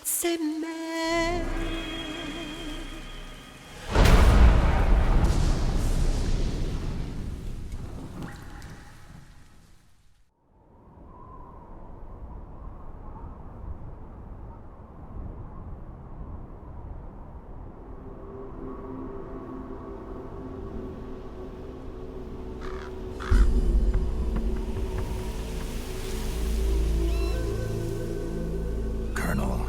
c'est même. Colonel,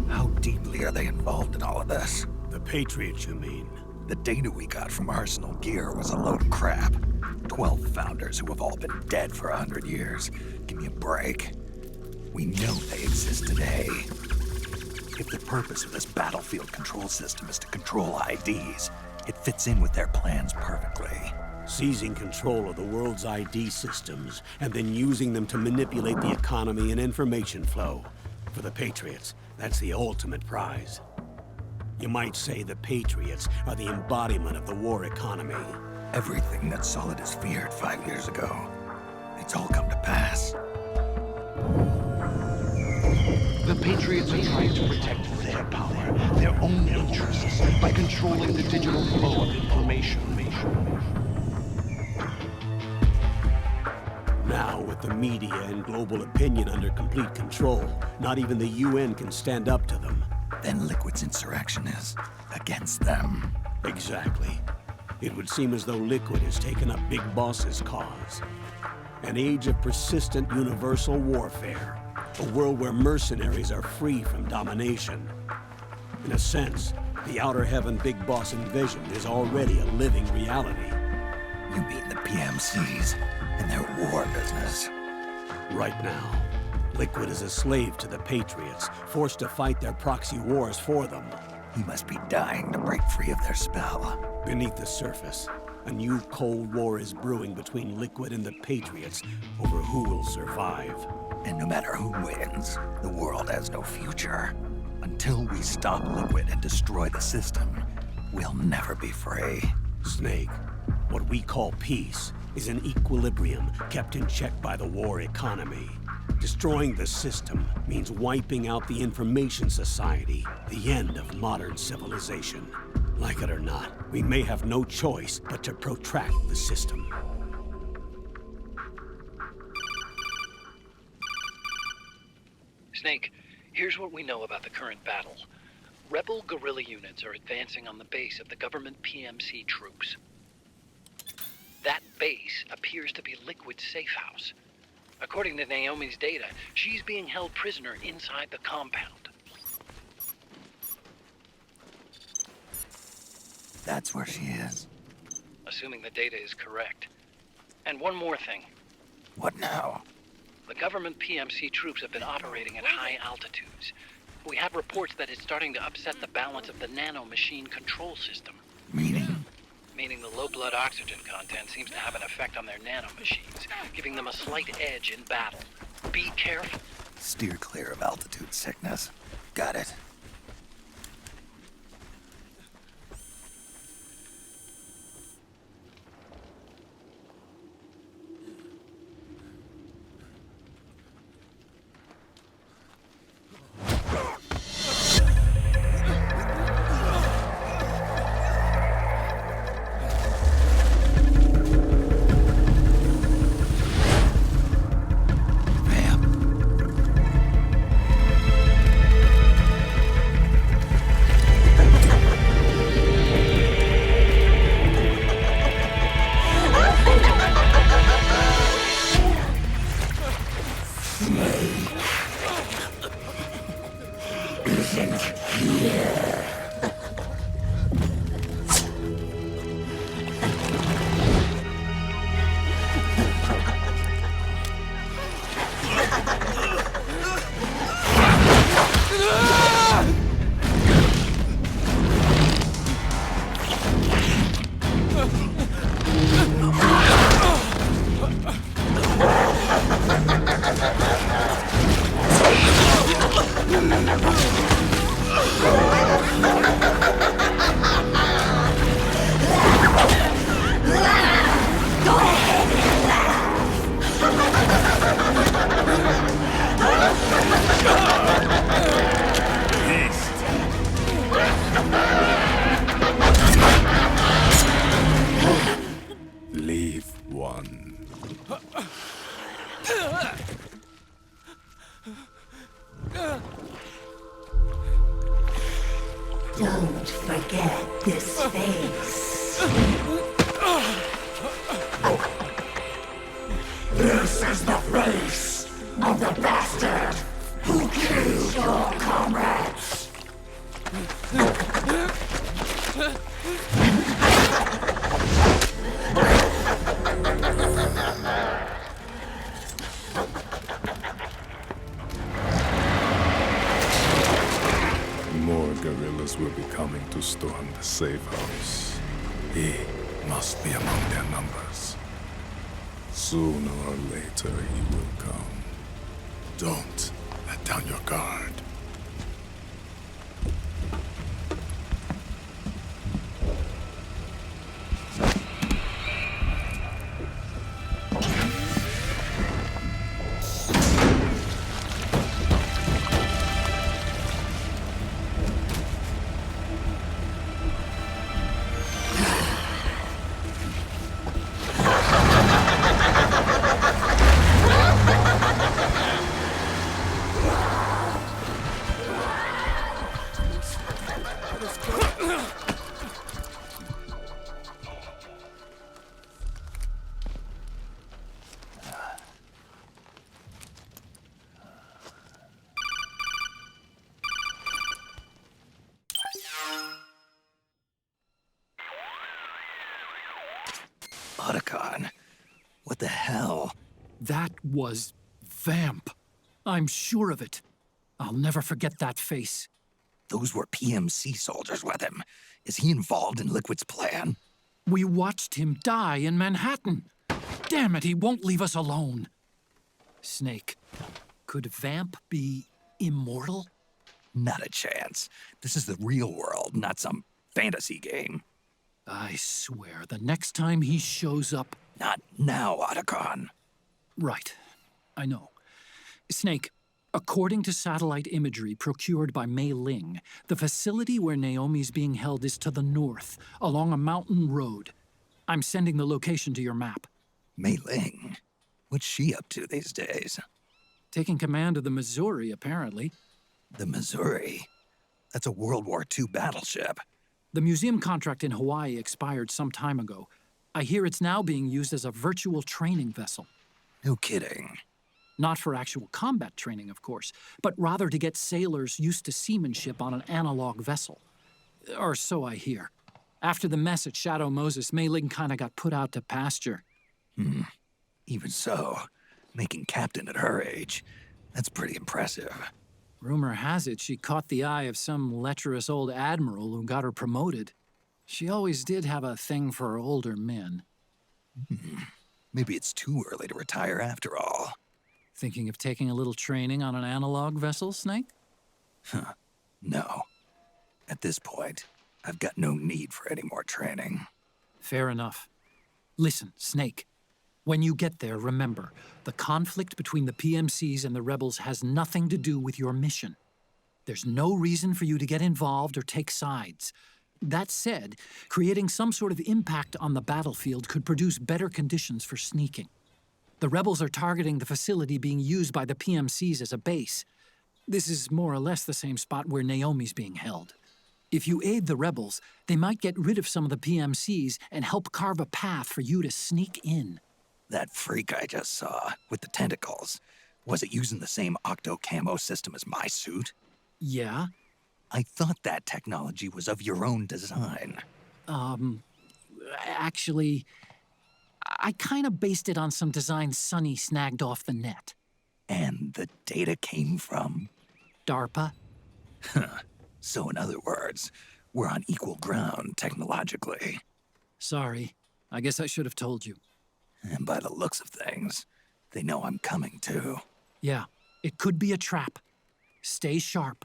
how deeply are they involved in all of this? The Patriots, you mean? The data we got from Arsenal Gear was a load of crap. 12 founders who have all been dead for 100 years. Give me a break. We know they exist today. If the purpose of this battlefield control system is to control IDs, it fits in with their plans perfectly. Seizing control of the world's ID systems, and then using them to manipulate the economy and information flow. For the Patriots, that's the ultimate prize. You might say the Patriots are the embodiment of the war economy. Everything that Solidus feared 5 years ago, it's all come to pass. The Patriots are trying to protect their power, their own interests, by controlling the digital flow of information. Now, with the media and global opinion under complete control, not even the UN can stand up to them. Then Liquid's insurrection is against them. Exactly. It would seem as though Liquid has taken up Big Boss's cause. An age of persistent universal warfare. A world where mercenaries are free from domination. In a sense, the Outer Heaven Big Boss invasion is already a living reality. You mean the PMCs and their war business? Right now, Liquid is a slave to the Patriots, forced to fight their proxy wars for them. He must be dying to break free of their spell. Beneath the surface, a new Cold War is brewing between Liquid and the Patriots over who will survive. And no matter who wins, the world has no future. Until we stop Liquid and destroy the system, we'll never be free. Snake, what we call peace is an equilibrium kept in check by the war economy. Destroying the system means wiping out the information society, the end of modern civilization. Like it or not, we may have no choice but to protract the system. Snake, here's what we know about the current battle. Rebel guerrilla units are advancing on the base of the government PMC troops. That base appears to be Liquid's safe house. According to Naomi's data, she's being held prisoner inside the compound. That's where she is. Assuming the data is correct. And one more thing. What now? The government PMC troops have been operating at high altitudes. We have reports that it's starting to upset the balance of the nano-machine control system. Meaning? Meaning the low blood oxygen content seems to have an effect on their nano-machines, giving them a slight edge in battle. Be careful. Steer clear of altitude sickness. Got it. Don't forget this face. This is the face of the bastard who killed your comrades. More guerrillas will be coming to storm the safe house. He must be among their numbers. Sooner or later, he will come. Don't let down your guard. Otacon, what the hell? That was Vamp. I'm sure of it. I'll never forget that face. Those were PMC soldiers with him. Is he involved in Liquid's plan? We watched him die in Manhattan. Damn it, he won't leave us alone. Snake, could Vamp be immortal? Not a chance. This is the real world, not some fantasy game. I swear, the next time he shows up... Not now, Otacon. Right, I know. Snake, according to satellite imagery procured by Mei Ling, the facility where Naomi's being held is to the north, along a mountain road. I'm sending the location to your map. Mei Ling? What's she up to these days? Taking command of the Missouri, apparently. The Missouri? That's a World War II battleship. The museum contract in Hawaii expired some time ago. I hear it's now being used as a virtual training vessel. No kidding. Not for actual combat training, of course, but rather to get sailors used to seamanship on an analog vessel. Or so I hear. After the mess at Shadow Moses, Mei Ling kinda got put out to pasture. Even so, making captain at her age, that's pretty impressive. Rumor has it she caught the eye of some lecherous old admiral who got her promoted. She always did have a thing for older men. Maybe it's too early to retire after all. Thinking of taking a little training on an analog vessel, Snake? No. At this point, I've got no need for any more training. Fair enough. Listen, Snake. When you get there, remember, the conflict between the PMCs and the rebels has nothing to do with your mission. There's no reason for you to get involved or take sides. That said, creating some sort of impact on the battlefield could produce better conditions for sneaking. The rebels are targeting the facility being used by the PMCs as a base. This is more or less the same spot where Naomi's being held. If you aid the rebels, they might get rid of some of the PMCs and help carve a path for you to sneak in. That freak I just saw, with the tentacles, was it using the same octo-camo system as my suit? Yeah? I thought that technology was of your own design. Actually, I kinda based it on some design Sonny snagged off the net. And the data came from? DARPA? So in other words, we're on equal ground technologically. Sorry, I guess I should have told you. And by the looks of things, they know I'm coming too. Yeah, it could be a trap. Stay sharp.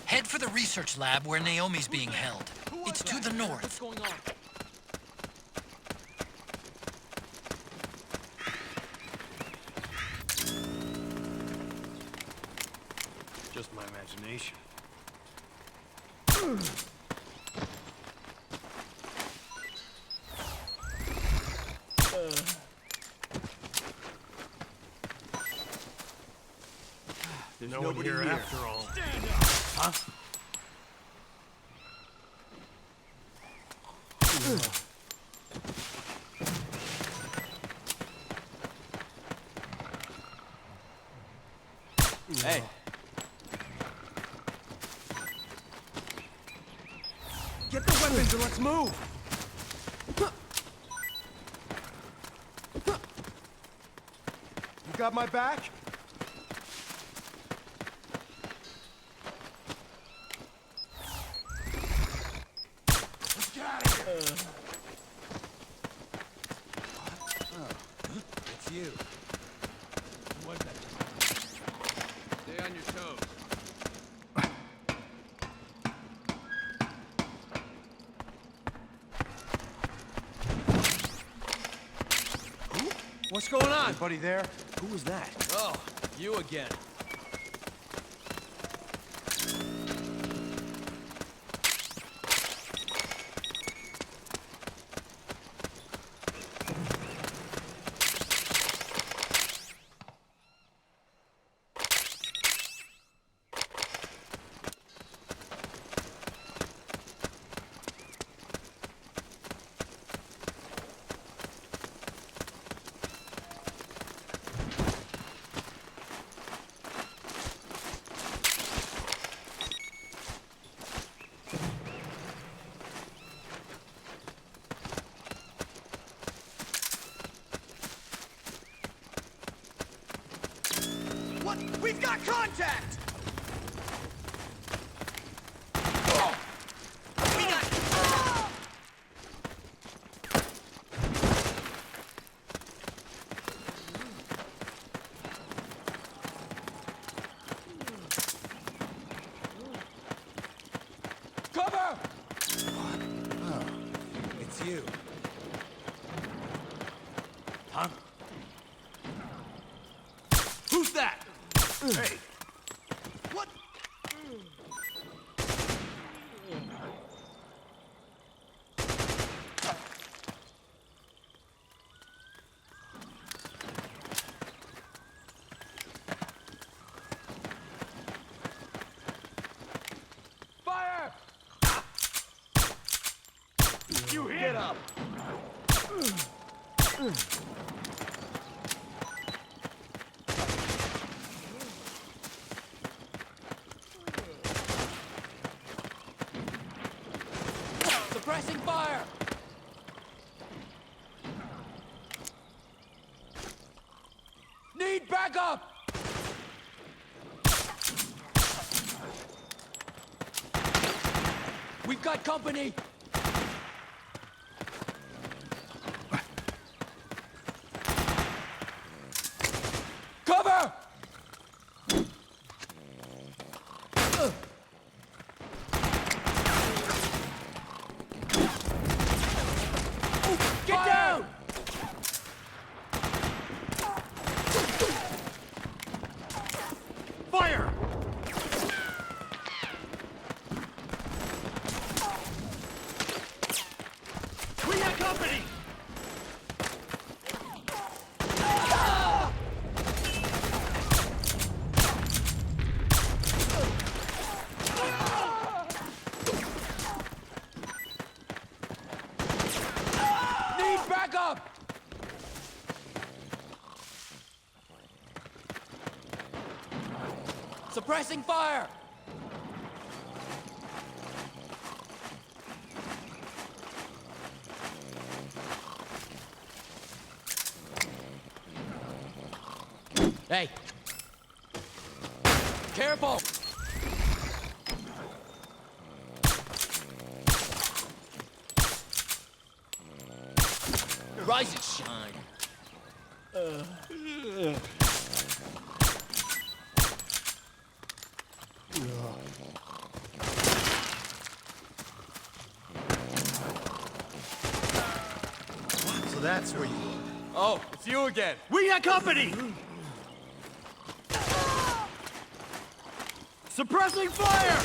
Head for the research lab where Naomi's being held. It's to the north. What's going on? Just my imagination. There's nobody here after all. Stand up! Huh? Hey. Get the weapons and let's move! You got my back? Let's get out of here! It's you. What's that? Stay on your toes. What's going on? Anybody there? Who was that? Oh, you again. What? We've got contact! We got... Cover! Oh, it's you. Huh? Who's that? Hey! What? Fire! You hit! Get up! Suppressing fire! Need backup! We've got company! Cover! Get down! Fire! We got company! Need backup! Suppressing fire! Hey! Careful! Rise and shine! So that's where you were. Oh, it's you again! We got company! Suppressing fire!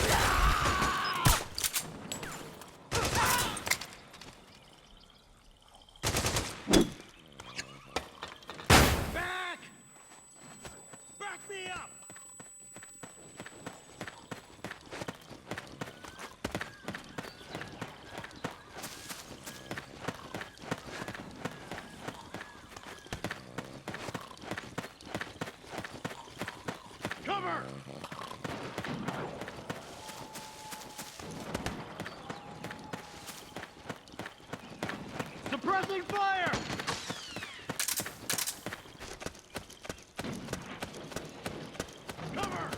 Back! Back me up! Open fire! Cover!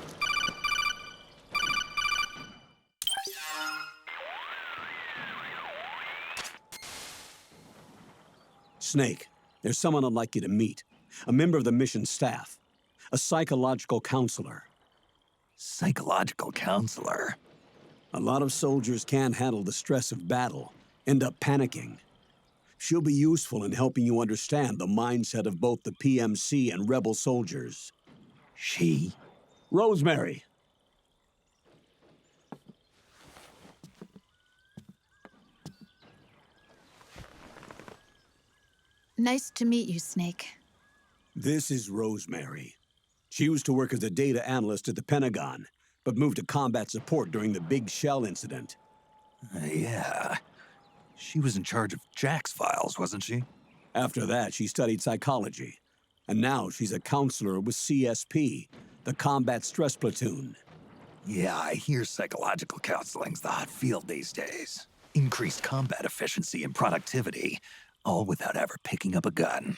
Snake, there's someone I'd like you to meet. A member of the mission staff. A psychological counselor. Psychological counselor? A lot of soldiers can't handle the stress of battle, end up panicking. She'll be useful in helping you understand the mindset of both the PMC and rebel soldiers. She? Rosemary. Nice to meet you, Snake. This is Rosemary. She used to work as a data analyst at the Pentagon, but moved to combat support during the Big Shell incident. Yeah. She was in charge of Jack's files, wasn't she? After that, she studied psychology. And now she's a counselor with CSP, the Combat Stress Platoon. Yeah, I hear psychological counseling's the hot field these days. Increased combat efficiency and productivity, all without ever picking up a gun.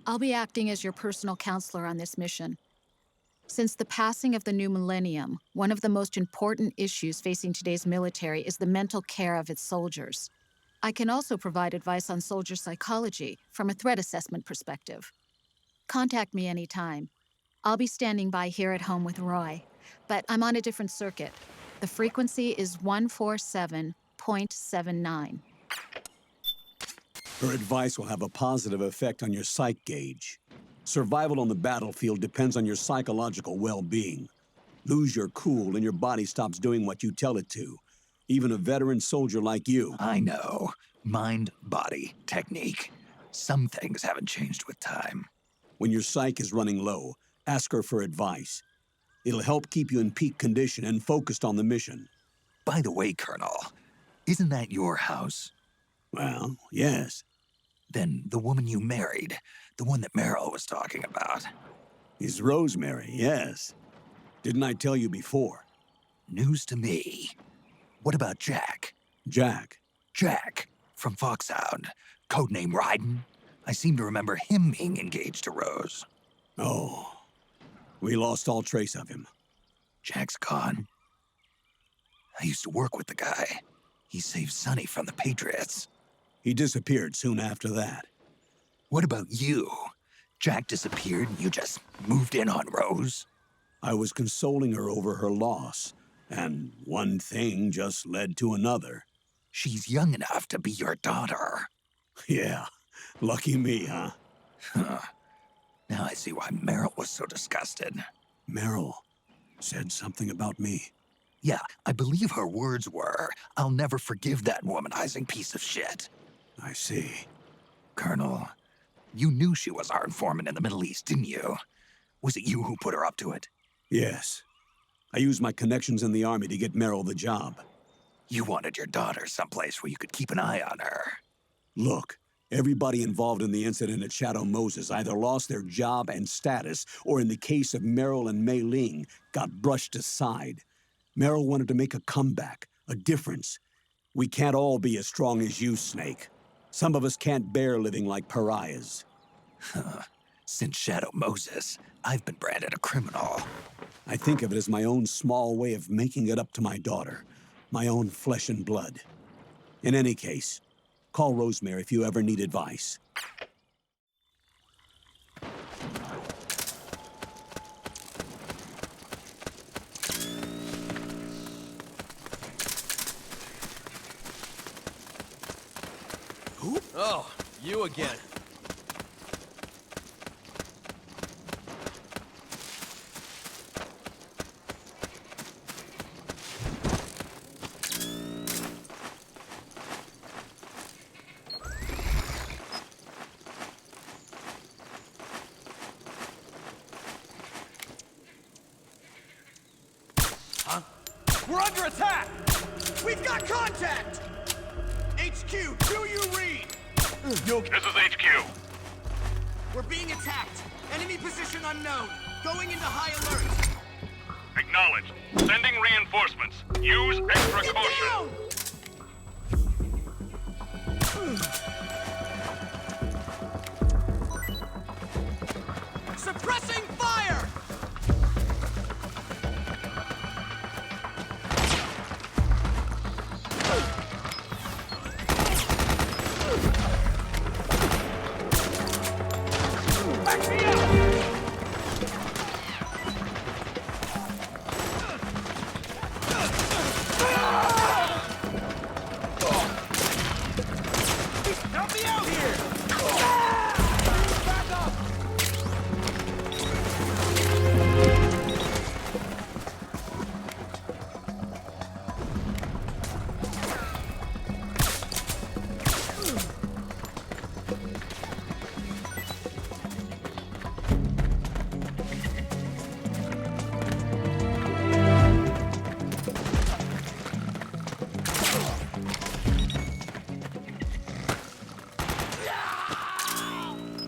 I'll be acting as your personal counselor on this mission. Since the passing of the new millennium, one of the most important issues facing today's military is the mental care of its soldiers. I can also provide advice on soldier psychology from a threat assessment perspective. Contact me anytime. I'll be standing by here at home with Roy, but I'm on a different circuit. The frequency is 147.79. Her advice will have a positive effect on your psych gauge. Survival on the battlefield depends on your psychological well-being. Lose your cool and your body stops doing what you tell it to. Even a veteran soldier like you. I know. Mind, body, technique. Some things haven't changed with time. When your psyche is running low, ask her for advice. It'll help keep you in peak condition and focused on the mission. By the way, Colonel, isn't that your house? Well, yes. Then the woman you married, the one that Meryl was talking about. Is Rosemary, yes. Didn't I tell you before? News to me. What about Jack? Jack? Jack, from Foxhound. Codename Ryden. I seem to remember him being engaged to Rose. Oh. We lost all trace of him. Jack's gone. I used to work with the guy. He saved Sonny from the Patriots. He disappeared soon after that. What about you? Jack disappeared and you just moved in on Rose? I was consoling her over her loss, and one thing just led to another. She's young enough to be your daughter. Yeah, lucky me, huh? Now I see why Meryl was so disgusted. Meryl said something about me. Yeah, I believe her words were, "I'll never forgive that womanizing piece of shit." I see. Colonel, you knew she was our informant in the Middle East, didn't you? Was it you who put her up to it? Yes. I used my connections in the Army to get Meryl the job. You wanted your daughter someplace where you could keep an eye on her. Look, everybody involved in the incident at Shadow Moses either lost their job and status, or in the case of Meryl and Mei Ling, got brushed aside. Meryl wanted to make a comeback, a difference. We can't all be as strong as you, Snake. Some of us can't bear living like pariahs. Since Shadow Moses, I've been branded a criminal. I think of it as my own small way of making it up to my daughter, my own flesh and blood. In any case, call Rosemary if you ever need advice. Oh, you again. Huh? We're under attack! We've got contact! HQ, do you read? This is HQ. We're being attacked. Enemy position unknown. Going into high alert. Acknowledged. Sending reinforcements. Use extra Get caution. down! Suppressing fire! Back me up! Help me out here! Back up!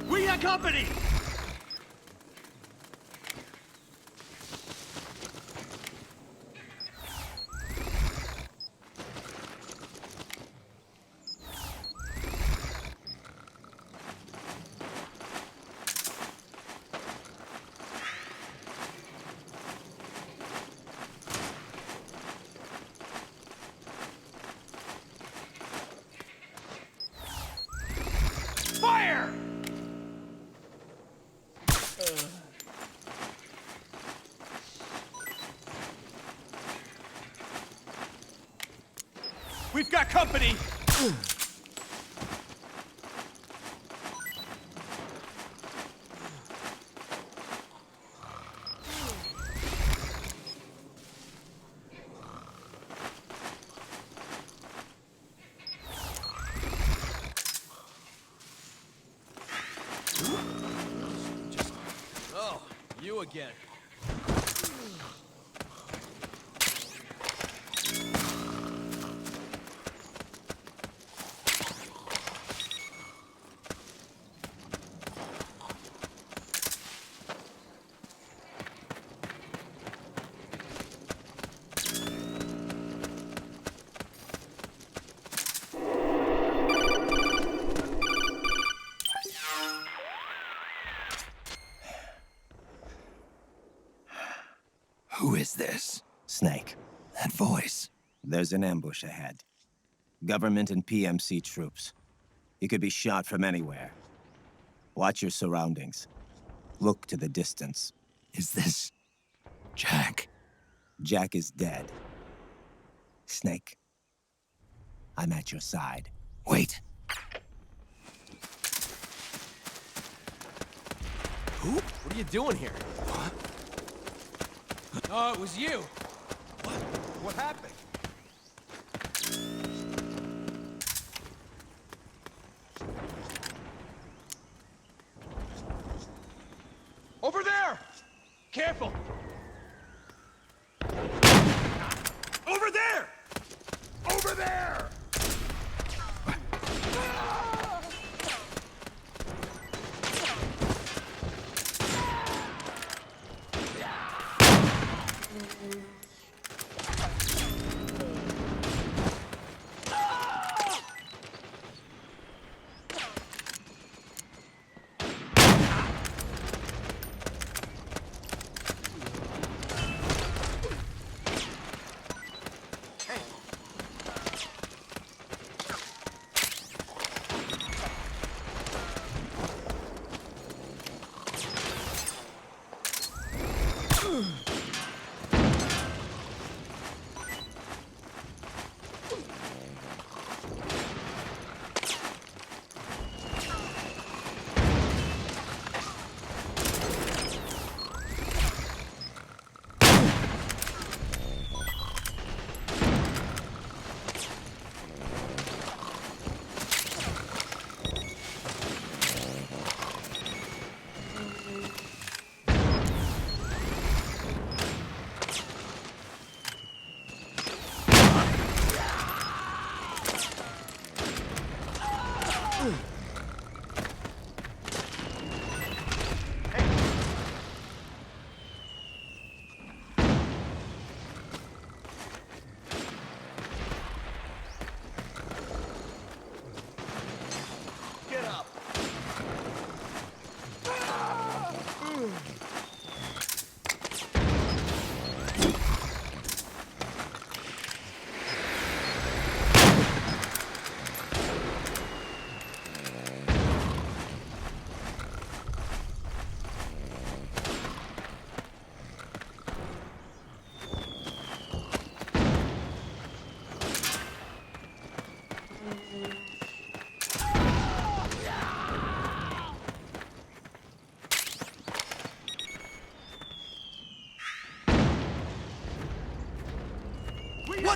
We got company! Fire! We've got company! Oh, you again. Who is this? Snake, That voice. there's an ambush ahead. Government and PMC troops. You could be shot from anywhere. Watch your surroundings. Look to the distance. Is this Jack? Jack is dead. Snake, I'm at your side. Wait. What are you doing here? What? Oh, it was you. What happened? Over there! Careful! Over there! Over there!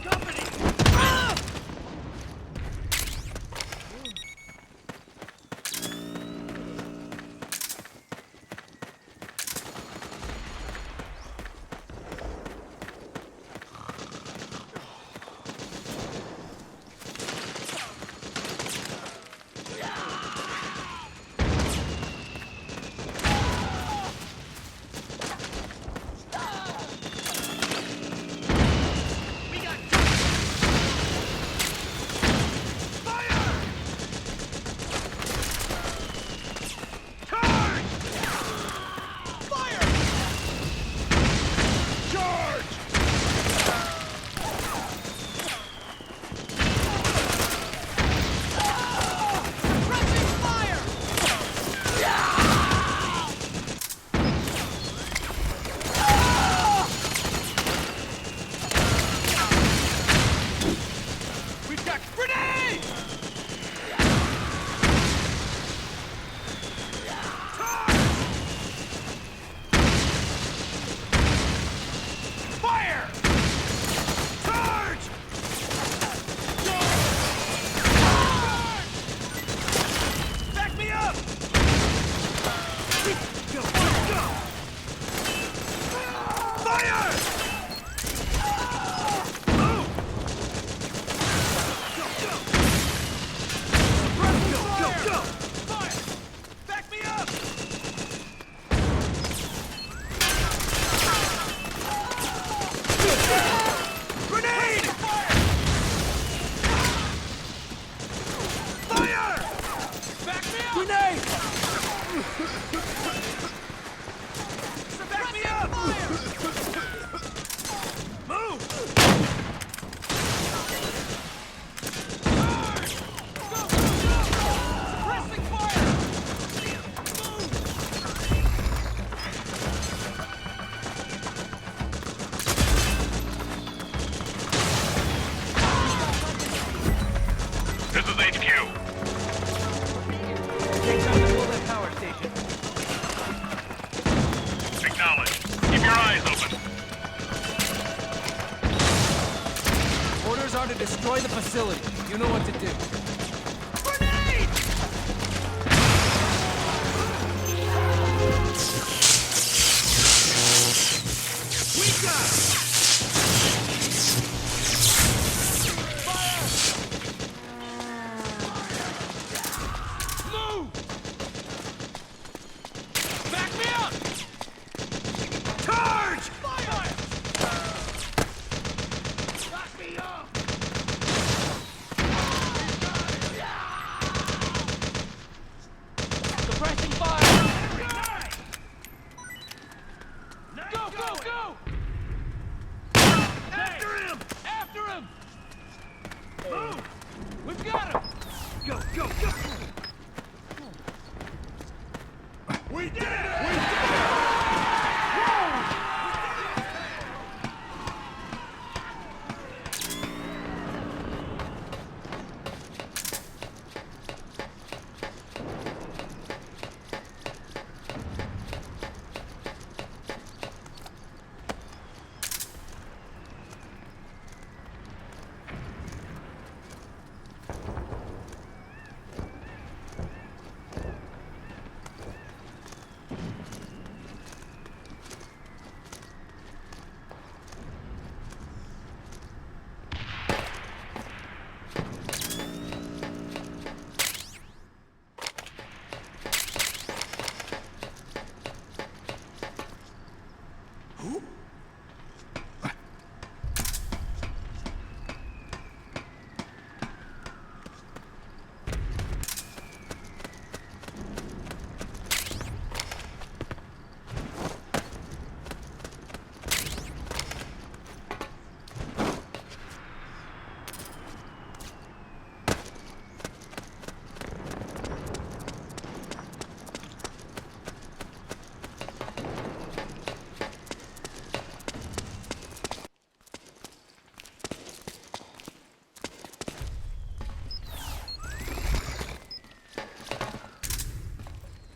company! Ah! Destroy the facility. You know what to do.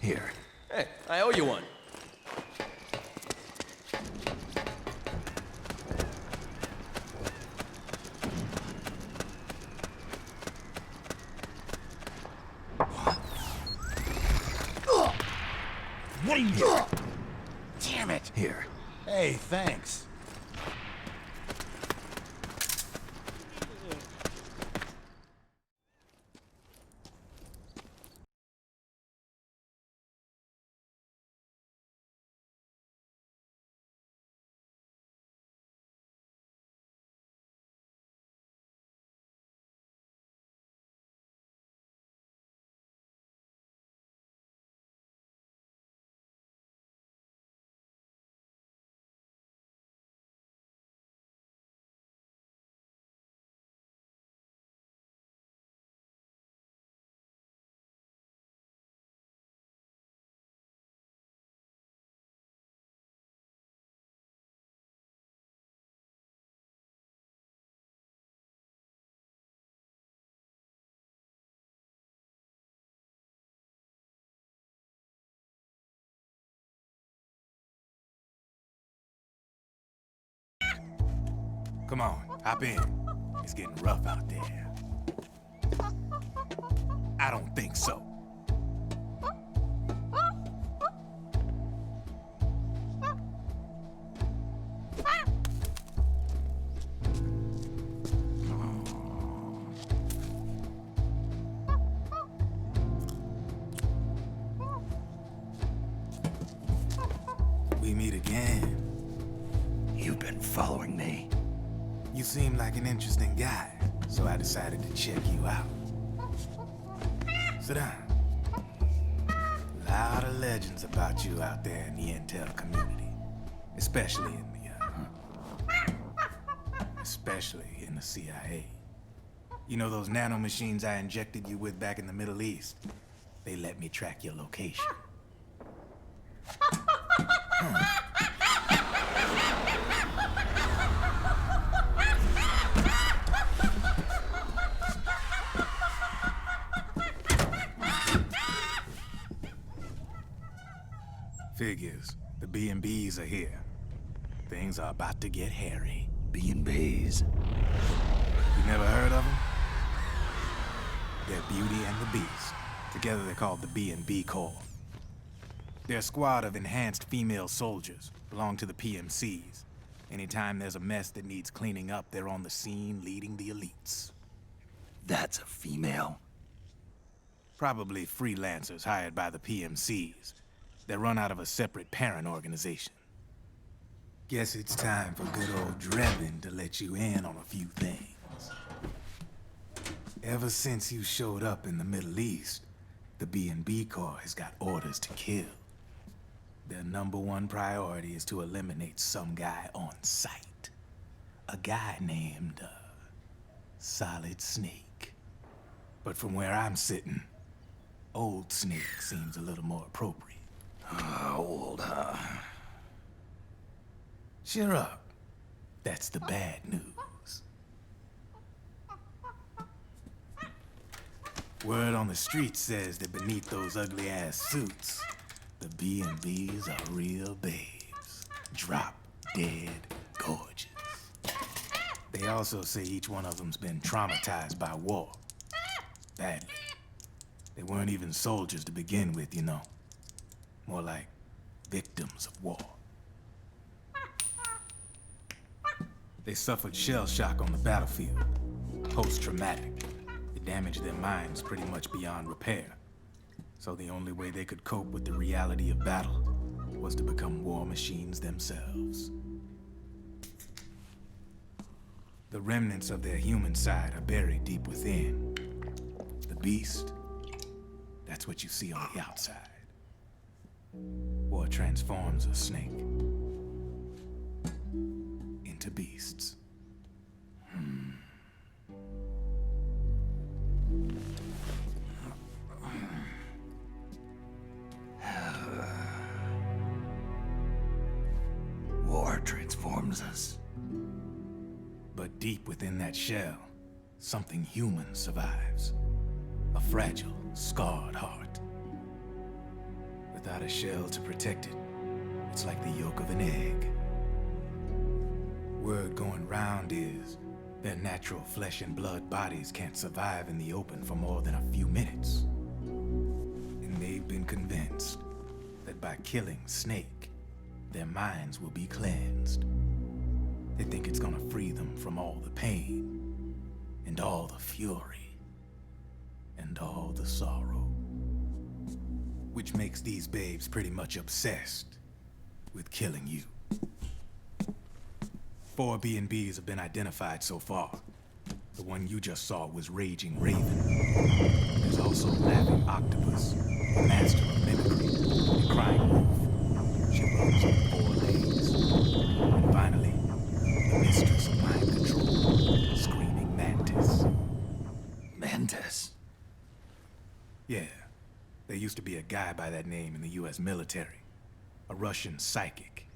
Here. Hey, I owe you one. Damn it! Here. Hey, thanks. Come on, hop in. It's getting rough out there. I don't think so. We meet again. You've been following me. You seem like an interesting guy, so I decided to check you out. Sit down. A lot of legends about you out there in the intel community, especially in the CIA. You know those nanomachines I injected you with back in the Middle East? They let me track your location. Figures. The B&Bs are here. Things are about to get hairy. B&Bs. You never heard of them? They're Beauty and the Beast. Together they're called the B&B Corps. They're a squad of enhanced female soldiers, belong to the PMCs. Anytime there's a mess that needs cleaning up, they're on the scene leading the elites. That's a female? Probably freelancers hired by the PMCs. They're run out of a separate parent organization. Guess it's time for good old Drebin to let you in on a few things. Ever since you showed up in the Middle East, the B&B Corps has got orders to kill. Their #1 priority is to eliminate some guy on sight. A guy named, Solid Snake. But from where I'm sitting, Old Snake seems a little more appropriate. Old, huh? Cheer up. That's the bad news. Word on the street says that beneath those ugly-ass suits, the B&Bs are real babes. Drop dead gorgeous. They also say each one of them's been traumatized by war. Badly. They weren't even soldiers to begin with, you know. More like victims of war. They suffered shell shock on the battlefield. Post-traumatic. It damaged their minds pretty much beyond repair. So the only way they could cope with the reality of battle was to become war machines themselves. The remnants of their human side are buried deep within. The beast, that's what you see on the outside. War transforms a snake into beasts. War transforms us. But deep within that shell, something human survives. A fragile, scarred heart. Without a shell to protect it, it's like the yolk of an egg. Word going round is their natural flesh and blood bodies can't survive in the open for more than a few minutes. And they've been convinced that by killing Snake, their minds will be cleansed. They think it's gonna free them from all the pain, and all the fury, and all the sorrow. Which makes these babes pretty much obsessed with killing you. 4 B&Bs have been identified so far. The one you just saw was Raging Raven. There's also Laughing Octopus, the master of mimicry, and Crying Wolf. She runs on 4 legs. And finally, the mistress of mind control, Screaming Mantis. Mantis? Yeah. There used to be a guy by that name in the US military. A Russian psychic.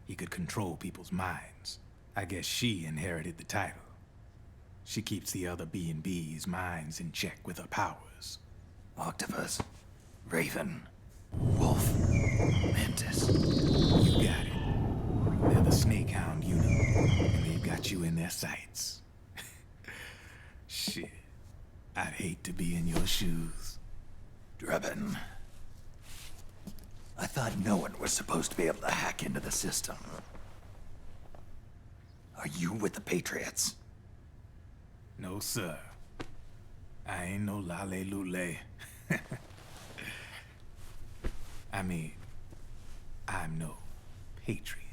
He could control people's minds. I guess she inherited the title. She keeps the other B&B's minds in check with her powers. Octopus, Raven, Wolf, Mantis. You got it. They're the Snake Hound unit, and they've got you in their sights. Shit. I'd hate to be in your shoes. Drebin. I thought no one was supposed to be able to hack into the system. Are you with the Patriots? No, sir. I ain't no lale-lule. I mean, I'm no patriot.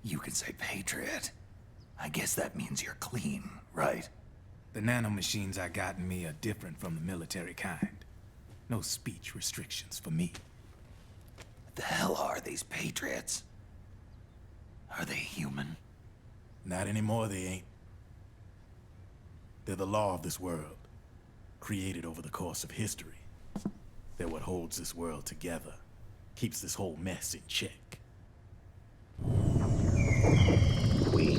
You can say patriot. I guess that means you're clean, right? The nanomachines I got in me are different from the military kind. No speech restrictions for me. What the hell are these Patriots? Are they human? Not anymore, they ain't. They're the law of this world, created over the course of history. They're what holds this world together, keeps this whole mess in check. We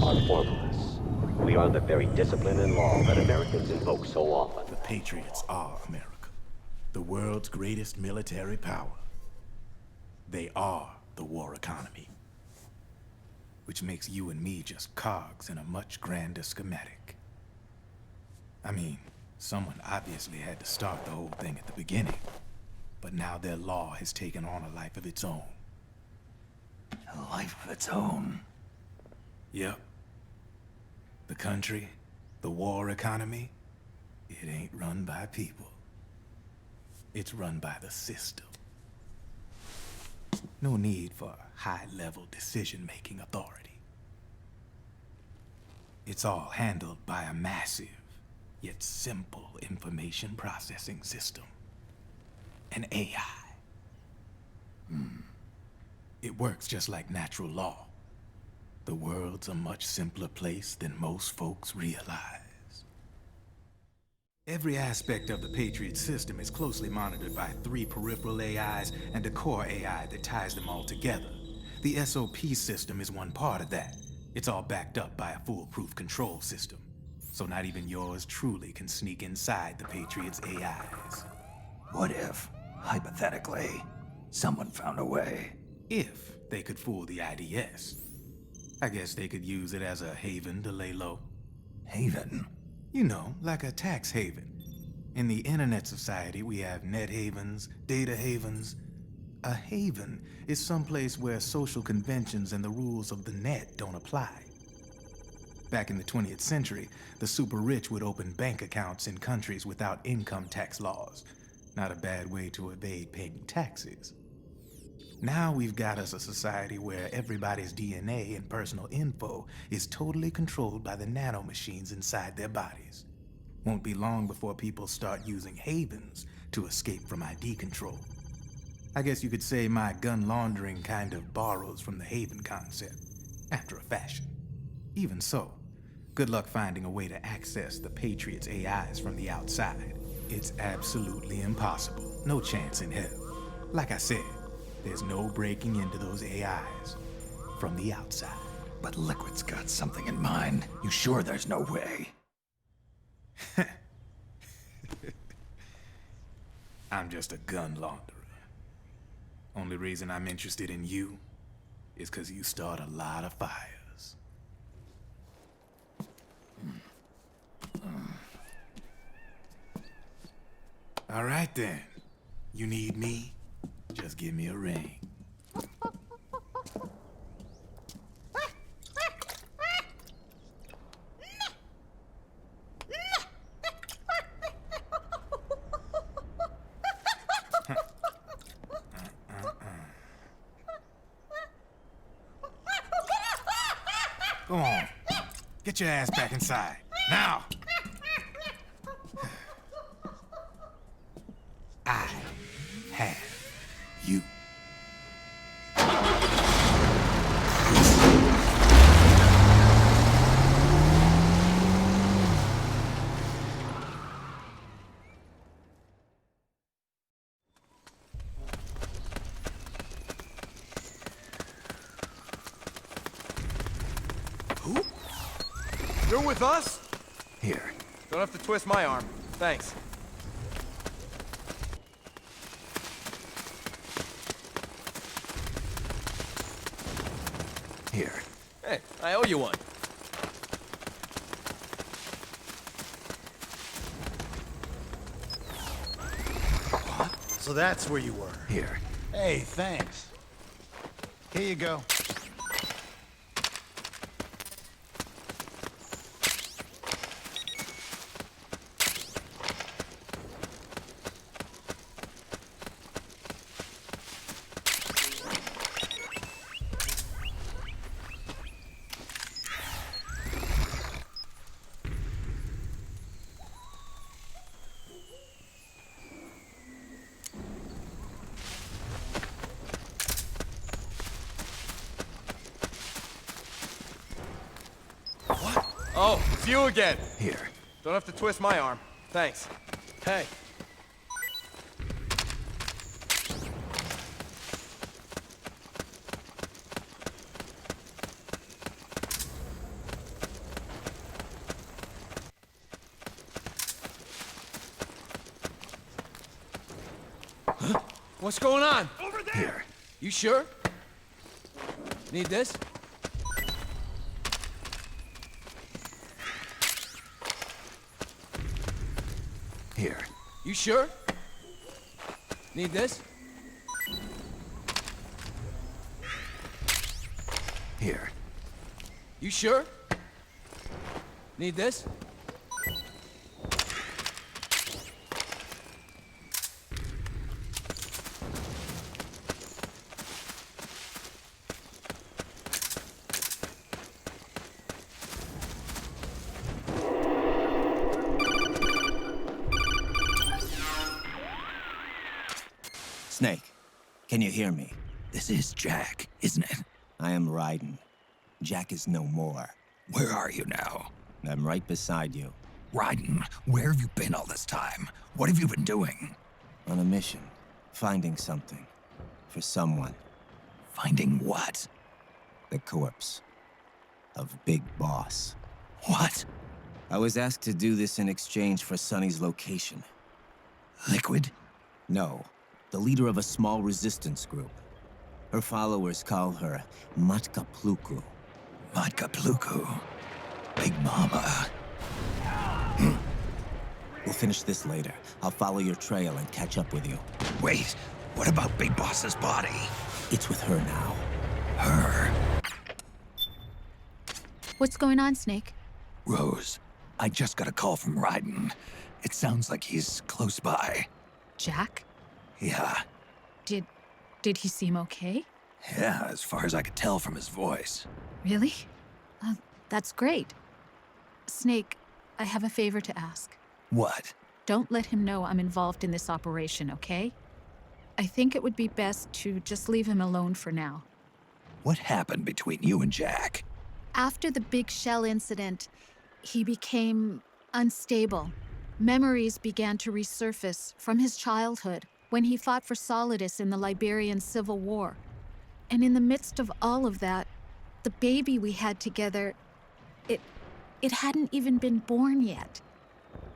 are formalists. We are the very discipline and law that Americans invoke so often. The Patriots are America, the world's greatest military power. They are the war economy. Which makes you and me just cogs in a much grander schematic. I mean, someone obviously had to start the whole thing at the beginning, but now their law has taken on a life of its own. A life of its own? Yep. The country, the war economy, it ain't run by people. It's run by the system. No need for high-level decision-making authority. It's all handled by a massive, yet simple information processing system. An AI. It works just like natural law. The world's a much simpler place than most folks realize. Every aspect of the Patriot system is closely monitored by 3 peripheral AIs and a core AI that ties them all together. The SOP system is one part of that. It's all backed up by a foolproof control system. So not even yours truly can sneak inside the Patriots' AIs. What if, hypothetically, someone found a way? If they could fool the IDS. I guess they could use it as a haven to lay low. Haven? You know, like a tax haven. In the internet society, we have net havens, data havens. A haven is someplace where social conventions and the rules of the net don't apply. Back in the 20th century, the super rich would open bank accounts in countries without income tax laws. Not a bad way to evade paying taxes. Now we've got us a society where everybody's DNA and personal info is totally controlled by the nanomachines inside their bodies. Won't be long before people start using havens to escape from ID control. I guess you could say my gun laundering kind of borrows from the haven concept, after a fashion. Even so, good luck finding a way to access the Patriots' AIs from the outside. It's absolutely impossible. No chance in hell. Like I said, there's no breaking into those AIs from the outside. But Liquid's got something in mind. You sure there's no way? I'm just a gun launderer. Only reason I'm interested in you is because you start a lot of fires. All right then. You need me? Just give me a ring. Go on. Get your ass back inside. Now! I have you. Who? You're with us? Here. Don't have to twist my arm. Thanks. Here. Hey, I owe you one. So that's where you were. Here. Hey, thanks. Here you go. Oh, it's you again. Here. Don't have to twist my arm. Thanks. Hey. Huh? What's going on? Over there! Here. You sure? Need this? Here. You sure? Need this? Here. You sure? Need this? Snake, can you hear me? This is Jack, isn't it? I am Raiden. Jack is no more. Where are you now? I'm right beside you. Raiden, where have you been all this time? What have you been doing? On a mission. Finding something. For someone. Finding what? The corpse. Of Big Boss. What? I was asked to do this in exchange for Sonny's location. Liquid? No. The leader of a small resistance group. Her followers call her Matka Pluku. Matka Pluku? Big Mama. We'll finish this later. I'll follow your trail and catch up with you. Wait, what about Big Boss's body? It's with her now. Her? What's going on, Snake? Rose, I just got a call from Raiden. It sounds like he's close by. Jack? Yeah. Did he seem okay? Yeah, as far as I could tell from his voice. Really? That's great. Snake, I have a favor to ask. What? Don't let him know I'm involved in this operation, okay? I think it would be best to just leave him alone for now. What happened between you and Jack? After the big shell incident, he became unstable. Memories began to resurface from his childhood when he fought for Solidus in the Liberian Civil War. And in the midst of all of that, the baby we had together, it hadn't even been born yet.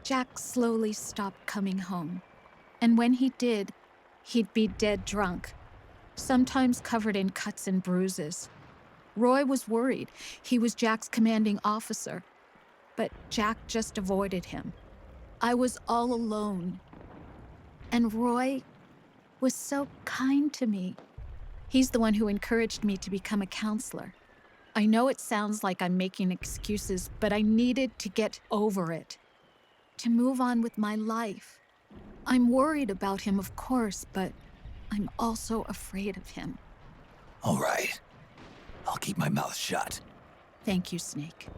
Jack slowly stopped coming home. And when he did, he'd be dead drunk, sometimes covered in cuts and bruises. Roy was worried. He was Jack's commanding officer. But Jack just avoided him. I was all alone. And Roy, was so kind to me. He's the one who encouraged me to become a counselor. I know it sounds like I'm making excuses, but I needed to get over it, to move on with my life. I'm worried about him, of course, but I'm also afraid of him. All right. I'll keep my mouth shut. Thank you, Snake.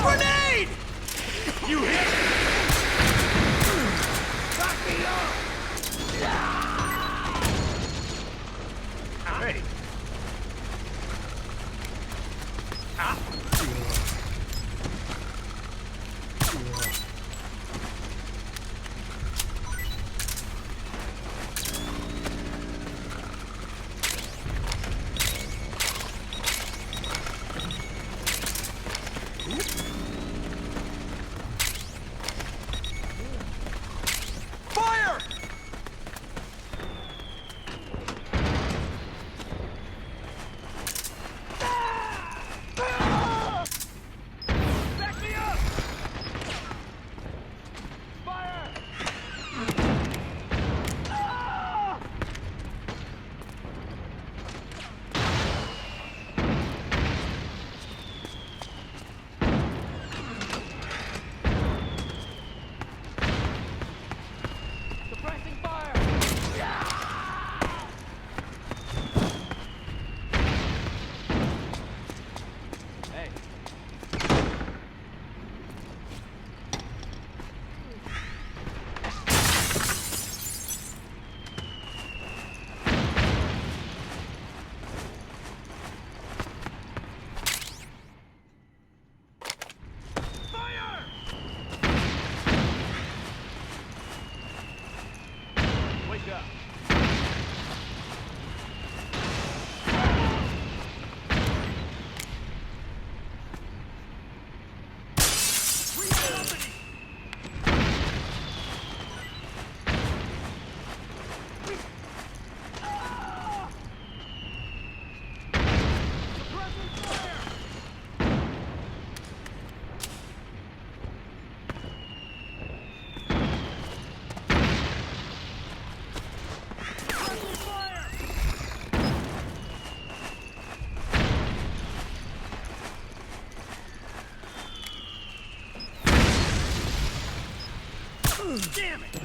Grenade! You hit! Back me up! Hey! Fire! Back me up! Fire! Suppressing fire! Hey. Fire! Wake up. Company. Suppressing fire! Suppressing fire! Damn it!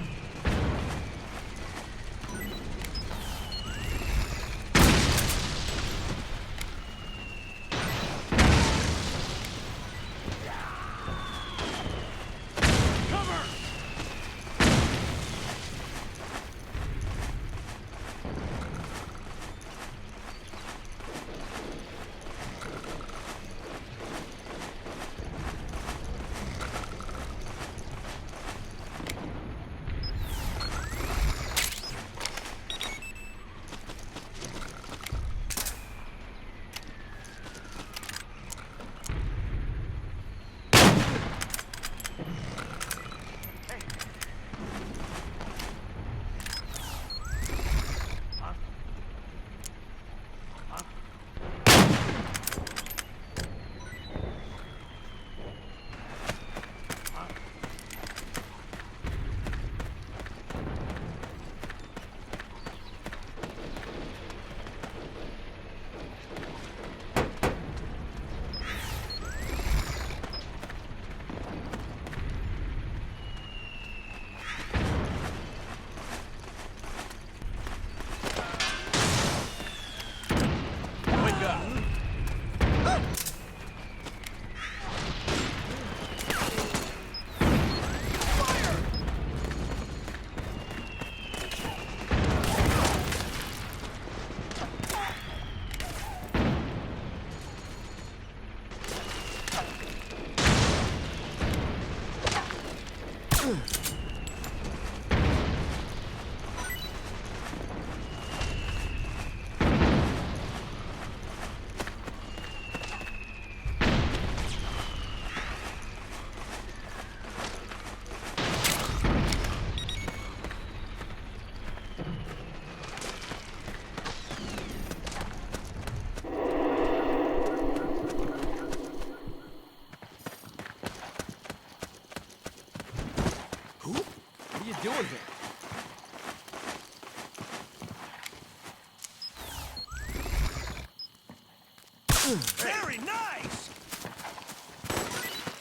Very nice!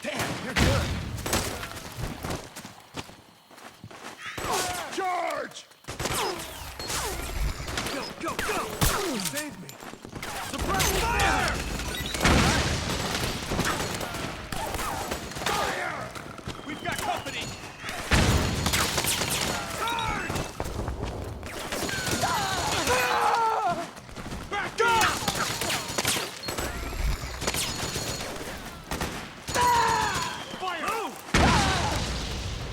Damn, you're good. Charge! Go, go, go! Save me! Suppress fire! Fire! We've got company! Charge! Back up! Fire! Move!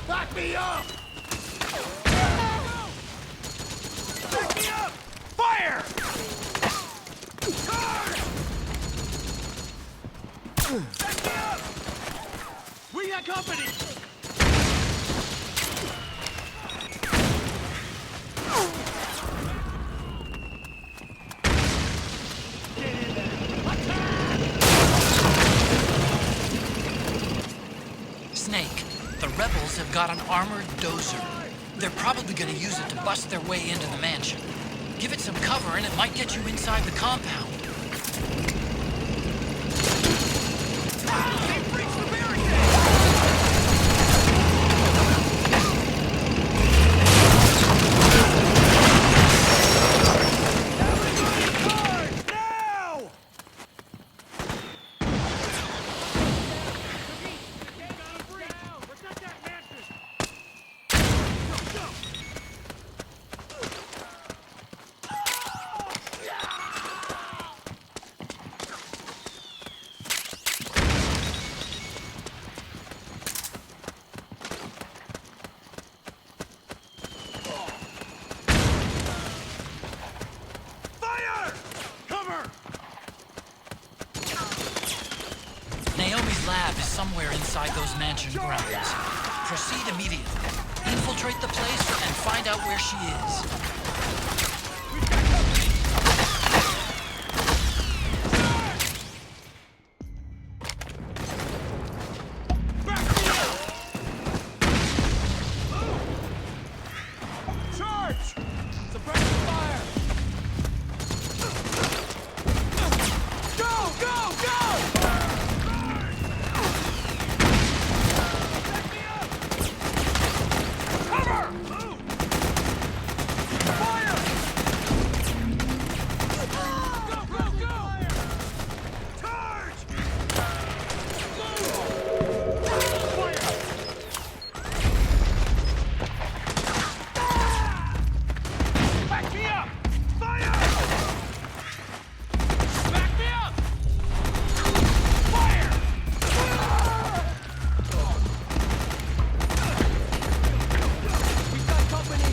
Back me up! Back me up! Fire! Charge! Back me up! We got company! Get in there! Attack! Snake, the rebels have got an armored dozer. They're probably gonna use it to bust their way into the mansion. Give it some cover and it might get you inside the compound. They've breached the barricade! Everybody charge! Now! Protect that mansion! Go, go! Fire! Cover! Naomi's lab is somewhere inside those mansion grounds. Proceed immediately. Infiltrate the place and find out where she is. Back me up! Move! Charge! Suppress the fire! Go, go, go! Back me up! Cover! Move! Fire! Go, go, go! Charge! Move! Fire! Back me up! Fire! Back me up! Fire! We've got company!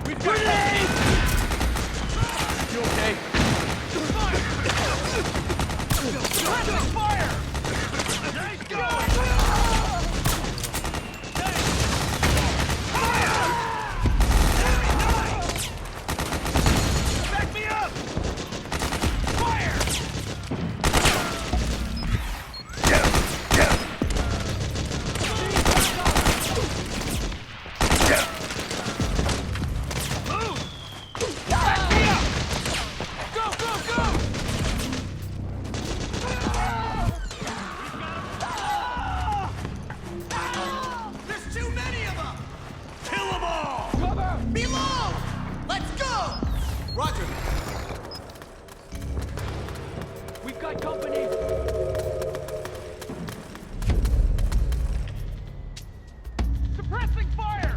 We've got company! You okay? Fire! Fire! Nice go! Back me up! Fire! Move! Back me up! Go, go, go! There's too many of them! Kill them all! Cover! Below! Let's go! Roger. We've got company. Suppressing fire!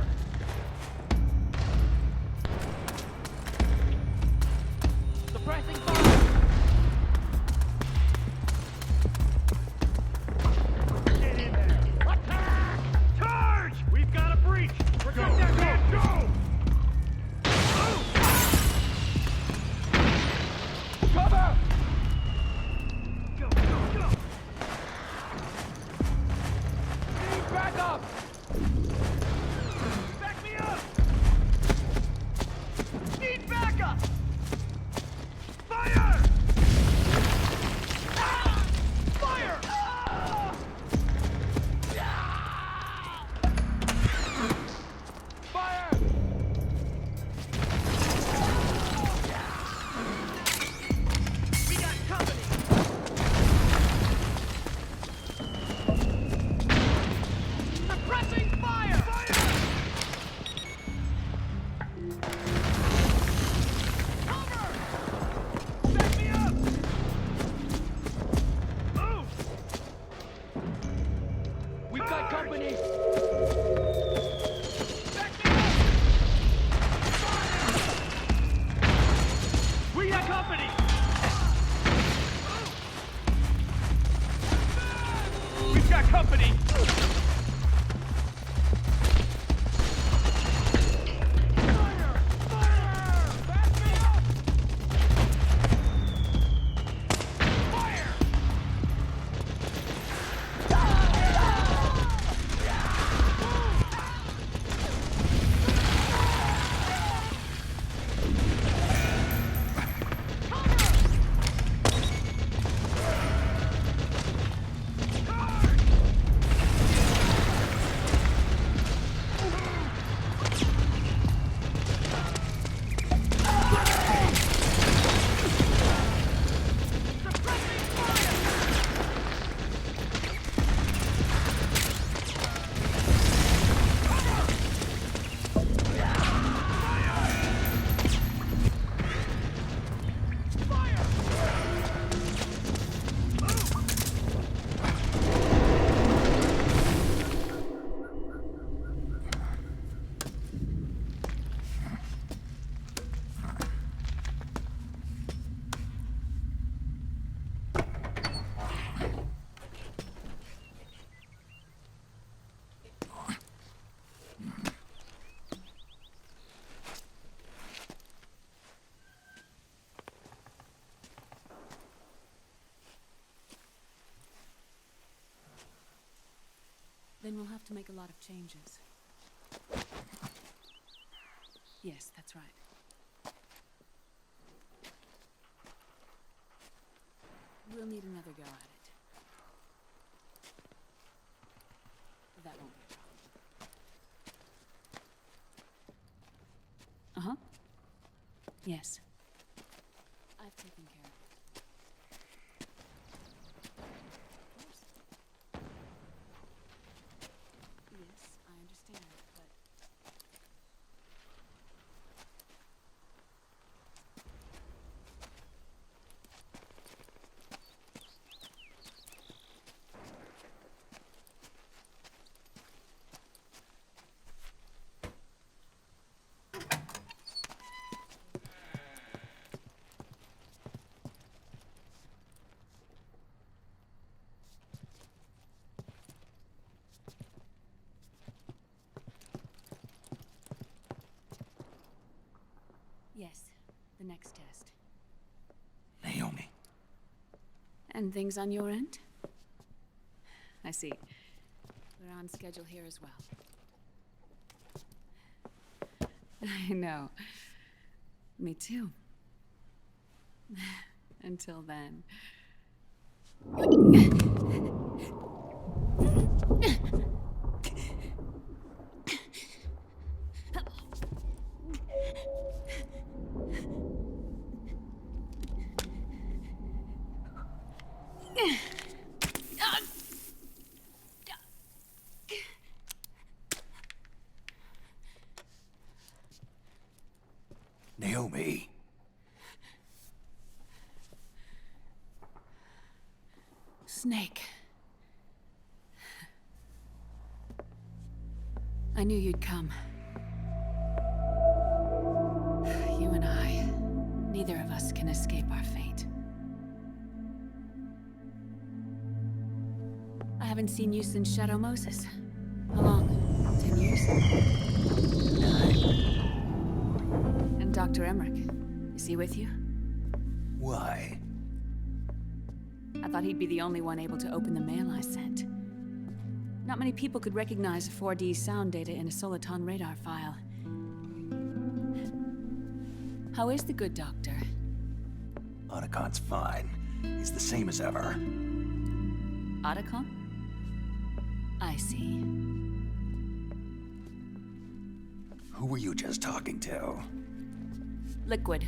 Suppressing fire! Get in there! Attack! Charge! We've got a breach! Protect that man! Go! Cover! Go, go, go! Need backup! Suppressing fire! Fire! Cover! Back me up! Move! We've got company! Back me up! Fire! We got company! We've got company! Then we'll have to make a lot of changes. Yes, that's right. We'll need another go at it. That won't be a problem. Uh-huh. Yes. I've taken care of it. Yes, I understand, but... Yes, the next test. Naomi. And things on your end? I see. We're on schedule here as well. I know. Me too. Until then. Naomi. Snake. I knew you'd come. You and I, neither of us can escape our fate. I haven't seen you since Shadow Moses. How long? 10 years? 9. And Dr. Emmerich, is he with you? Why? I thought he'd be the only one able to open the mail I sent. Not many people could recognize 4D sound data in a Soliton radar file. How is the good doctor? Otacon's fine. He's the same as ever. Otacon? I see. Who were you just talking to? Liquid.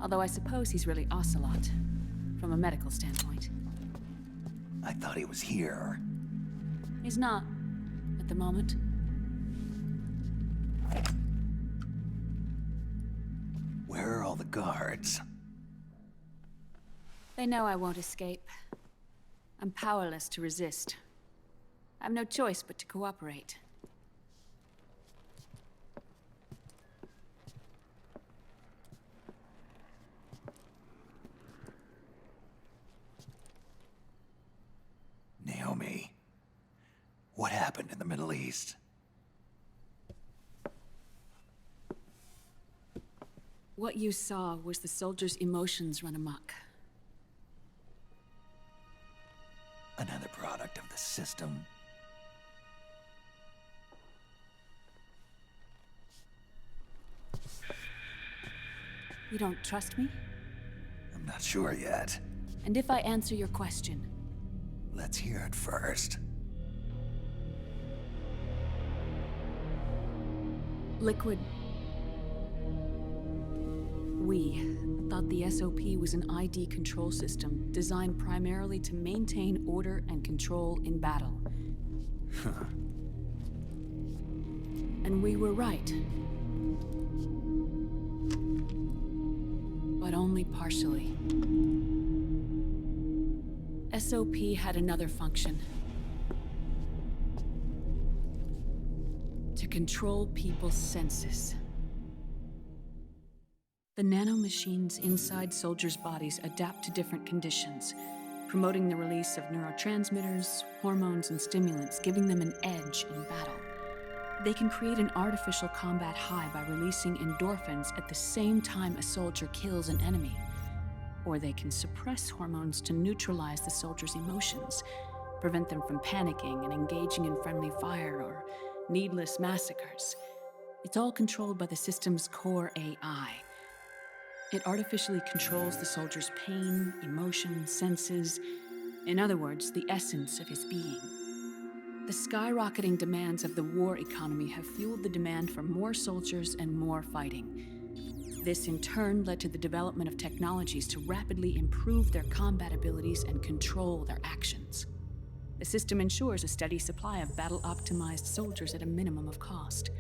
Although I suppose he's really Ocelot, from a medical standpoint. I thought he was here. He's not, but the moment. Where are all the guards? They know I won't escape. I'm powerless to resist. I have no choice but to cooperate. Naomi, what happened in the Middle East? What you saw was the soldiers' emotions run amok. Another product of the system. You don't trust me? I'm not sure yet. And if I answer your question? Let's hear it first. Liquid. We thought the SOP was an ID control system designed primarily to maintain order and control in battle. And we were right. But only partially. SOP had another function. To control people's senses. The nanomachines inside soldiers' bodies adapt to different conditions, promoting the release of neurotransmitters, hormones, and stimulants, giving them an edge in battle. They can create an artificial combat high by releasing endorphins at the same time a soldier kills an enemy. Or they can suppress hormones to neutralize the soldier's emotions, prevent them from panicking and engaging in friendly fire or needless massacres. It's all controlled by the system's core AI. It artificially controls the soldier's pain, emotion, senses, in other words, the essence of his being. The skyrocketing demands of the war economy have fueled the demand for more soldiers and more fighting. This in turn led to the development of technologies to rapidly improve their combat abilities and control their actions. The system ensures a steady supply of battle-optimized soldiers at a minimum of cost.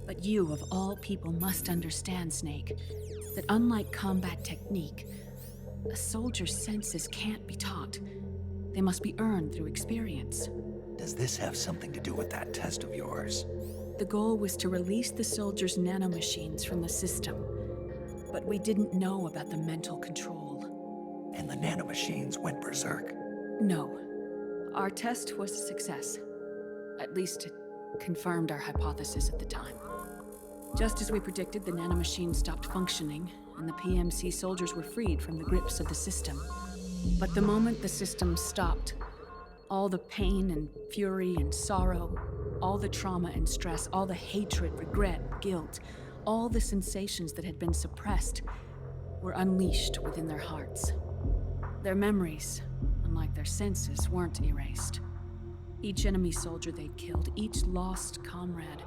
But you, of all people, must understand, Snake, that unlike combat technique, a soldier's senses can't be taught. They must be earned through experience. Does this have something to do with that test of yours? The goal was to release the soldiers' nanomachines from the system, but we didn't know about the mental control. And the nanomachines went berserk? No. Our test was a success. At least it confirmed our hypothesis at the time. Just as we predicted, the nanomachines stopped functioning, and the PMC soldiers were freed from the grips of the system. But the moment the system stopped, all the pain and fury and sorrow, all the trauma and stress, all the hatred, regret, guilt, all the sensations that had been suppressed were unleashed within their hearts. Their memories, unlike their senses, weren't erased. Each enemy soldier they'd killed, each lost comrade,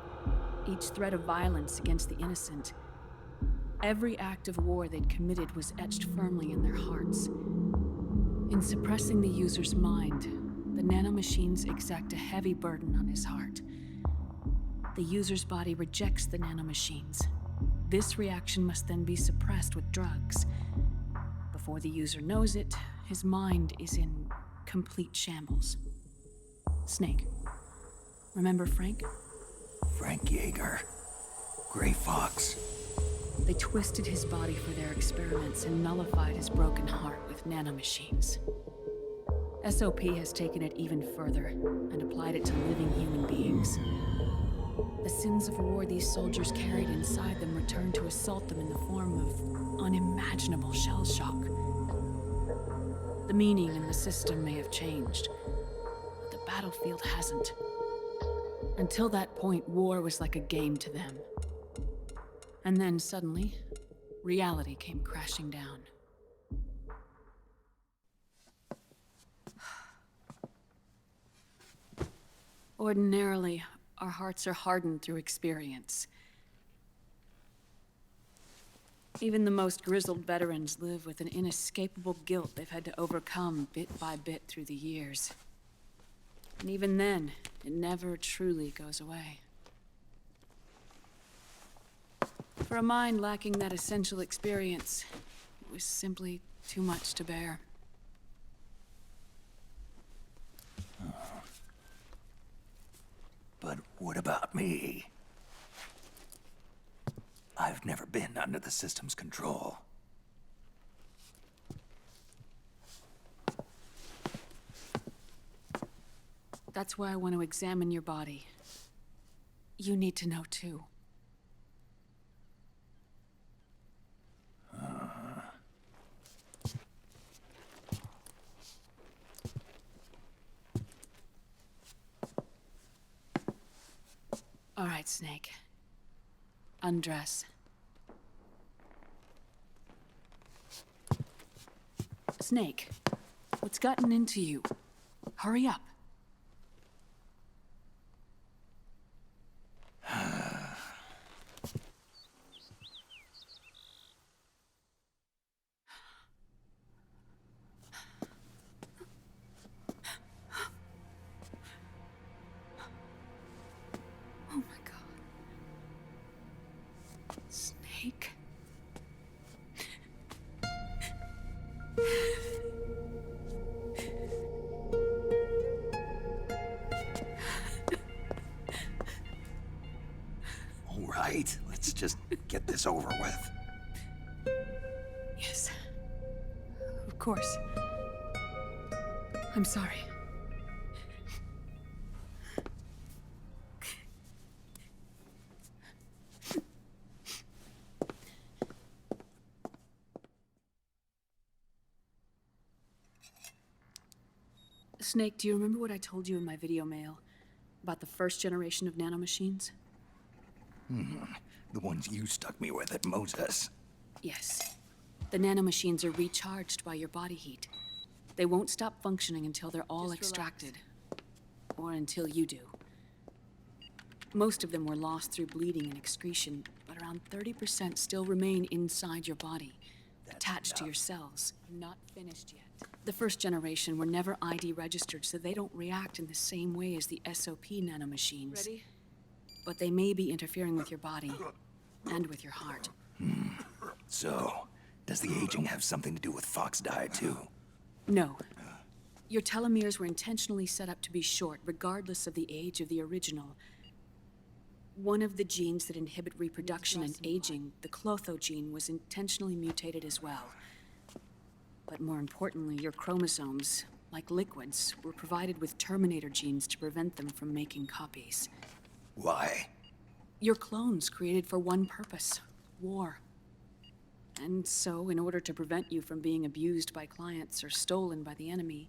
each threat of violence against the innocent, every act of war they'd committed was etched firmly in their hearts. In suppressing the user's mind, the nanomachines exact a heavy burden on his heart. The user's body rejects the nanomachines. This reaction must then be suppressed with drugs. Before the user knows it, his mind is in complete shambles. Snake, remember Frank? Frank Yeager. Gray Fox. They twisted his body for their experiments and nullified his broken heart with nanomachines. SOP has taken it even further and applied it to living human beings. The sins of war these soldiers carried inside them returned to assault them in the form of unimaginable shell shock. The meaning in the system may have changed, but the battlefield hasn't. Until that point, war was like a game to them. And then suddenly, reality came crashing down. Ordinarily, our hearts are hardened through experience. Even the most grizzled veterans live with an inescapable guilt they've had to overcome bit by bit through the years. And even then, it never truly goes away. For a mind lacking that essential experience, it was simply too much to bear. But what about me? I've never been under the system's control. That's why I want to examine your body. You need to know too. All right, Snake. Undress. Snake, what's gotten into you? Hurry up. Oh my God. Snake. All right, let's just get this over with. Yes. Of course. I'm sorry. Snake, do you remember what I told you in my video mail about the first generation of nanomachines? The ones you stuck me with at Moses. Yes. The nanomachines are recharged by your body heat. They won't stop functioning until they're all extracted. Or until you do. Most of them were lost through bleeding and excretion, but around 30% still remain inside your body, attached to your cells. I'm not finished yet. The first generation were never ID registered, so they don't react in the same way as the SOP nanomachines. Ready? But they may be interfering with your body, and with your heart. So, does the aging have something to do with Fox die too? No. Your telomeres were intentionally set up to be short, regardless of the age of the original. One of the genes that inhibit reproduction and aging, the Clotho gene, was intentionally mutated as well. But more importantly, your chromosomes, like liquids, were provided with terminator genes to prevent them from making copies. Why? Your clones created for one purpose: war. And so, in order to prevent you from being abused by clients or stolen by the enemy,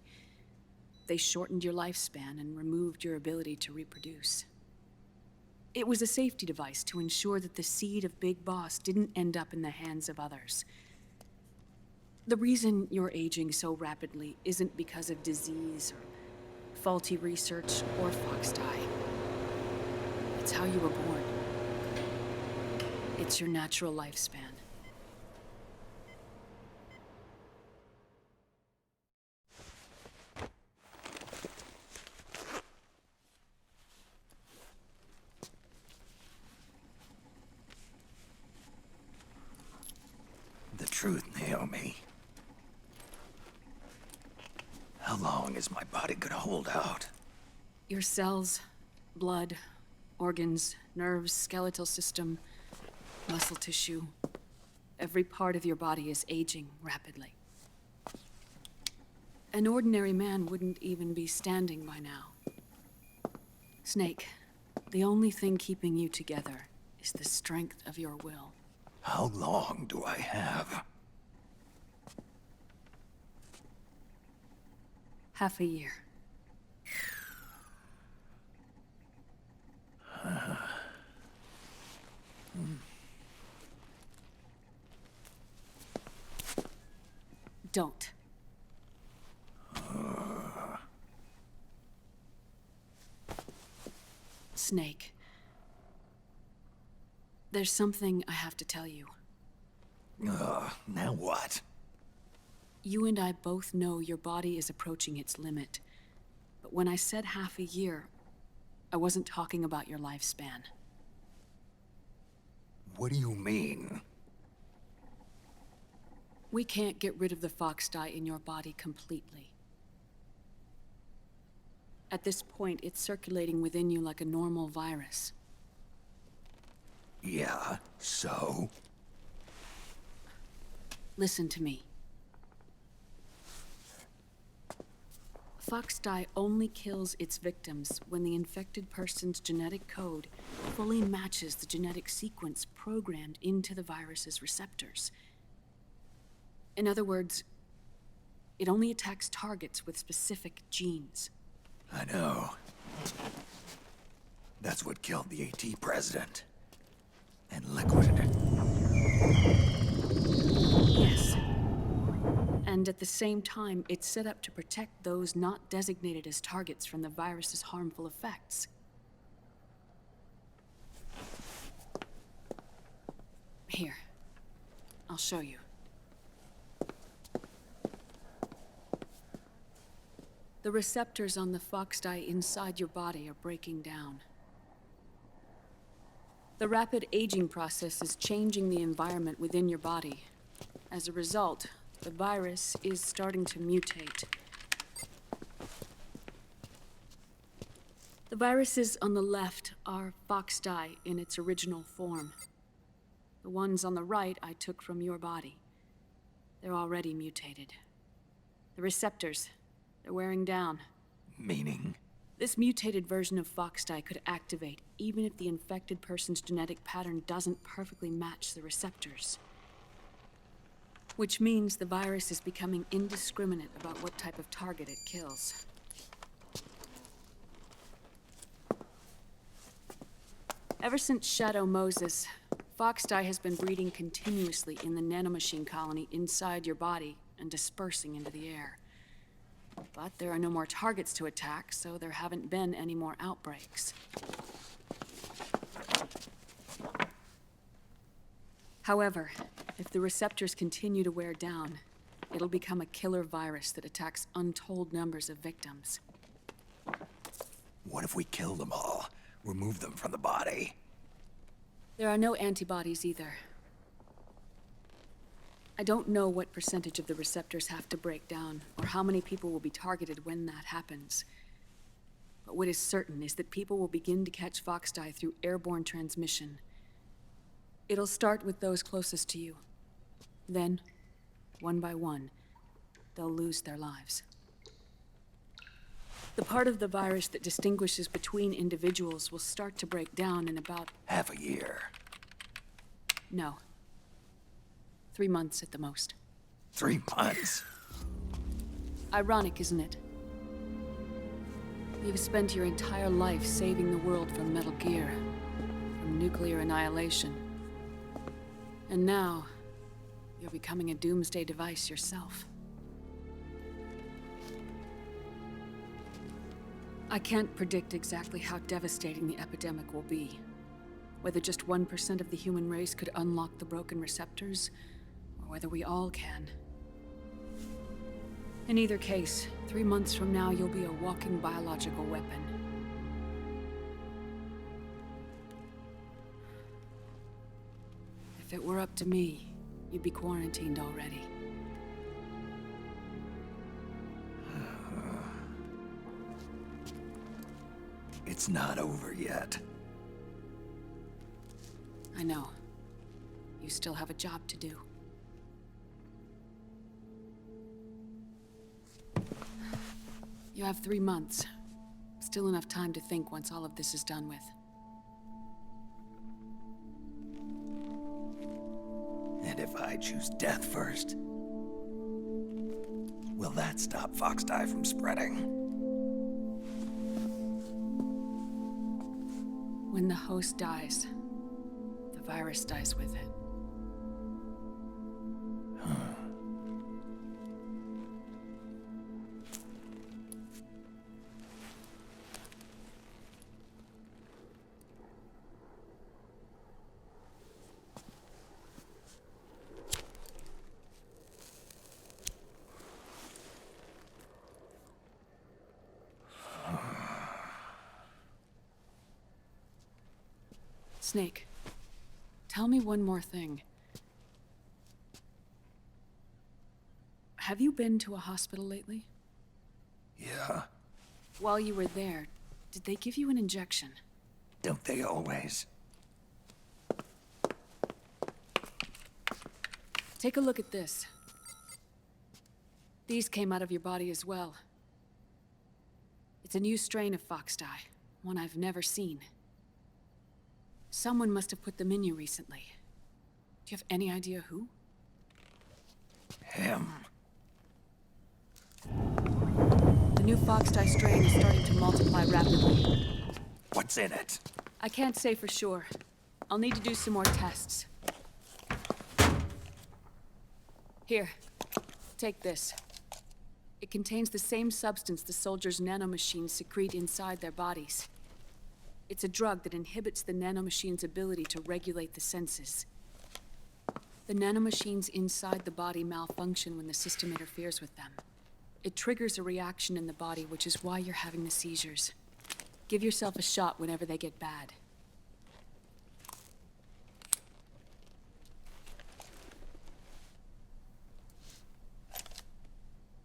they shortened your lifespan and removed your ability to reproduce. It was a safety device to ensure that the seed of Big Boss didn't end up in the hands of others. The reason you're aging so rapidly isn't because of disease or faulty research or Fox die. It's how you were born. It's your natural lifespan. The truth, Naomi. How long is my body gonna hold out? Your cells, blood, organs, nerves, skeletal system, muscle tissue. Every part of your body is aging rapidly. An ordinary man wouldn't even be standing by now. Snake, the only thing keeping you together is the strength of your will. How long do I have? Half a year. Don't. Snake. There's something I have to tell you. Now what? You and I both know your body is approaching its limit. But when I said half a year, I wasn't talking about your lifespan. What do you mean? We can't get rid of the fox dye in your body completely. At this point, it's circulating within you like a normal virus. Yeah, so? Listen to me. Fox dye only kills its victims when the infected person's genetic code fully matches the genetic sequence programmed into the virus's receptors. In other words, it only attacks targets with specific genes. I know. That's what killed the AT president. And Liquid. Yes. And at the same time, it's set up to protect those not designated as targets from the virus's harmful effects. Here, I'll show you. The receptors on the fox dye inside your body are breaking down. The rapid aging process is changing the environment within your body. As a result, the virus is starting to mutate. The viruses on the left are fox dye in its original form. The ones on the right I took from your body. They're already mutated. The receptors, they're wearing down. Meaning? This mutated version of fox dye could activate even if the infected person's genetic pattern doesn't perfectly match the receptors. Which means the virus is becoming indiscriminate about what type of target it kills. Ever since Shadow Moses, fox dye has been breeding continuously in the nanomachine colony inside your body and dispersing into the air. But there are no more targets to attack, so there haven't been any more outbreaks. However, if the receptors continue to wear down, it'll become a killer virus that attacks untold numbers of victims. What if we kill them all? Remove them from the body? There are no antibodies either. I don't know what percentage of the receptors have to break down, or how many people will be targeted when that happens. But what is certain is that people will begin to catch fox dye through airborne transmission. It'll start with those closest to you. Then, one by one, they'll lose their lives. The part of the virus that distinguishes between individuals will start to break down in about... half a year. No. 3 months at the most. 3 months? Ironic, isn't it? You've spent your entire life saving the world from Metal Gear, from nuclear annihilation. And now, you're becoming a doomsday device yourself. I can't predict exactly how devastating the epidemic will be. Whether just 1% of the human race could unlock the broken receptors, or whether we all can. In either case, 3 months from now, you'll be a walking biological weapon. If it were up to me, you'd be quarantined already. It's not over yet. I know. You still have a job to do. You have 3 months. Still enough time to think once all of this is done with. And if I choose death first, will that stop fox dye from spreading? When the host dies, the virus dies with it. Snake, tell me one more thing. Have you been to a hospital lately? Yeah, While you were there, did they give you an injection? don't they always? Take a look at this. These came out of your body as well. It's a new strain of foxdie, one I've never seen. Someone must have put them in you recently. Do you have any idea who? Him. The new foxdie strain is starting to multiply rapidly. What's in it? I can't say for sure. I'll need to do some more tests. Here, take this. It contains the same substance the soldiers' nanomachines secrete inside their bodies. It's a drug that inhibits the nanomachine's ability to regulate the senses. The nanomachines inside the body malfunction when the system interferes with them. It triggers a reaction in the body, which is why you're having the seizures. Give yourself a shot whenever they get bad.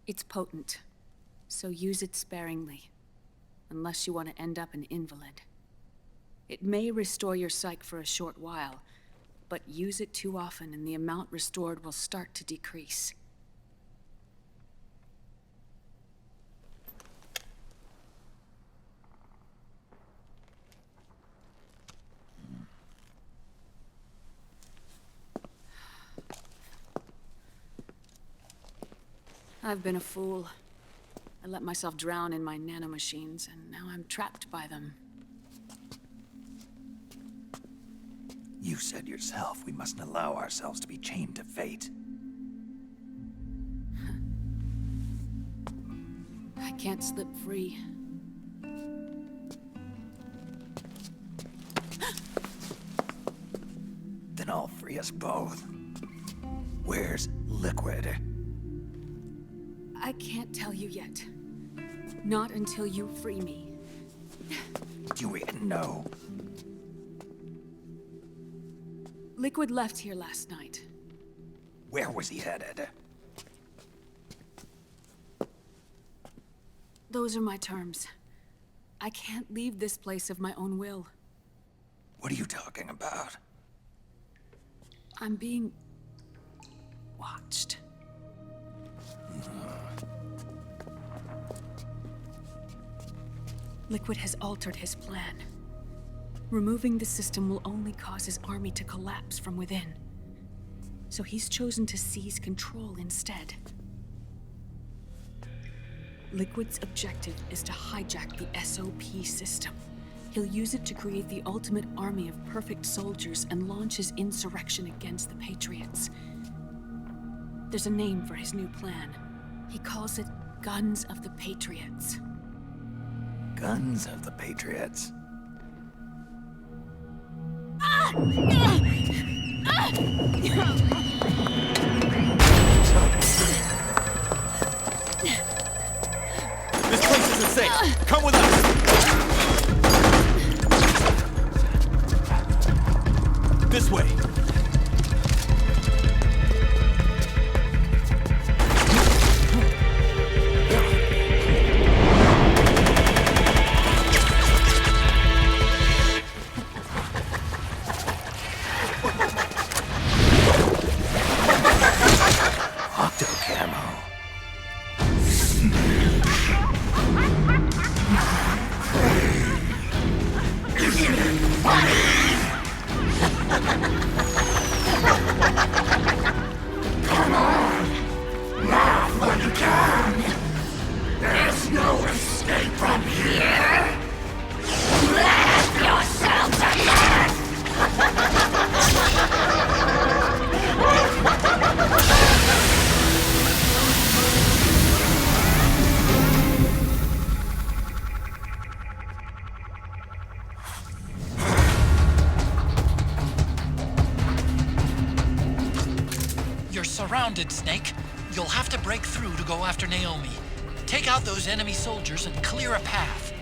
It's potent, so use it sparingly, unless you want to end up an invalid. It may restore your psyche for a short while, but use it too often and the amount restored will start to decrease. I've been a fool. I let myself drown in my nanomachines, and now I'm trapped by them. You said yourself we mustn't allow ourselves to be chained to fate. I can't slip free. Then I'll free us both. Where's Liquid? I can't tell you yet. Not until you free me. Do you even know? Liquid left here last night. Where was he headed? Those are my terms. I can't leave this place of my own will. What are you talking about? I'm being watched. Liquid has altered his plan. Removing the system will only cause his army to collapse from within. So he's chosen to seize control instead. Liquid's objective is to hijack the SOP system. He'll use it to create the ultimate army of perfect soldiers and launch his insurrection against the Patriots. There's a name for his new plan. He calls it Guns of the Patriots. Guns of the Patriots? This place isn't safe. Come with us. This way. Surrounded, Snake. You'll have to break through to go after Naomi. Take out those enemy soldiers and clear a path.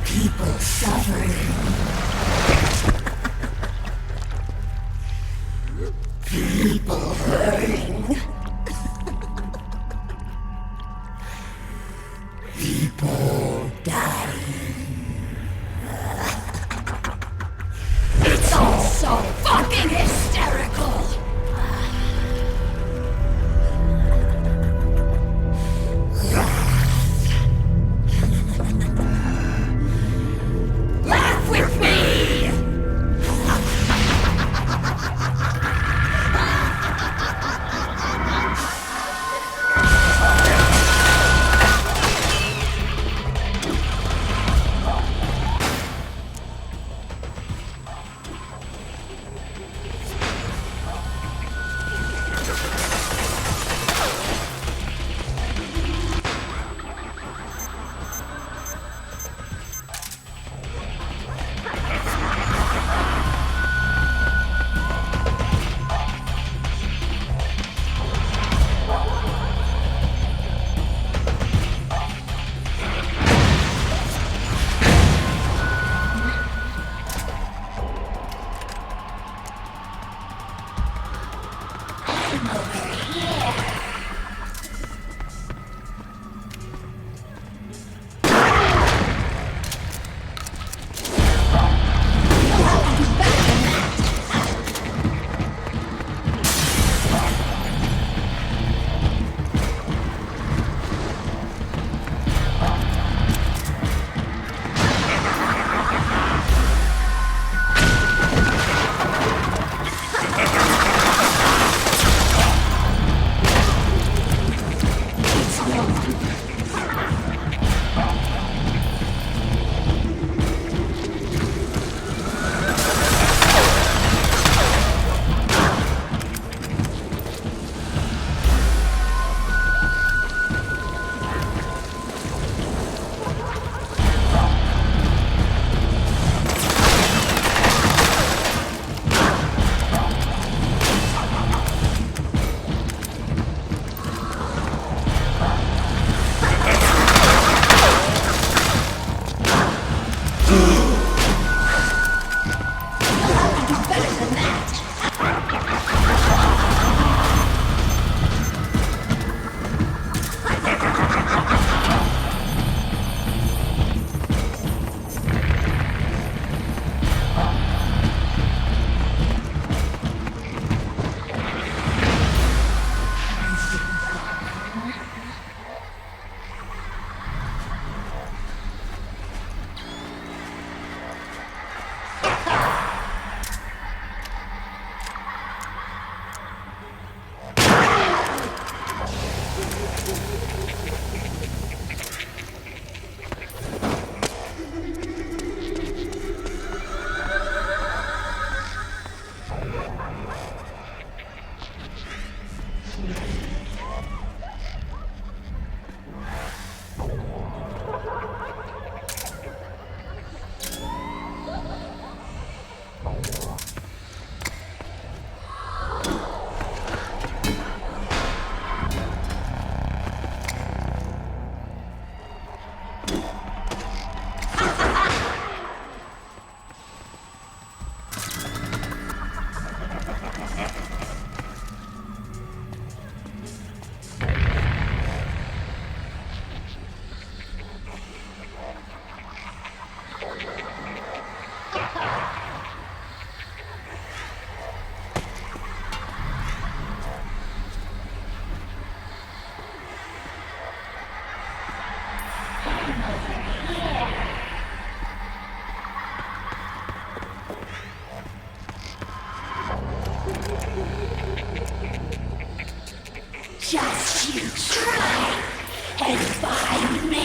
People suffering. People hurting. People dying. It's all so fucking hysterical. Laugh with me! Just you try and find me.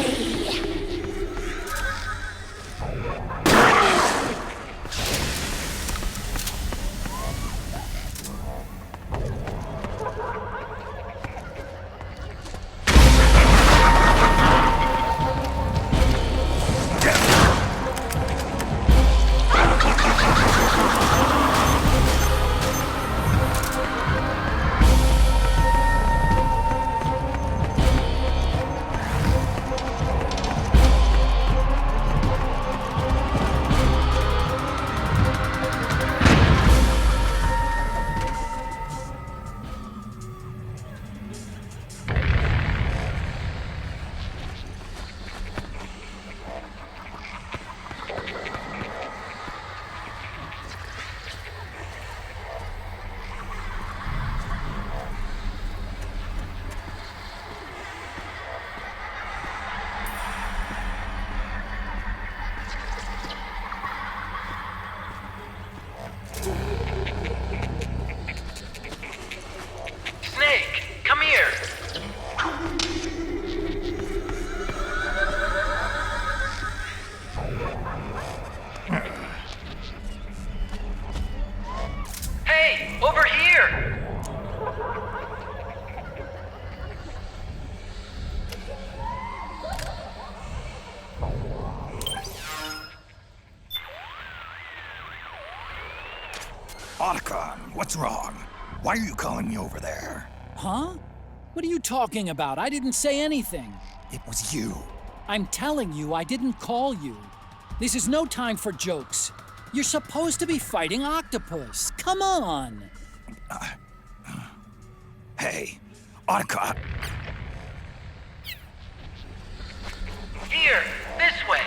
Here! Otacon, what's wrong? Why are you calling me over there? Huh? What are you talking about? I didn't say anything. It was you. I'm telling you, I didn't call you. This is no time for jokes. You're supposed to be fighting Octopus. Come on. Hey, Otacon. Here! This way!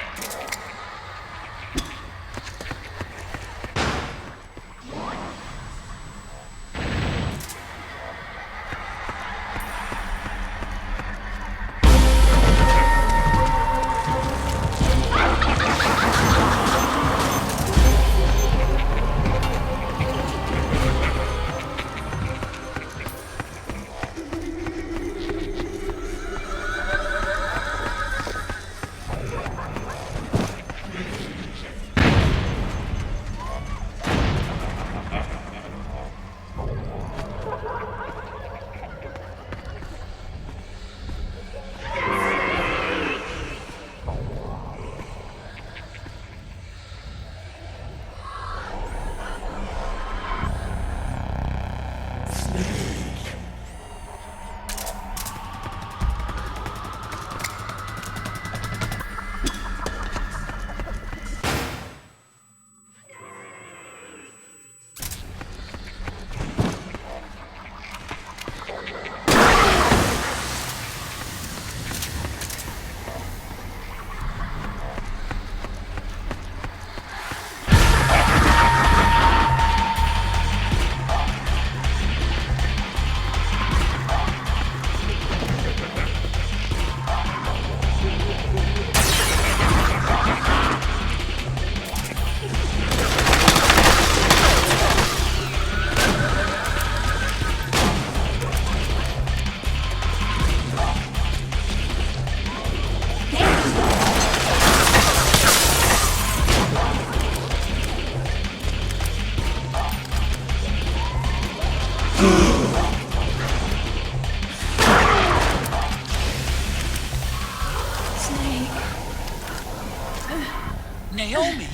Naomi?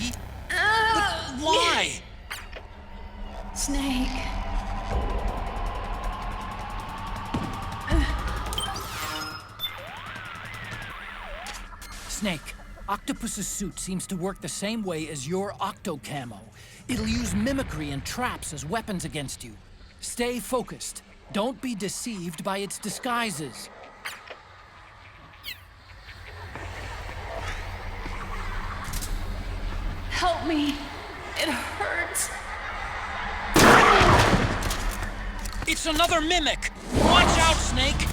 But why? Snake. Snake, Octopus's suit seems to work the same way as your octo-camo. It'll use mimicry and traps as weapons against you. Stay focused. Don't be deceived by its disguises. Help me. It hurts. It's another mimic! Watch out, Snake!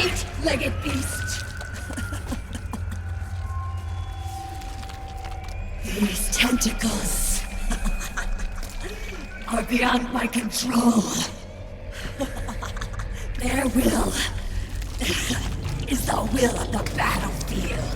eight-legged beast! These tentacles are beyond my control. Their will is the will of the battlefield.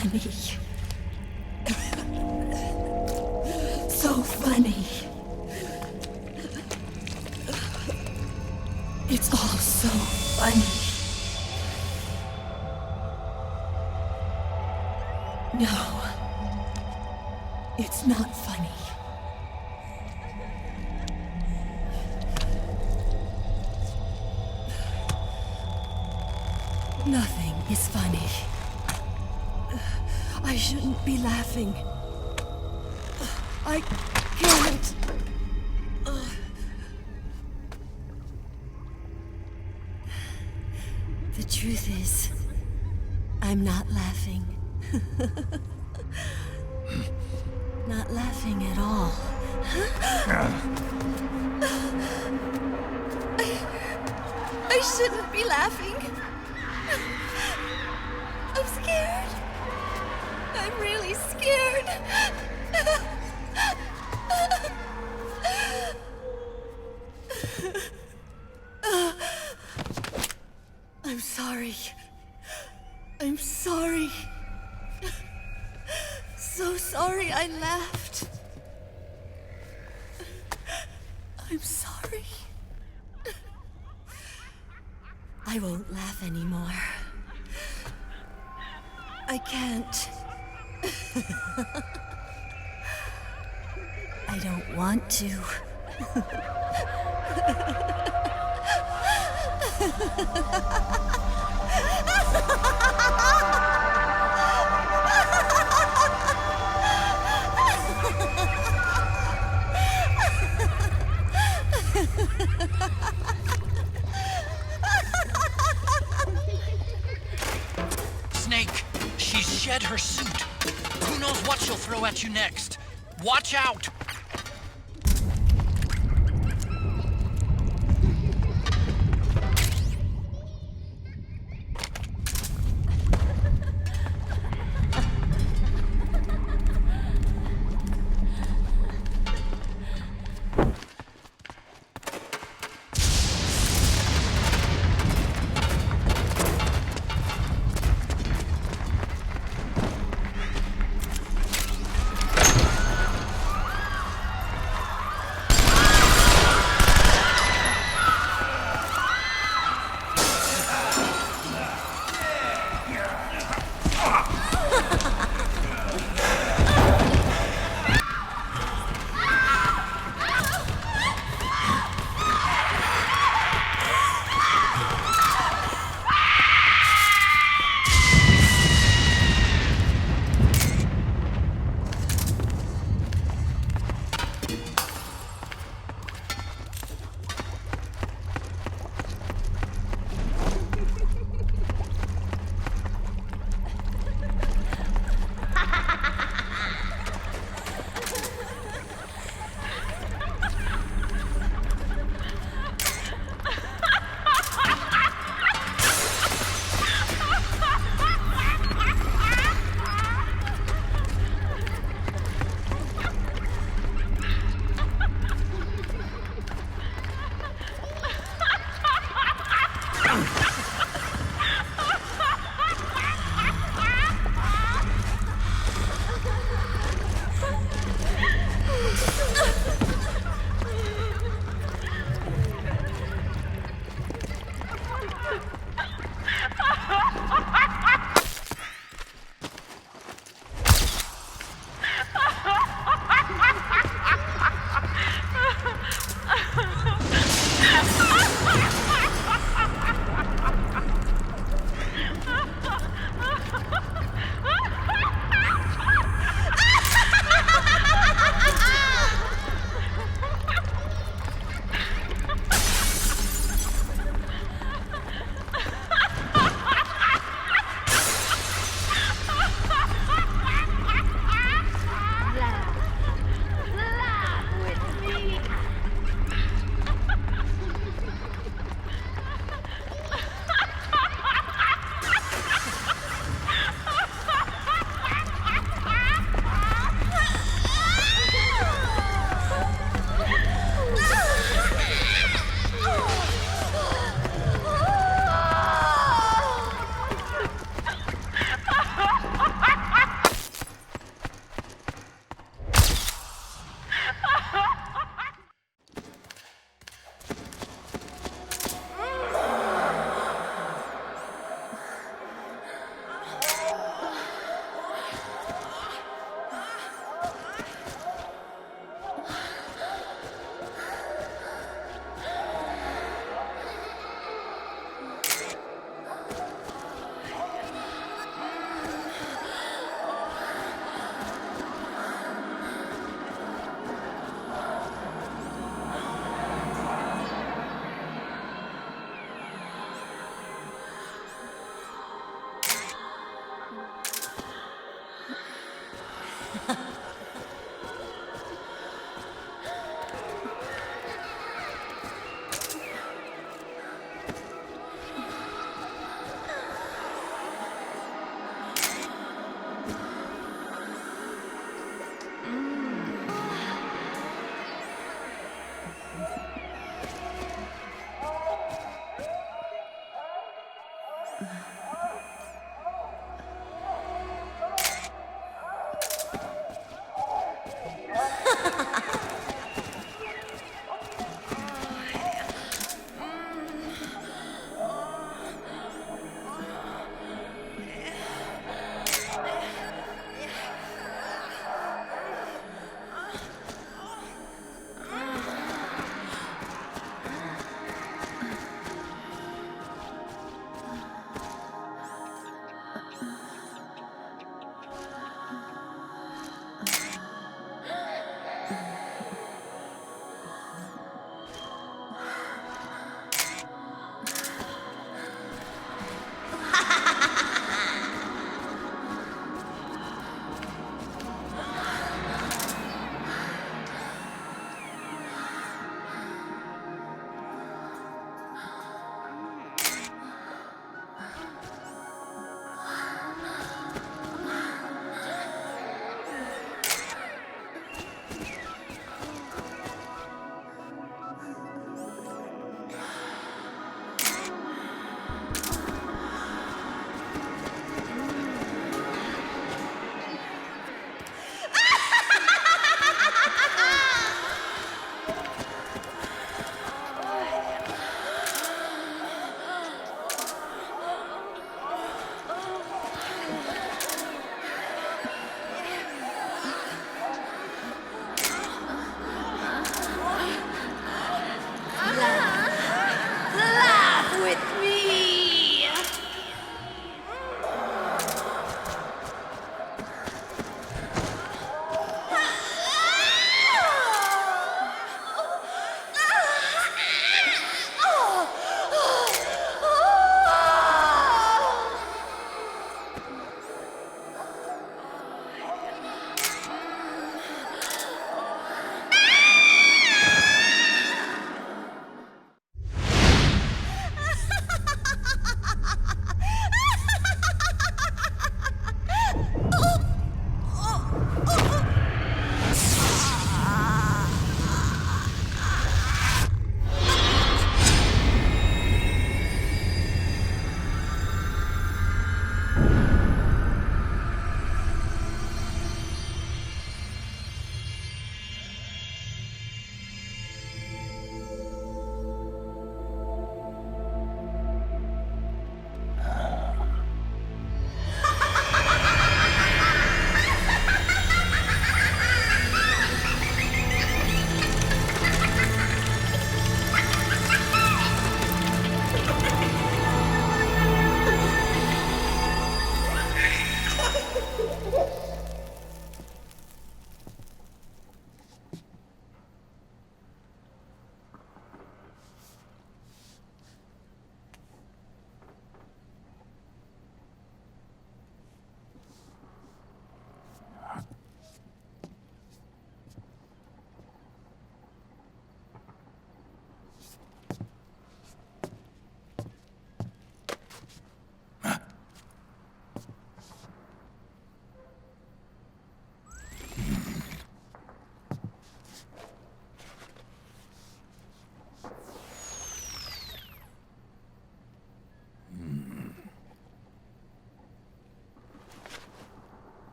Funny. So funny. It's all so funny. No. It's not funny. Nothing is funny. I shouldn't be laughing. I can't. The truth is, I'm not laughing. Not laughing at all. I shouldn't be laughing. I'm scared. I'm really scared. I'm sorry. I'm sorry. So sorry I laughed. I'm sorry. I won't laugh anymore. I can't. I don't want to. Snake, she's shed her suit. Who knows what she'll throw at you next? Watch out!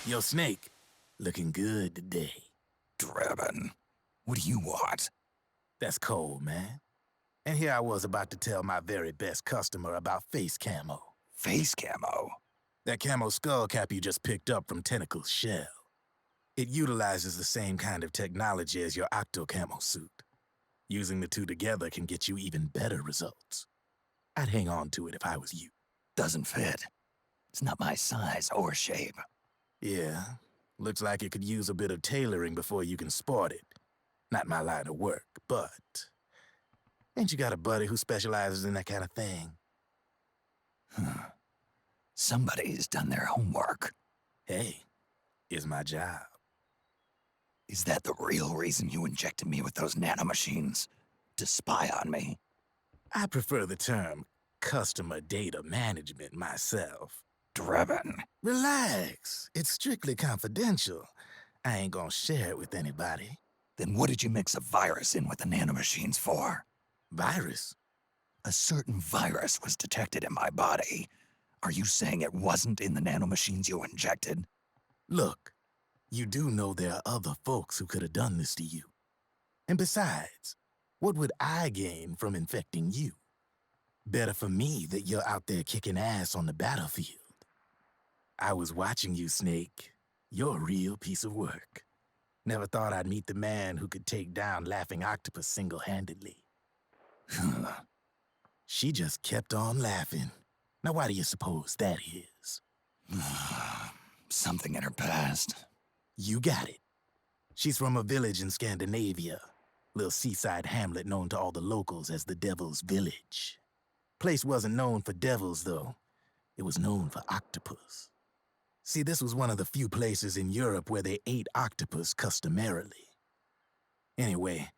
Yo, Snake, looking good today. Drebin, what do you want? That's cold, man. And here I was about to tell my very best customer about face camo. Face camo? That camo skull cap you just picked up from Tentacle's shell. It utilizes the same kind of technology as your octo camo suit. Using the two together can get you even better results. I'd hang on to it if I was you. Doesn't fit. It's not my size or shape. Yeah, looks like it could use a bit of tailoring before you can sport it. Not my line of work, but... Ain't you got a buddy who specializes in that kind of thing? Somebody's done their homework. Hey, it's my job. Is that the real reason you injected me with those nanomachines? To spy on me? I prefer the term customer data management myself. Drebin. Relax. It's strictly confidential. I ain't gonna share it with anybody. Then what did you mix a virus in with the nanomachines for? Virus? A certain virus was detected in my body. Are you saying it wasn't in the nanomachines you injected? Look, you do know there are other folks who could have done this to you. And besides, what would I gain from infecting you? Better for me that you're out there kicking ass on the battlefield. I was watching you, Snake. You're a real piece of work. Never thought I'd meet the man who could take down Laughing Octopus single-handedly. She just kept on laughing. Now why do you suppose that is? Something in her past. You got it. She's from a village in Scandinavia. Little seaside hamlet known to all the locals as the Devil's Village. Place wasn't known for devils, though. It was known for octopus. See, this was one of the few places in Europe where they ate octopus customarily. Anyway,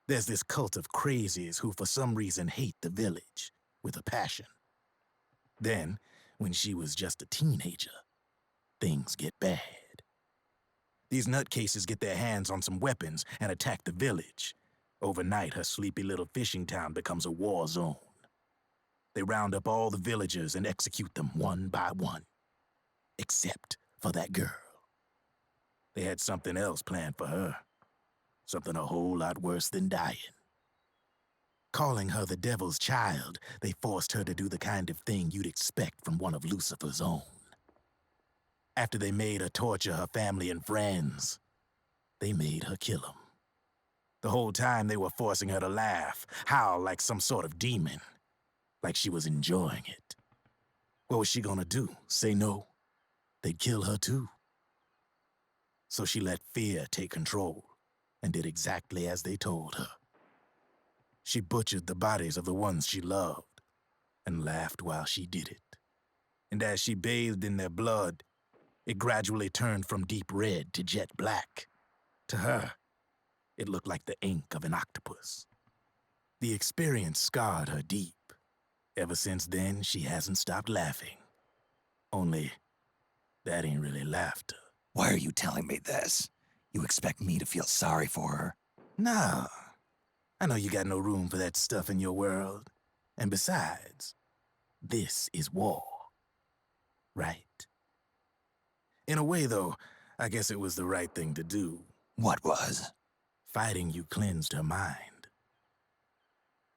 there's this cult of crazies who for some reason hate the village with a passion. Then, when she was just a teenager, things get bad. These nutcases get their hands on some weapons and attack the village. Overnight, her sleepy little fishing town becomes a war zone. They round up all the villagers and execute them one by one. Except for that girl. They had something else planned for her. Something a whole lot worse than dying. Calling her the devil's child, they forced her to do the kind of thing you'd expect from one of Lucifer's own. After they made her torture her family and friends, they made her kill them. The whole time they were forcing her to laugh, howl like some sort of demon. Like she was enjoying it. What was she gonna do? Say no? They'd kill her too. So she let fear take control and did exactly as they told her. She butchered the bodies of the ones she loved and laughed while she did it. And as she bathed in their blood, it gradually turned from deep red to jet black. To her, it looked like the ink of an octopus. The experience scarred her deep. Ever since then, she hasn't stopped laughing. Only, that ain't really laughter. Why are you telling me this? You expect me to feel sorry for her? Nah. I know you got no room for that stuff in your world. And besides, this is war. Right? In a way, though, I guess it was the right thing to do. What was? Fighting you cleansed her mind.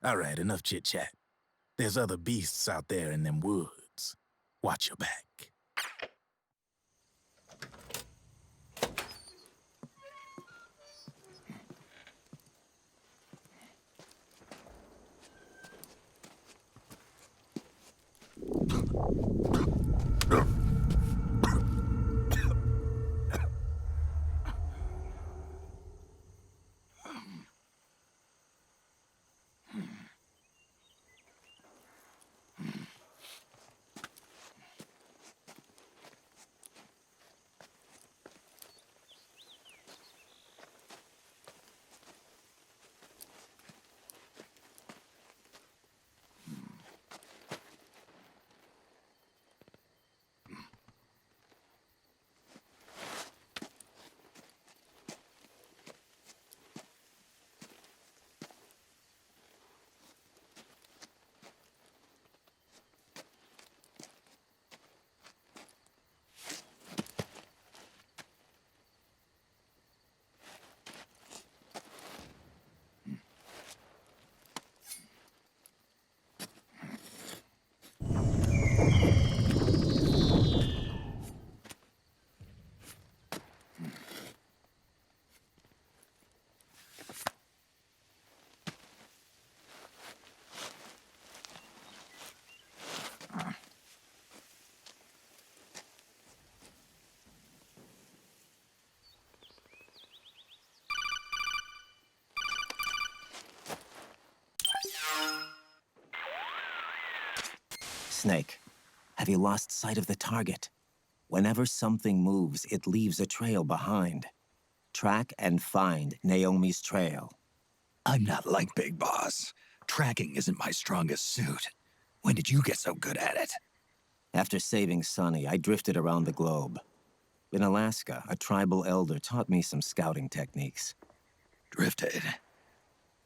All right, enough chit-chat. There's other beasts out there in them woods. Watch your back. Snake, have you lost sight of the target? Whenever something moves, it leaves a trail behind. Track and find Naomi's trail. I'm not like Big Boss. Tracking isn't my strongest suit. When did you get so good at it? After saving Sonny, I drifted around the globe. In Alaska, a tribal elder taught me some scouting techniques. Drifted?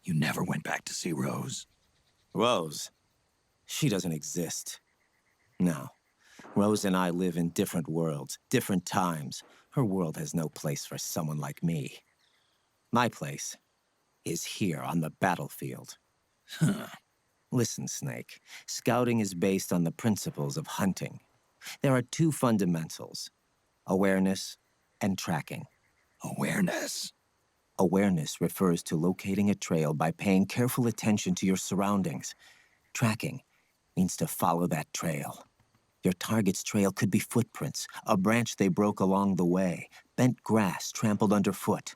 You never went back to see Rose? Rose? She doesn't exist. No. Rose and I live in different worlds, different times. Her world has no place for someone like me. My place is here on the battlefield. Huh. Listen, Snake. Scouting is based on the principles of hunting. There are two fundamentals: awareness and tracking. Awareness? Awareness refers to locating a trail by paying careful attention to your surroundings. Tracking means to follow that trail. Your target's trail could be footprints, a branch they broke along the way, bent grass trampled underfoot.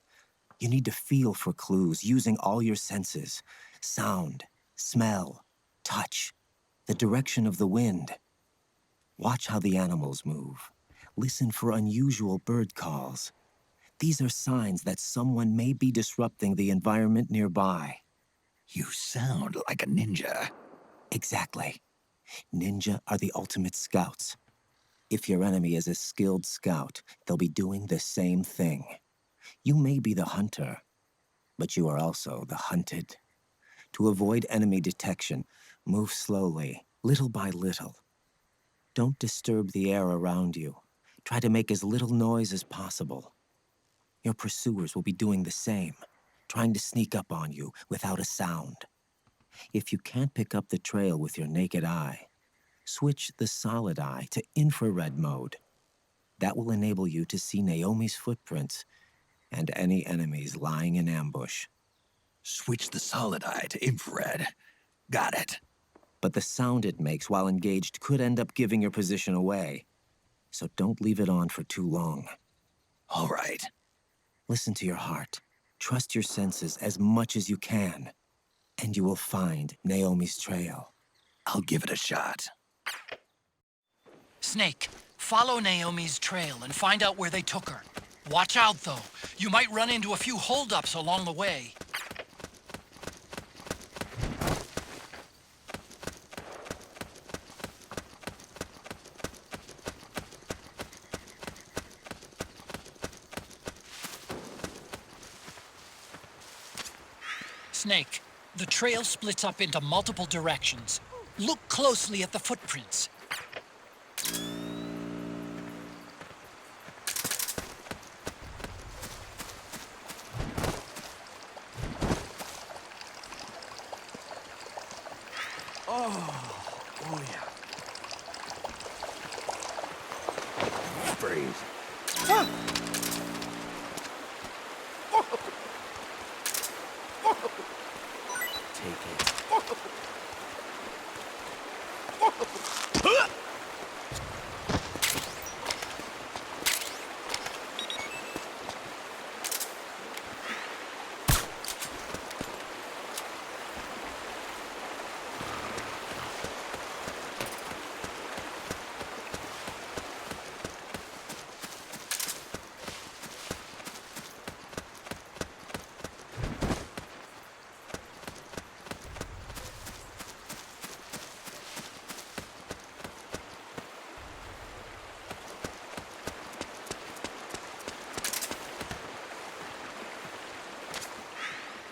You need to feel for clues using all your senses: sound, smell, touch, the direction of the wind. Watch how the animals move. Listen for unusual bird calls. These are signs that someone may be disrupting the environment nearby. You sound like a ninja. Exactly. Ninja are the ultimate scouts. If your enemy is a skilled scout, they'll be doing the same thing. You may be the hunter, but you are also the hunted. To avoid enemy detection, move slowly, little by little. Don't disturb the air around you. Try to make as little noise as possible. Your pursuers will be doing the same, trying to sneak up on you without a sound. If you can't pick up the trail with your naked eye, switch the solid eye to infrared mode. That will enable you to see Naomi's footprints and any enemies lying in ambush. Switch the solid eye to infrared. Got it. But the sound it makes while engaged could end up giving your position away. So don't leave it on for too long. All right. Listen to your heart. Trust your senses as much as you can. And you will find Naomi's trail. I'll give it a shot. Snake, follow Naomi's trail and find out where they took her. Watch out, though. You might run into a few holdups along the way. Snake, the trail splits up into multiple directions. Look closely at the footprints. Oh yeah. Freeze. Ah! Take it.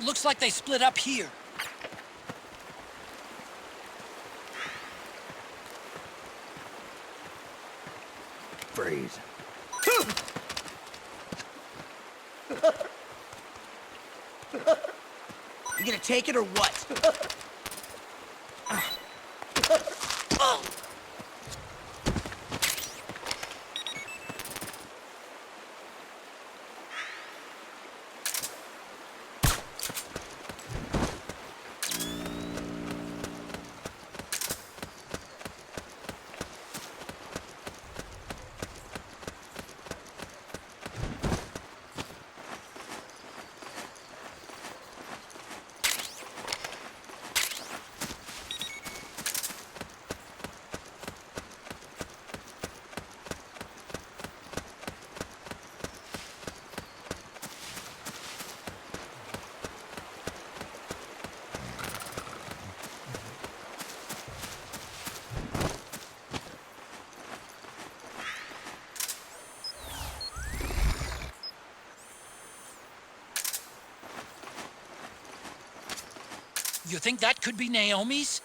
Looks like they split up here. Freeze. You gonna take it or what? You think that could be Naomi's?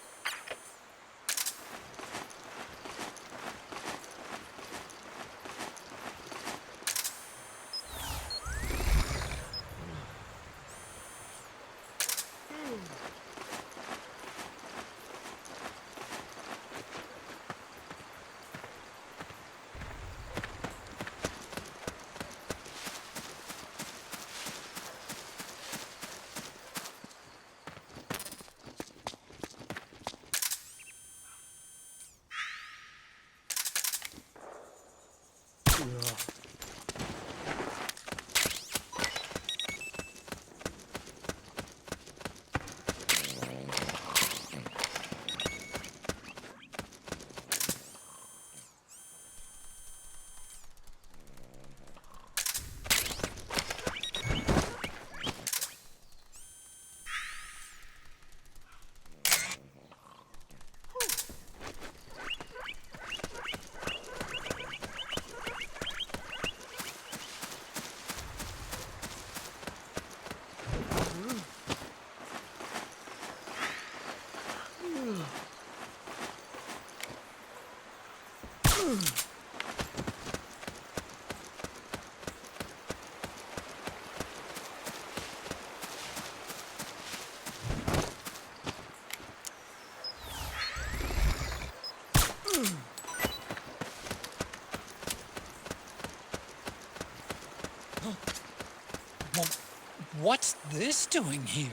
What's this doing here?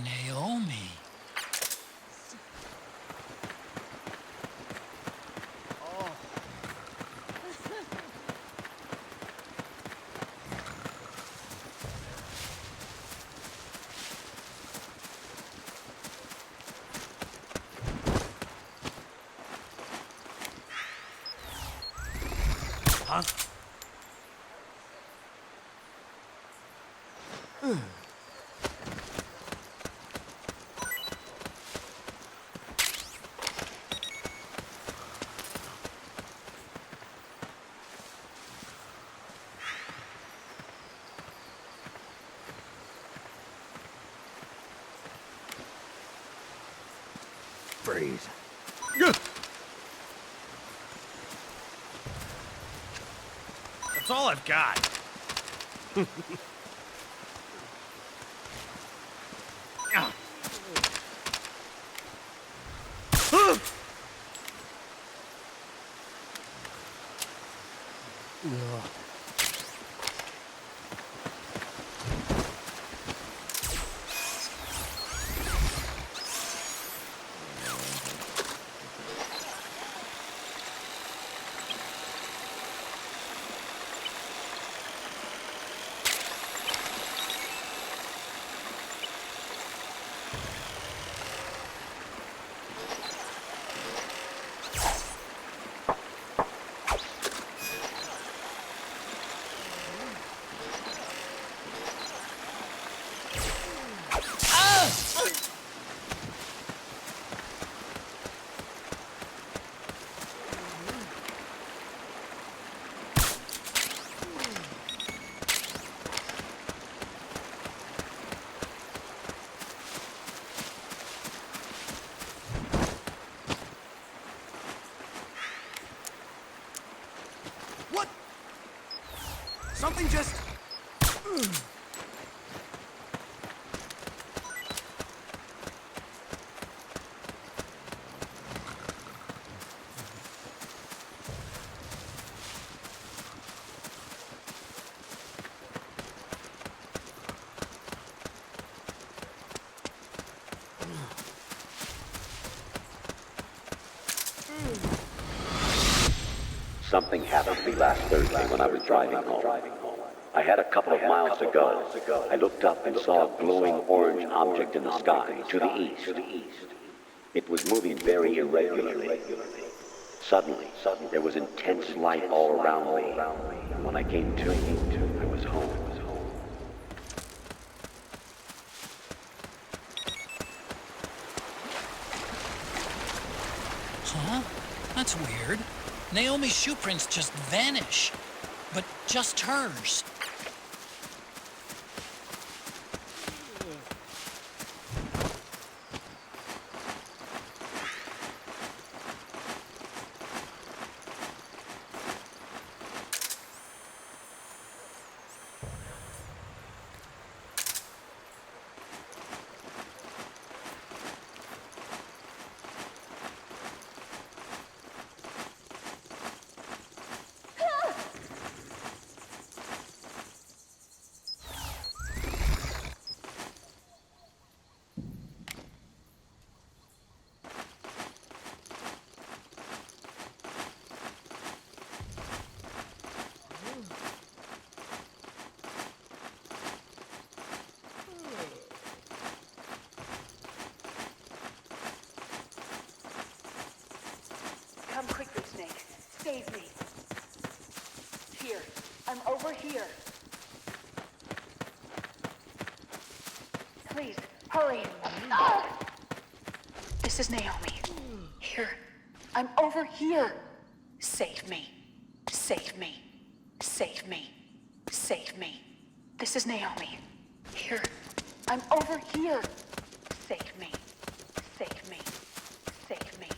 Naomi. Huh? Freeze. That's all I've got. What? Something just... Something happened to me last Thursday when I was driving home. I had a couple of miles to go. I looked up and saw a glowing orange object in the sky to the east. It was moving very irregularly. Suddenly, there was intense light all around me. When I came to, I was home. Huh? That's weird. Naomi's shoe prints just vanish. But just hers. Save me. Here. I'm over here. Please, hurry. Ah! This is Naomi. Here. I'm over here. Save me. Save me. Save me. Save me. This is Naomi. Here. I'm over here. Save me. Save me. Save me.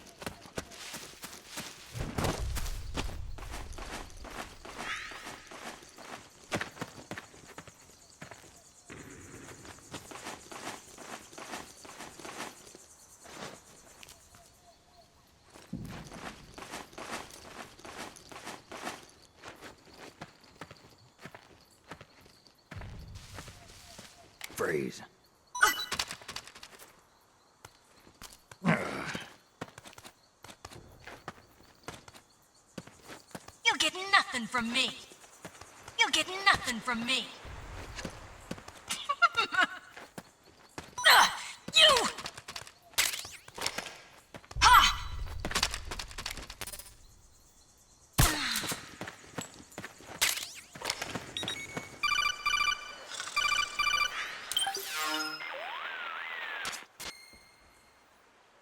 Freeze. You'll get nothing from me. You'll get nothing from me. You! Ha!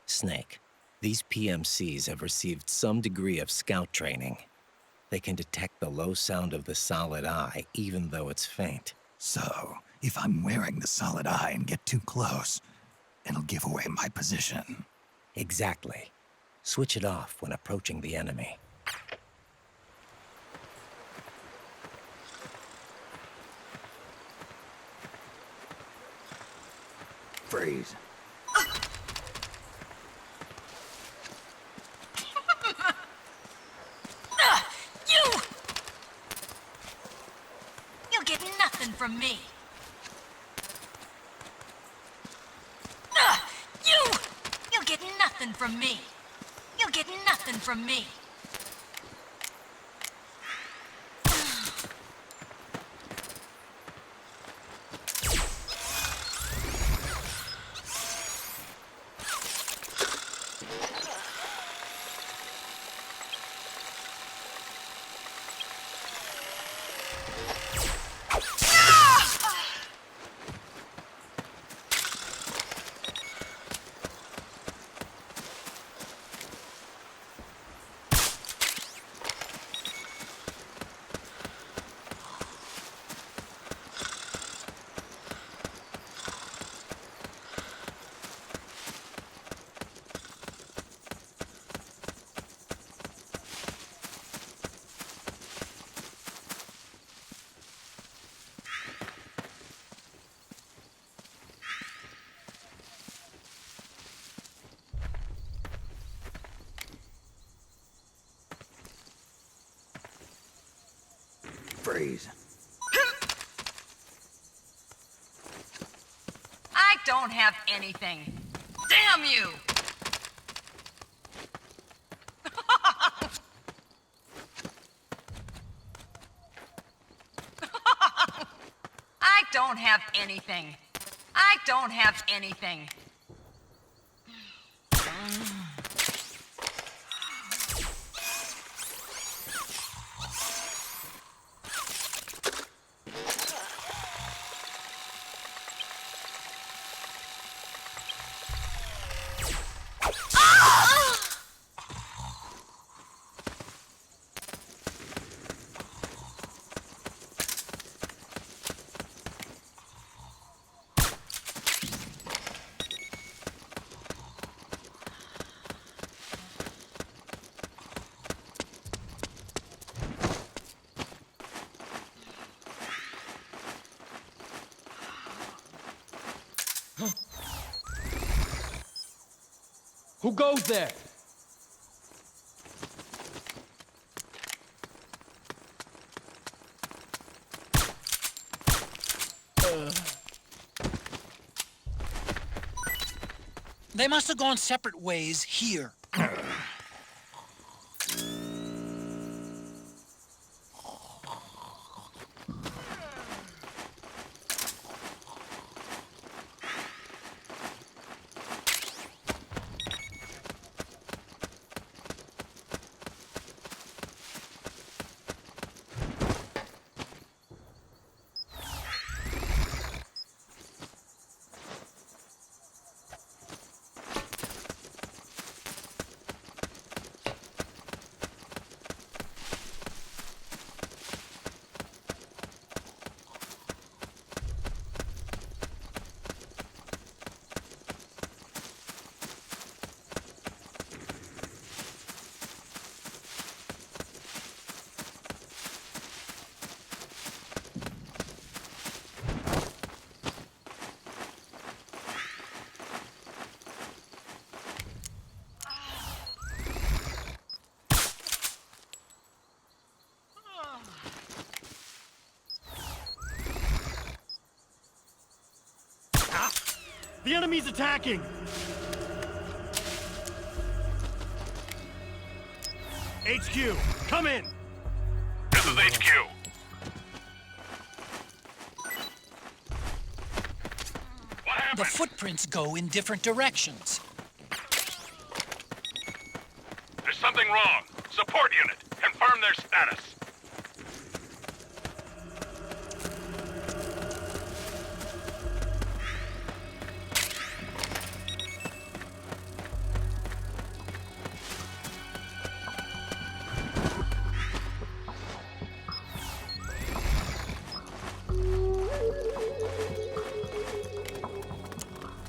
Snake, these PMCs have received some degree of scout training. They can detect the low sound of the solid eye, even though it's faint. So, if I'm wearing the solid eye and get too close, it'll give away my position. Exactly. Switch it off when approaching the enemy. Freeze. You! You'll get nothing from me. You! You'll get nothing from me. You'll get nothing from me. Freeze. I don't have anything. Damn you! I don't have anything. I don't have anything. Who goes there? They must have gone separate ways here. The enemy's attacking! HQ, come in! This is HQ. The footprints go in different directions. There's something wrong. Support unit, confirm their status.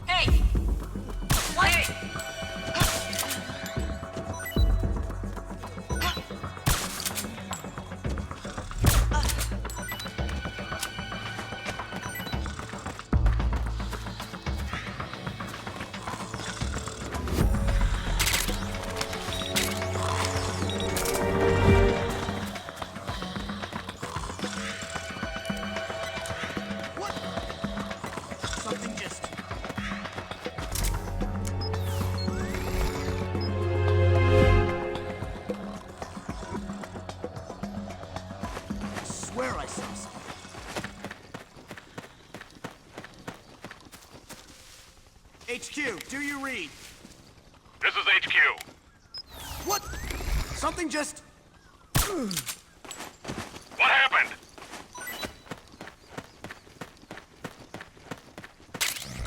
Hey! What? Something just... I swear I saw something. HQ, do you read? This is HQ. What? Something just... What happened?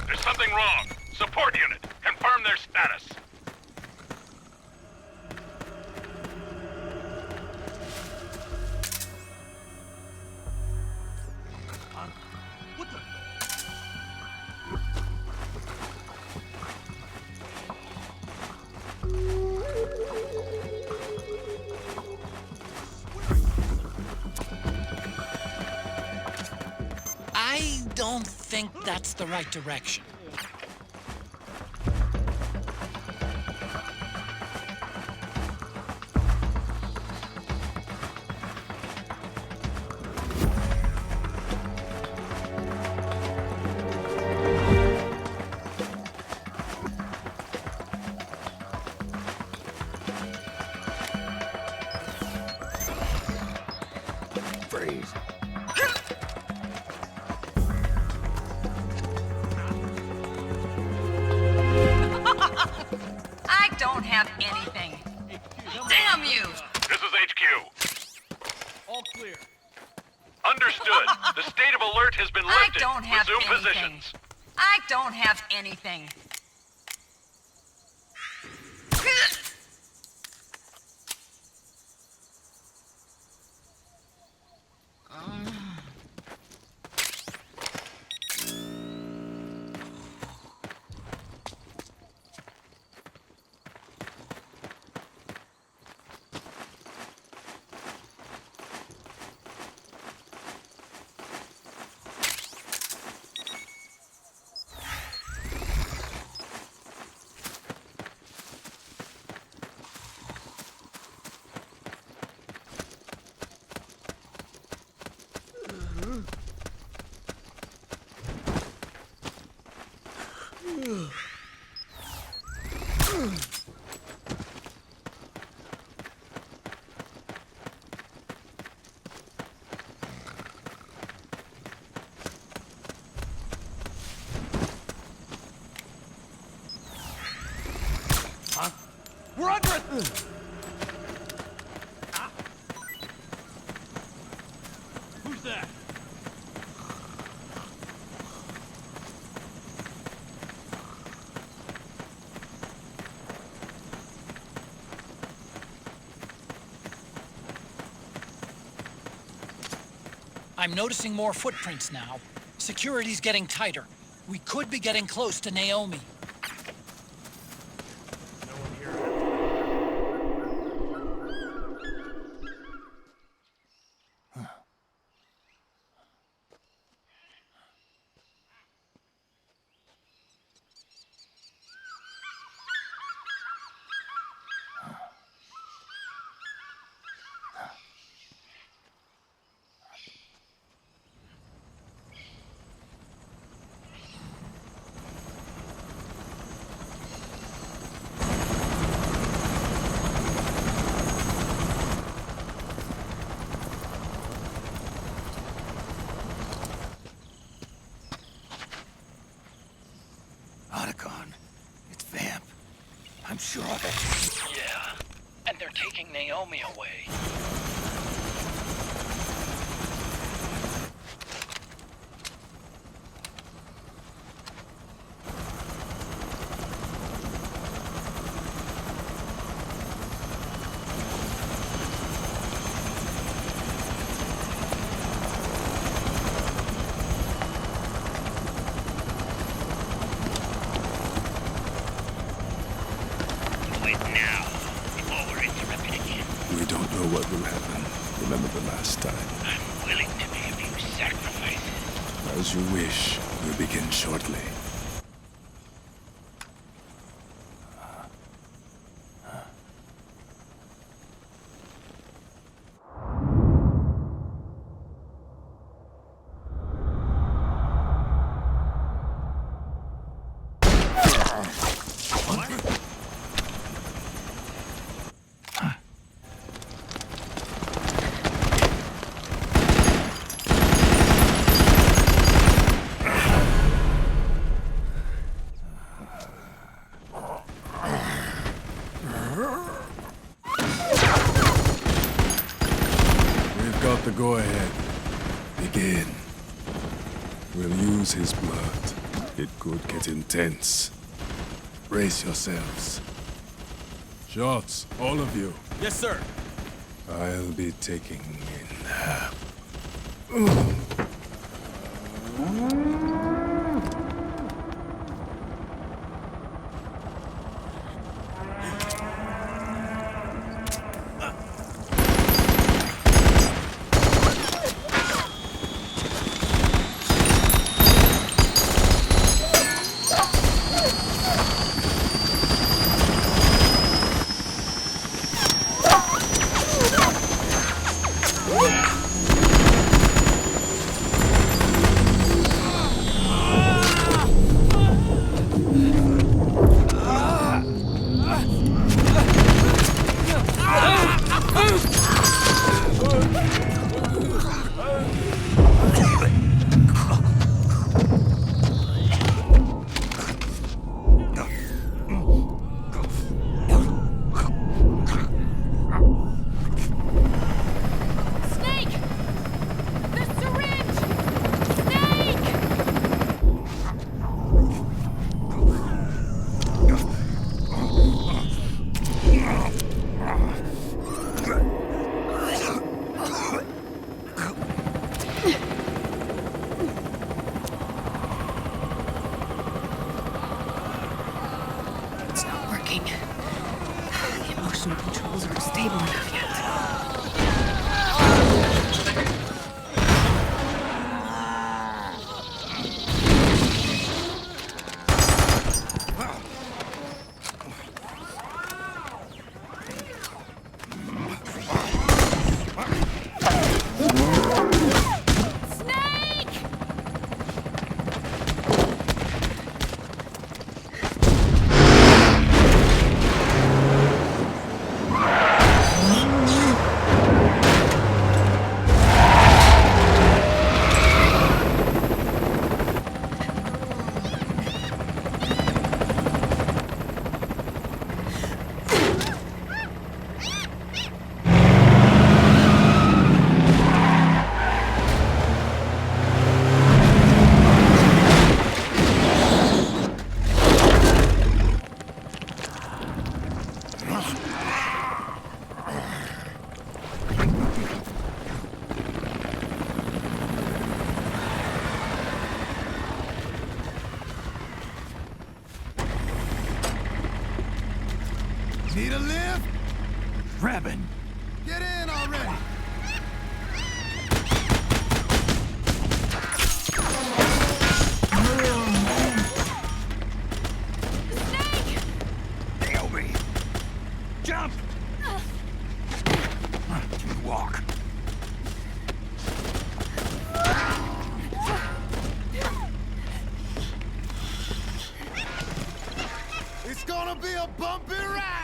There's something wrong. Support unit, confirm their status. What the... I don't think that's the right direction. Freeze. I don't have anything. Damn you! This is HQ. All clear. Understood. The state of alert has been I lifted. don't have Resume anything. positions. I don't have anything. Huh? We're under it! Who's that? I'm noticing more footprints now. Security's getting tighter. We could be getting close to Naomi. sure of it? Yeah. And they're taking Naomi away. We don't know what will happen. Remember the last time. I'm willing to make a few sacrifices. As you wish. We'll begin shortly. Got the go-ahead. Begin. We'll use his blood. It could get intense. Brace yourselves. Shots, all of you. Yes, sir. I'll be taking in. Need a lift? Grabbing. Get in already! Naomi! Jump! Walk. It's gonna be a bumpy ride!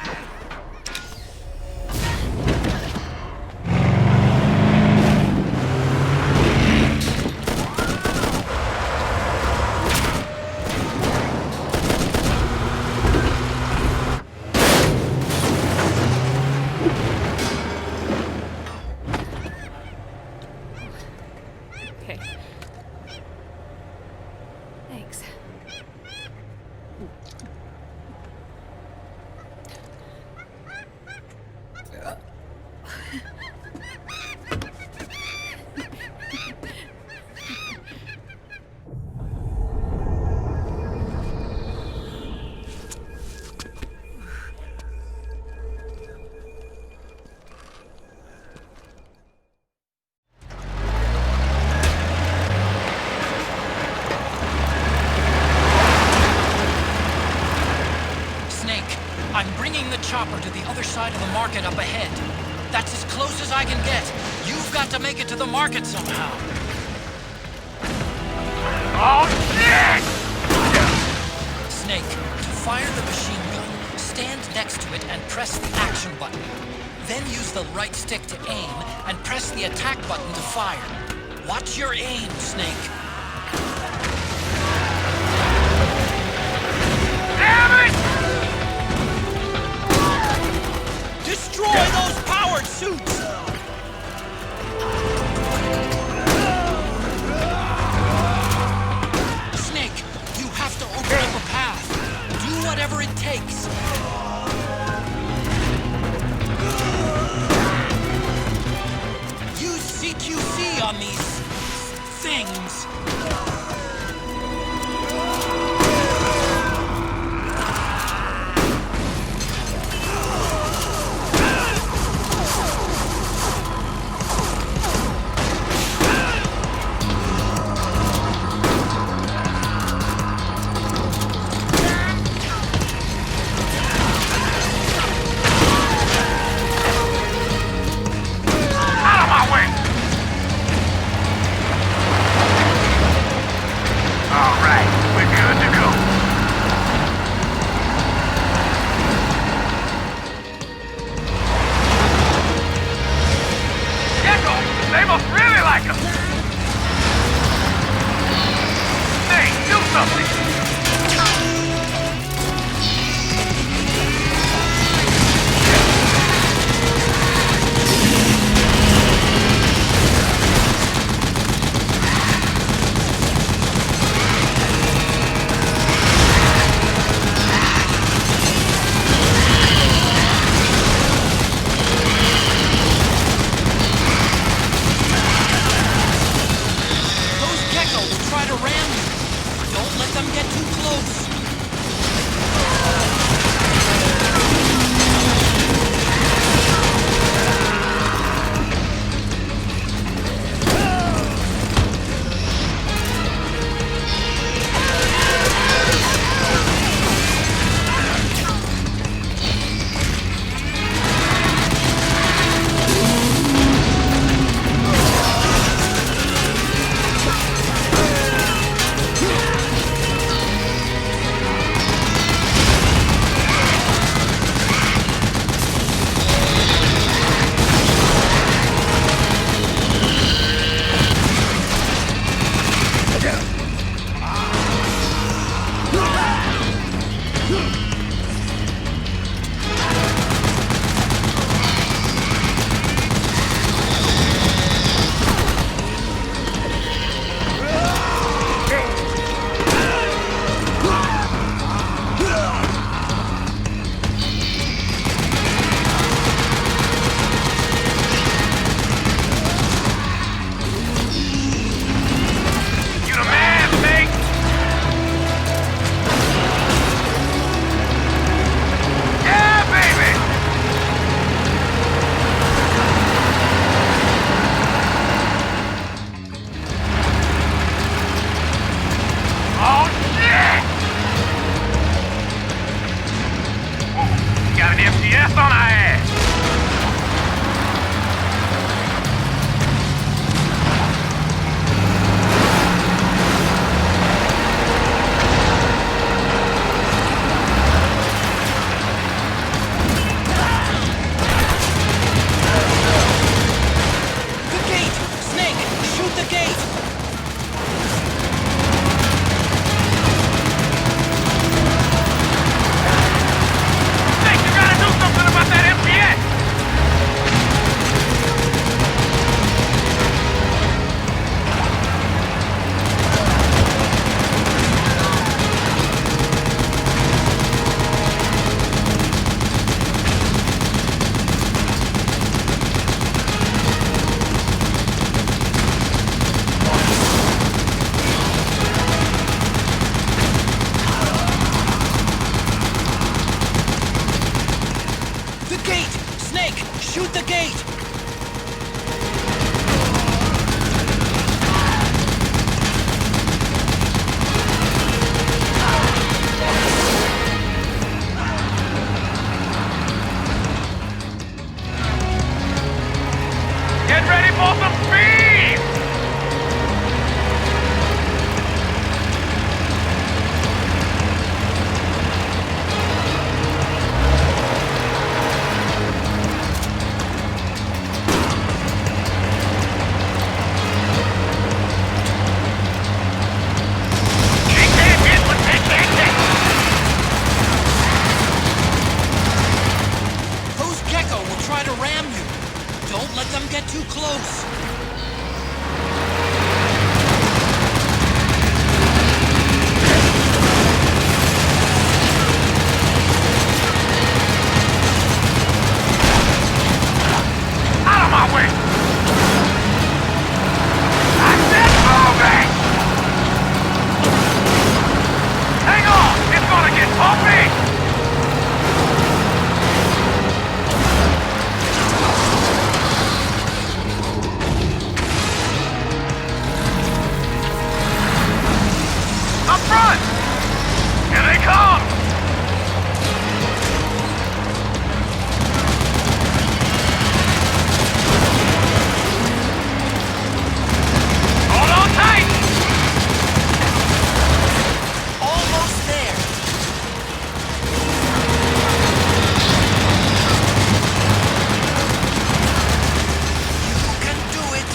I'm bringing the chopper to the other side of the market up ahead. That's as close as I can get. You've got to make it to the market somehow. Oh, shit! Snake, to fire the machine gun, stand next to it and press the action button. Then use the right stick to aim and press the attack button to fire. Watch your aim, Snake. Damn it! Destroy those powered suits! Snake, you have to open up a path. Do whatever it takes. Use CQC on these things. They must really like him! Hey, do something! Get ready for some speed! Those Gecko will try to ram you. Don't let them get too close. Out of my way! I said moving! Hang on! It's gonna get bumpy! Up front! Here they come! Hold on tight! Almost there. You can do it.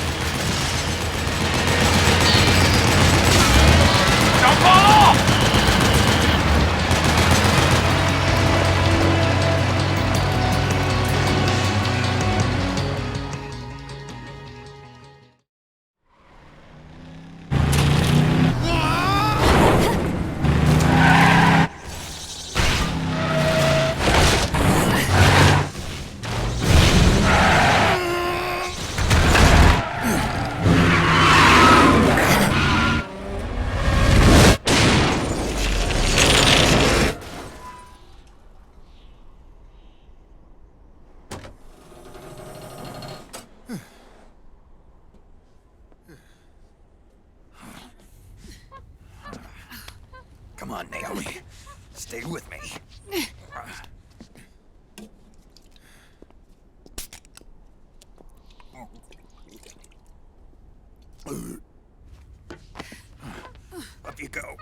Don't fall off! Come on, Naomi. Stay with me. Up you go.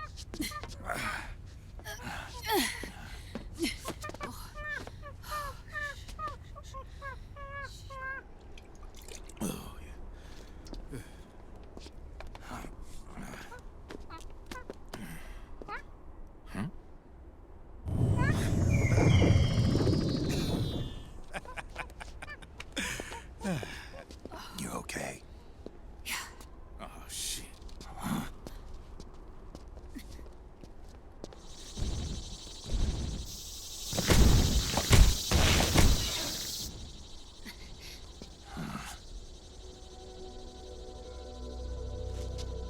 You okay? Yeah. Oh, shit.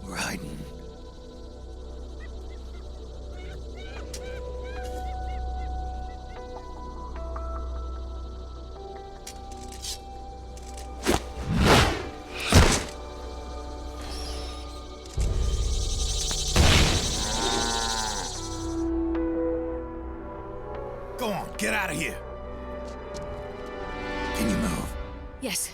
We're hiding. Go on, get out of here. Can you move? Yes.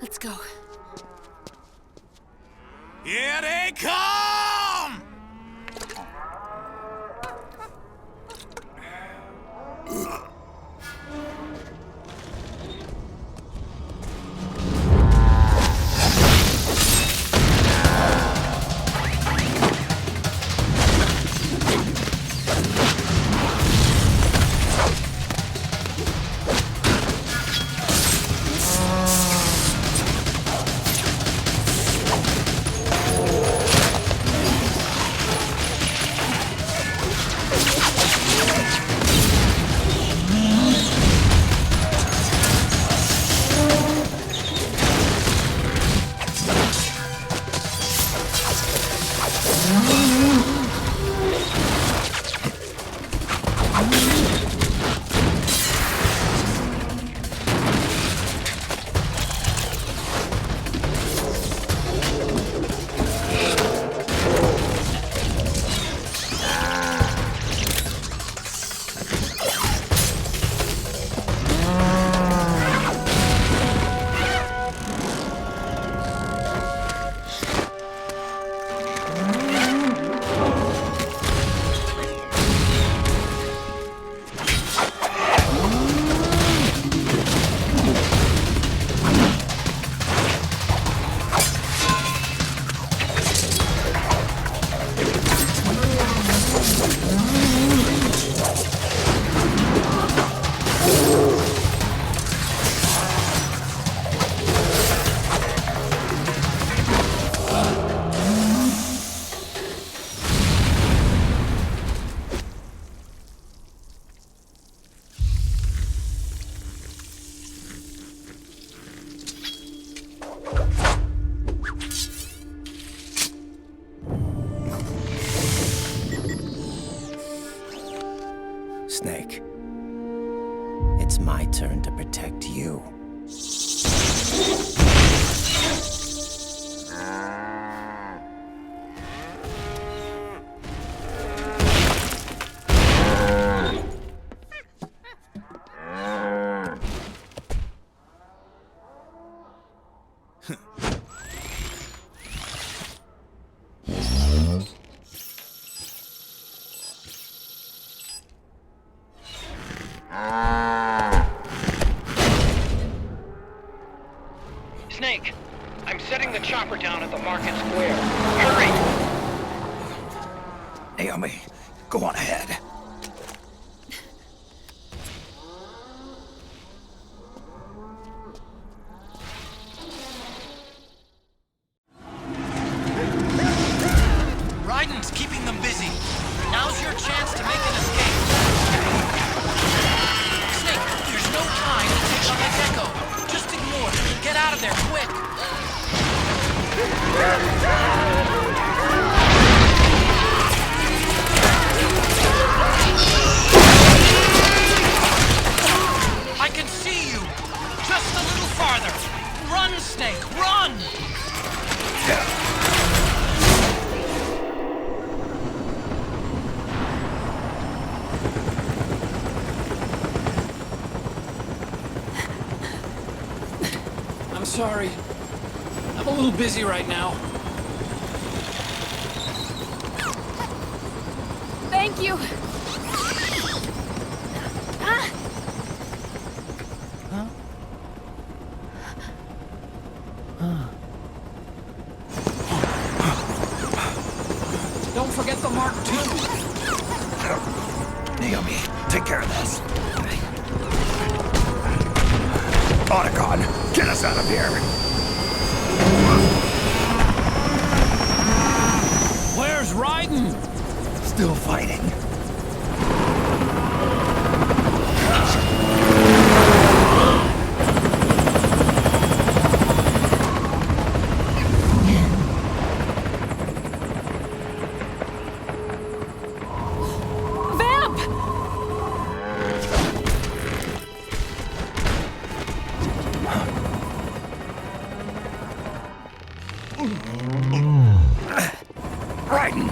Let's go. Here they come! Snake. It's my turn to protect you. Snake, I'm setting the chopper down at the market square. Hurry! Naomi, go on ahead. Raiden's keeping them busy. Now's your chance to make an escape. Snake, there's no time to take on the Gecko. Just ignore it. Get out of there, quick! I can see you! Just a little farther! Run, Snake, run! I'm sorry. I'm a little busy right now. Thank you. Don't forget the Mark II. Naomi, take care of this. Otacon, get us out of here. Where's Raiden? Still fighting. Raiden!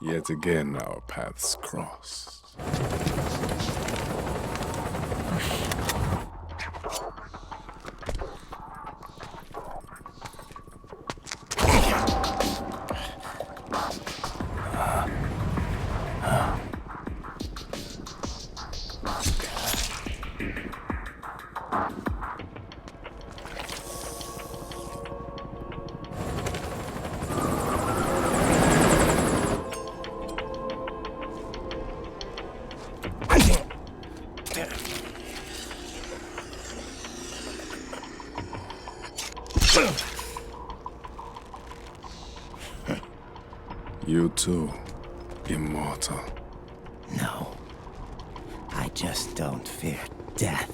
Yet again, our paths crossed. You too, immortal. No. I just don't fear death.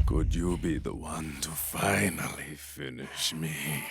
Could you be the one to finally finish me?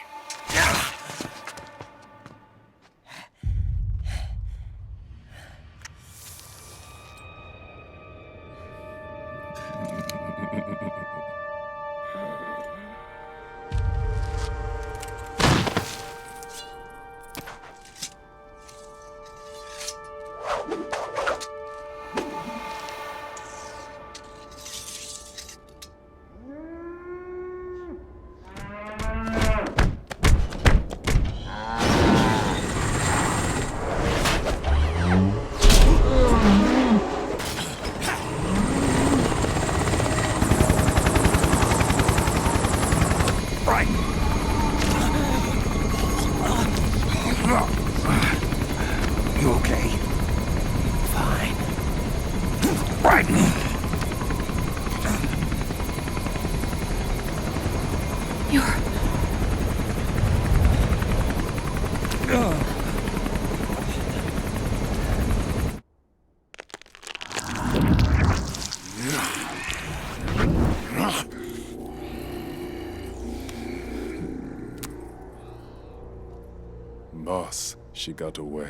You okay? Fine. Brighton! Boss, she got away.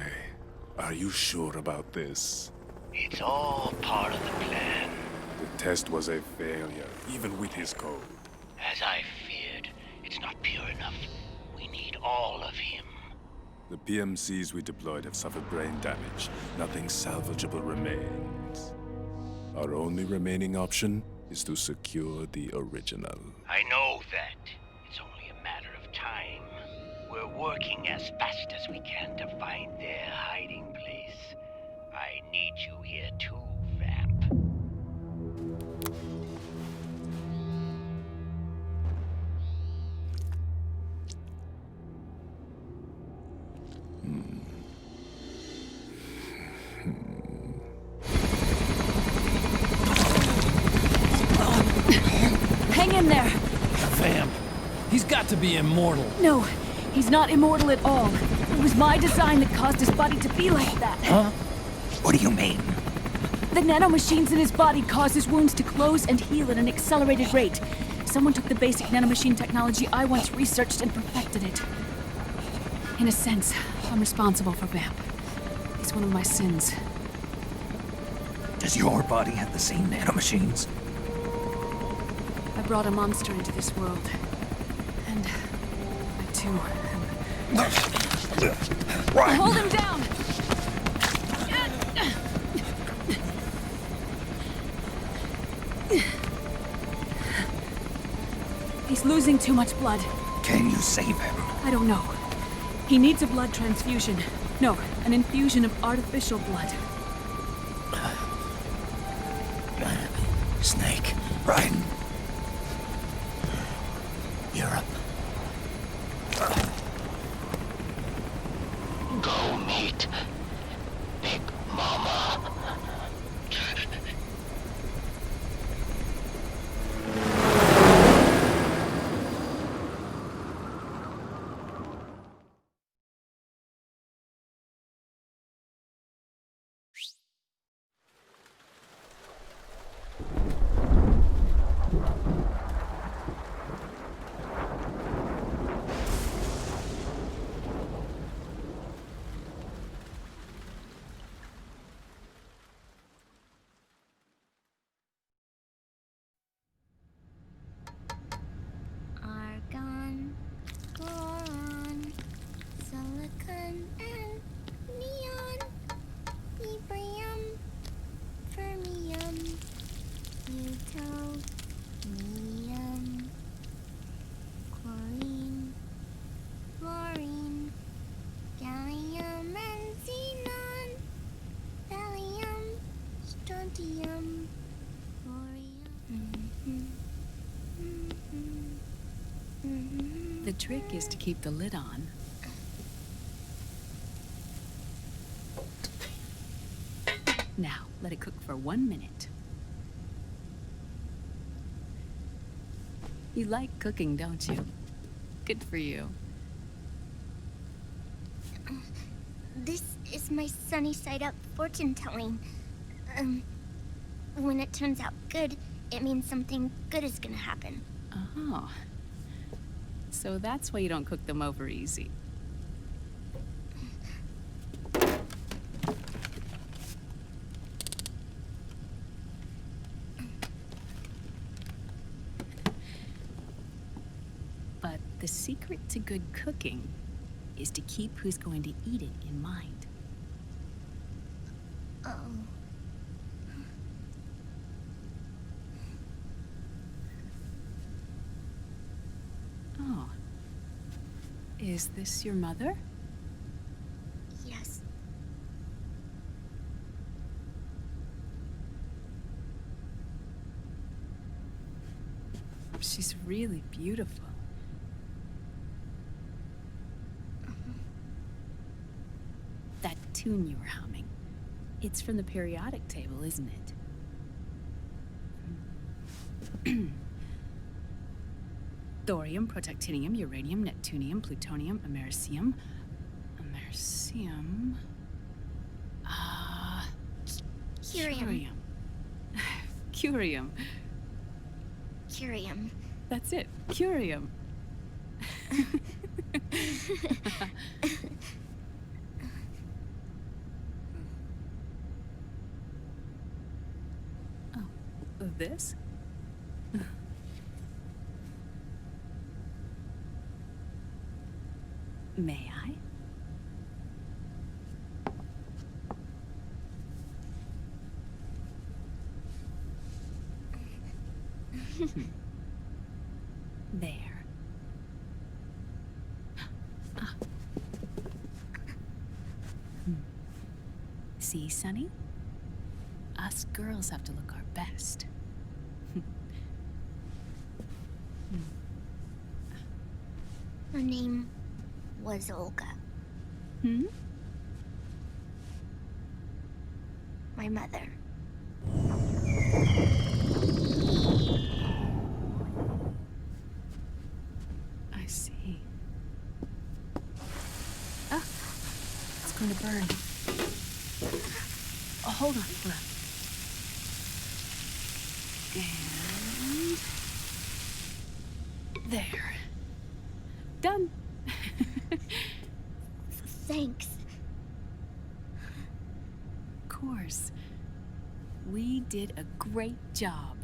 Are you sure about this? It's all part of the plan. The test was a failure, even with his code. As I feared, it's not pure enough. We need all of him. The PMCs we deployed have suffered brain damage. Nothing salvageable remains. Our only remaining option is to secure the original. I know that. It's only a matter of time. We're working as fast as we can to find their hiding place. I need you here too, Vamp. Hang in there! Vamp. He's got to be immortal. No, he's not immortal at all. It was my design that caused his body to be like that. Huh? What do you mean? The nanomachines in his body cause his wounds to close and heal at an accelerated rate. Someone took the basic nanomachine technology I once researched and perfected it. In a sense, I'm responsible for Vamp. It's one of my sins. Does your body have the same nanomachines? I brought a monster into this world. And I too Right. Hold him down! He's losing too much blood. Can you save him? I don't know. He needs a blood transfusion. No, an infusion of artificial blood. Snake. Brian. Europe. Go meet Big Mama. trick is to keep the lid on. Now, let it cook for 1 minute. You like cooking, don't you? Good for you. This is my sunny side up fortune telling. When it turns out good, it means something good is gonna happen. Oh. So that's why you don't cook them over easy. But the secret to good cooking is to keep who's going to eat it in mind. Oh. Oh. Is this your mother? Yes. She's really beautiful. That tune you were humming, it's from the periodic table, isn't it? Thorium, protactinium, uranium, neptunium, plutonium, americium. Americium. Curium. Curium. Curium. That's it. Curium. Oh, this? May I? There. See, Sonny? Us girls have to look our best. Her name was Olga. Hmm? My mother. I see. Ah, it's going to burn. Oh, hold on, hold on. And there. Done. Thanks. Of course. We did a great job.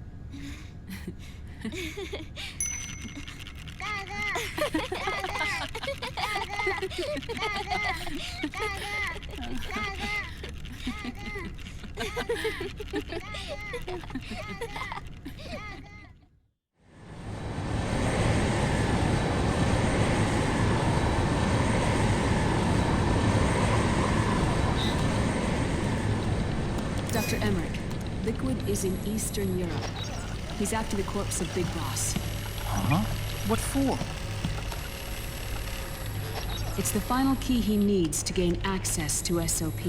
Dr. Emmerich, Liquid is in Eastern Europe. He's after the corpse of Big Boss. Huh? What for? It's the final key he needs to gain access to SOP.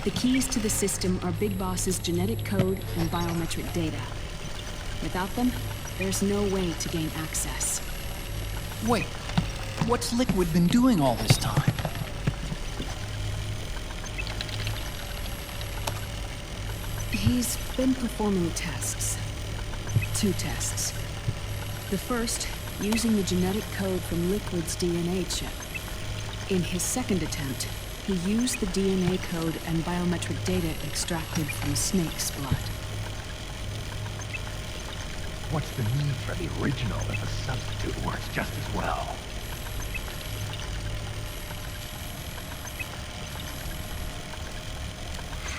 The keys to the system are Big Boss's genetic code and biometric data. Without them, there's no way to gain access. Wait, what's Liquid been doing all this time? He's been performing tests. 2 tests. The first, using the genetic code from Liquid's DNA chip. In his second attempt, he used the DNA code and biometric data extracted from Snake's blood. What's the need for the original if a substitute works just as well?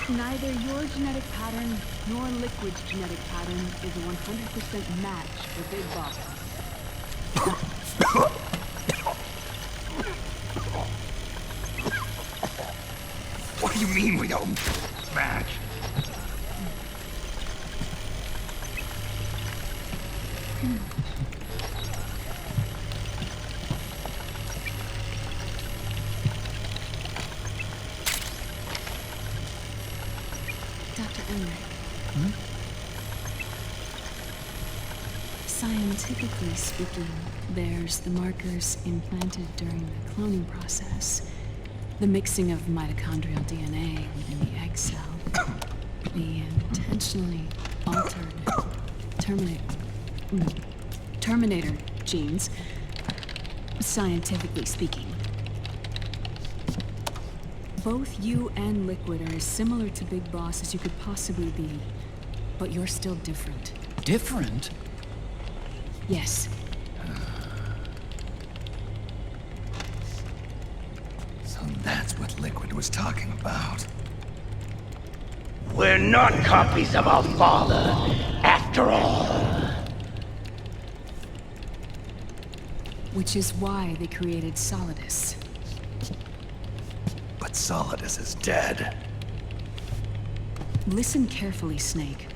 Neither your genetic pattern nor Liquid's genetic pattern is a 100% match for Big Boss. What do you mean we don't match? Scientifically speaking, there's the markers implanted during the cloning process, the mixing of mitochondrial DNA within the egg cell, the intentionally altered Terminator genes, scientifically speaking. Both you and Liquid are as similar to Big Boss as you could possibly be, but you're still different. Different? Yes. So that's what Liquid was talking about. We're not copies of our father, after all. Which is why they created Solidus. But Solidus is dead. Listen carefully, Snake.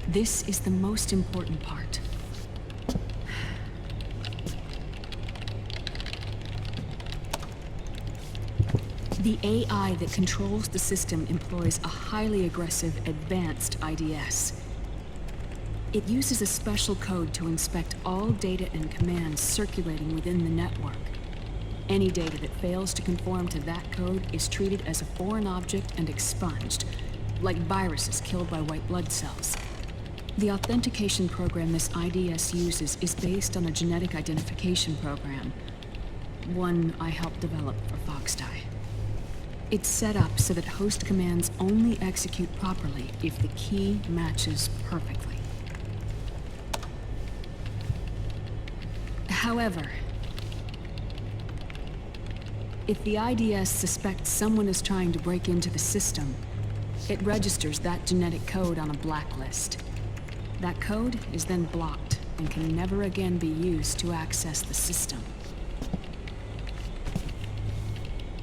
This is the most important part. The AI that controls the system employs a highly aggressive, advanced IDS. It uses a special code to inspect all data and commands circulating within the network. Any data that fails to conform to that code is treated as a foreign object and expunged, like viruses killed by white blood cells. The authentication program this IDS uses is based on a genetic identification program, one I helped develop for Foxdie. It's set up so that host commands only execute properly if the key matches perfectly. However, if the IDS suspects someone is trying to break into the system, it registers that genetic code on a blacklist. That code is then blocked and can never again be used to access the system.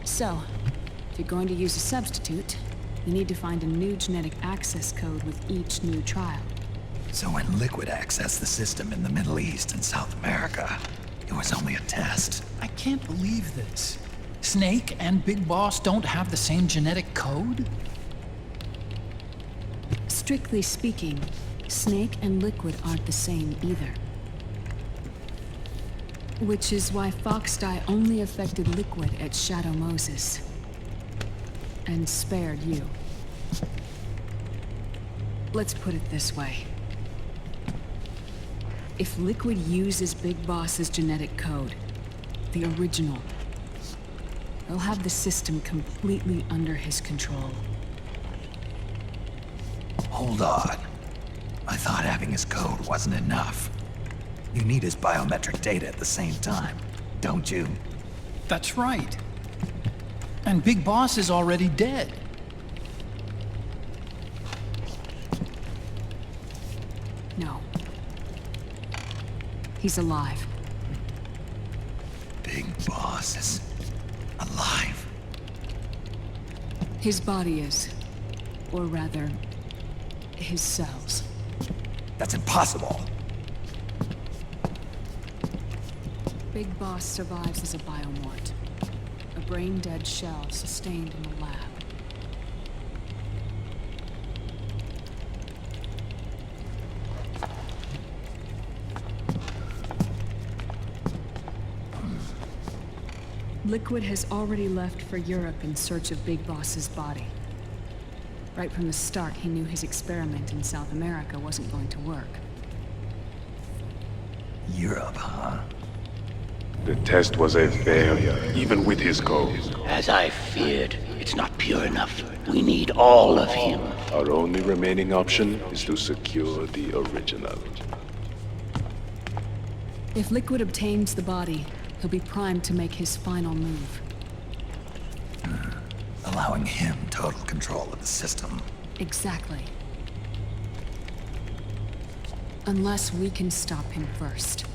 So, if you're going to use a substitute, you need to find a new genetic access code with each new trial. So when Liquid accessed the system in the Middle East and South America, it was only a test. I can't believe this. Snake and Big Boss don't have the same genetic code? Strictly speaking, Snake and Liquid aren't the same either. Which is why Foxdie only affected Liquid at Shadow Moses. And spared you. Let's put it this way. If Liquid uses Big Boss's genetic code, the original, he'll have the system completely under his control. Hold on. I thought having his code wasn't enough. You need his biometric data at the same time, don't you? That's right. And Big Boss is already dead. No. He's alive. Big Boss is alive. His body is. Or rather, his cells. That's impossible. Big Boss survives as a biomort. A brain-dead shell sustained in the lab. Liquid has already left for Europe in search of Big Boss's body. Right from the start, he knew his experiment in South America wasn't going to work. Europe, huh? The test was a failure, even with his code. As I feared, it's not pure enough. We need all of him. Our only remaining option is to secure the original. If Liquid obtains the body, he'll be primed to make his final move. Allowing him total control of the system. Exactly. Unless we can stop him first.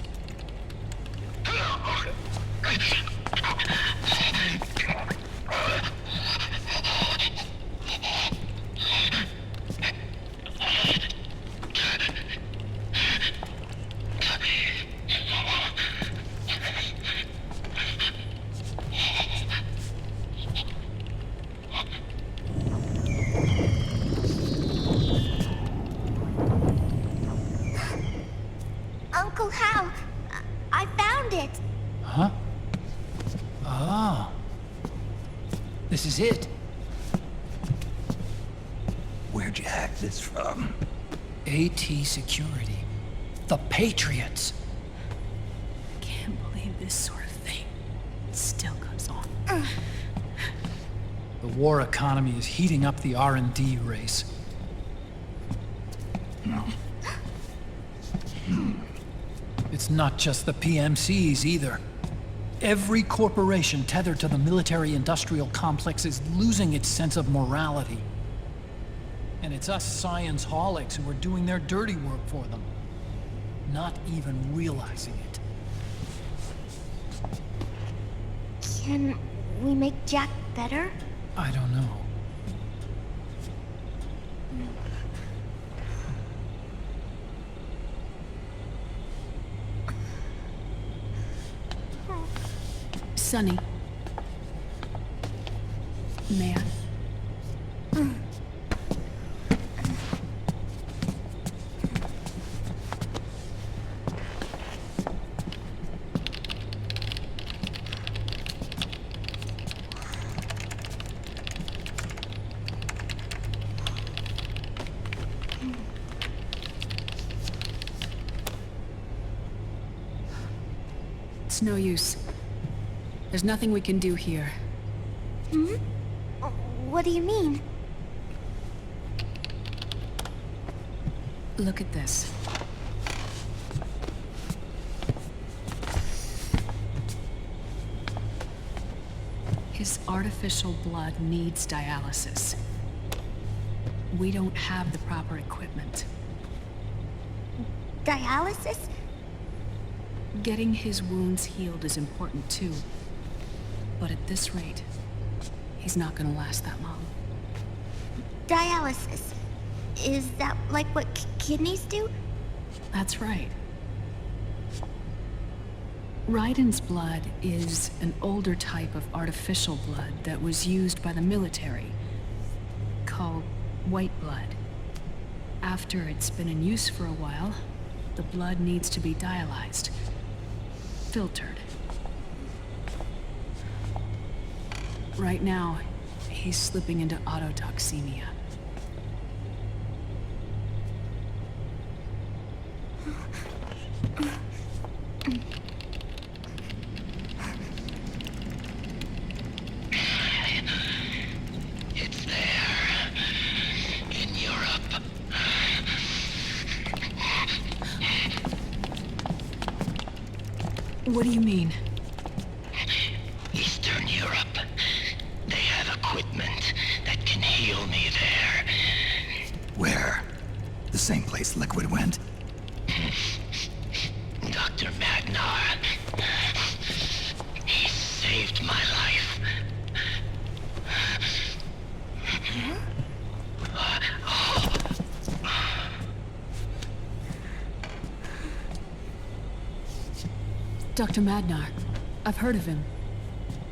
Ah. This is it. Where'd you hack this from? AT Security. The Patriots. Can't believe this sort of thing still goes on. The war economy is heating up the R&D race. It's not just the PMCs either. Every corporation tethered to the military-industrial complex is losing its sense of morality. And it's us science-holics who are doing their dirty work for them, not even realizing it. Can we make Jack better? I don't know. Sonny. May I? It's no use. There's nothing we can do here. Hmm? What do you mean? Look at this. His artificial blood needs dialysis. We don't have the proper equipment. Dialysis? Getting his wounds healed is important too. But at this rate, he's not gonna last that long. Dialysis. Is that like what kidneys do? That's right. Raiden's blood is an older type of artificial blood that was used by the military, called white blood. After it's been in use for a while, the blood needs to be dialyzed, filtered. Right now, he's slipping into autotoxemia. It's there. In Europe. What do you mean? Eastern Europe. They have equipment that can heal me there. Where? The same place Liquid went? Dr. Magnar. He saved my life. Dr. Magnar. I've heard of him.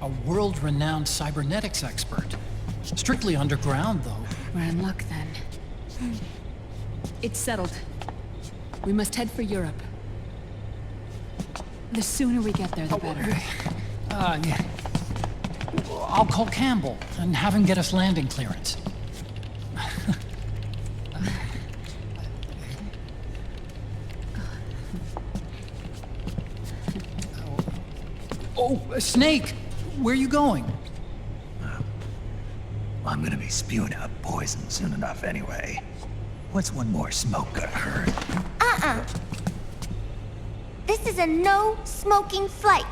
A world-renowned cybernetics expert. Strictly underground, though. We're in luck, then. It's settled. We must head for Europe. The sooner we get there, the better. Yeah. I'll call Campbell and have him get us landing clearance. Oh, Snake! Where are you going? I'm gonna be spewing out poison soon enough anyway. What's one more smoke gonna hurt? This is a no-smoking flight.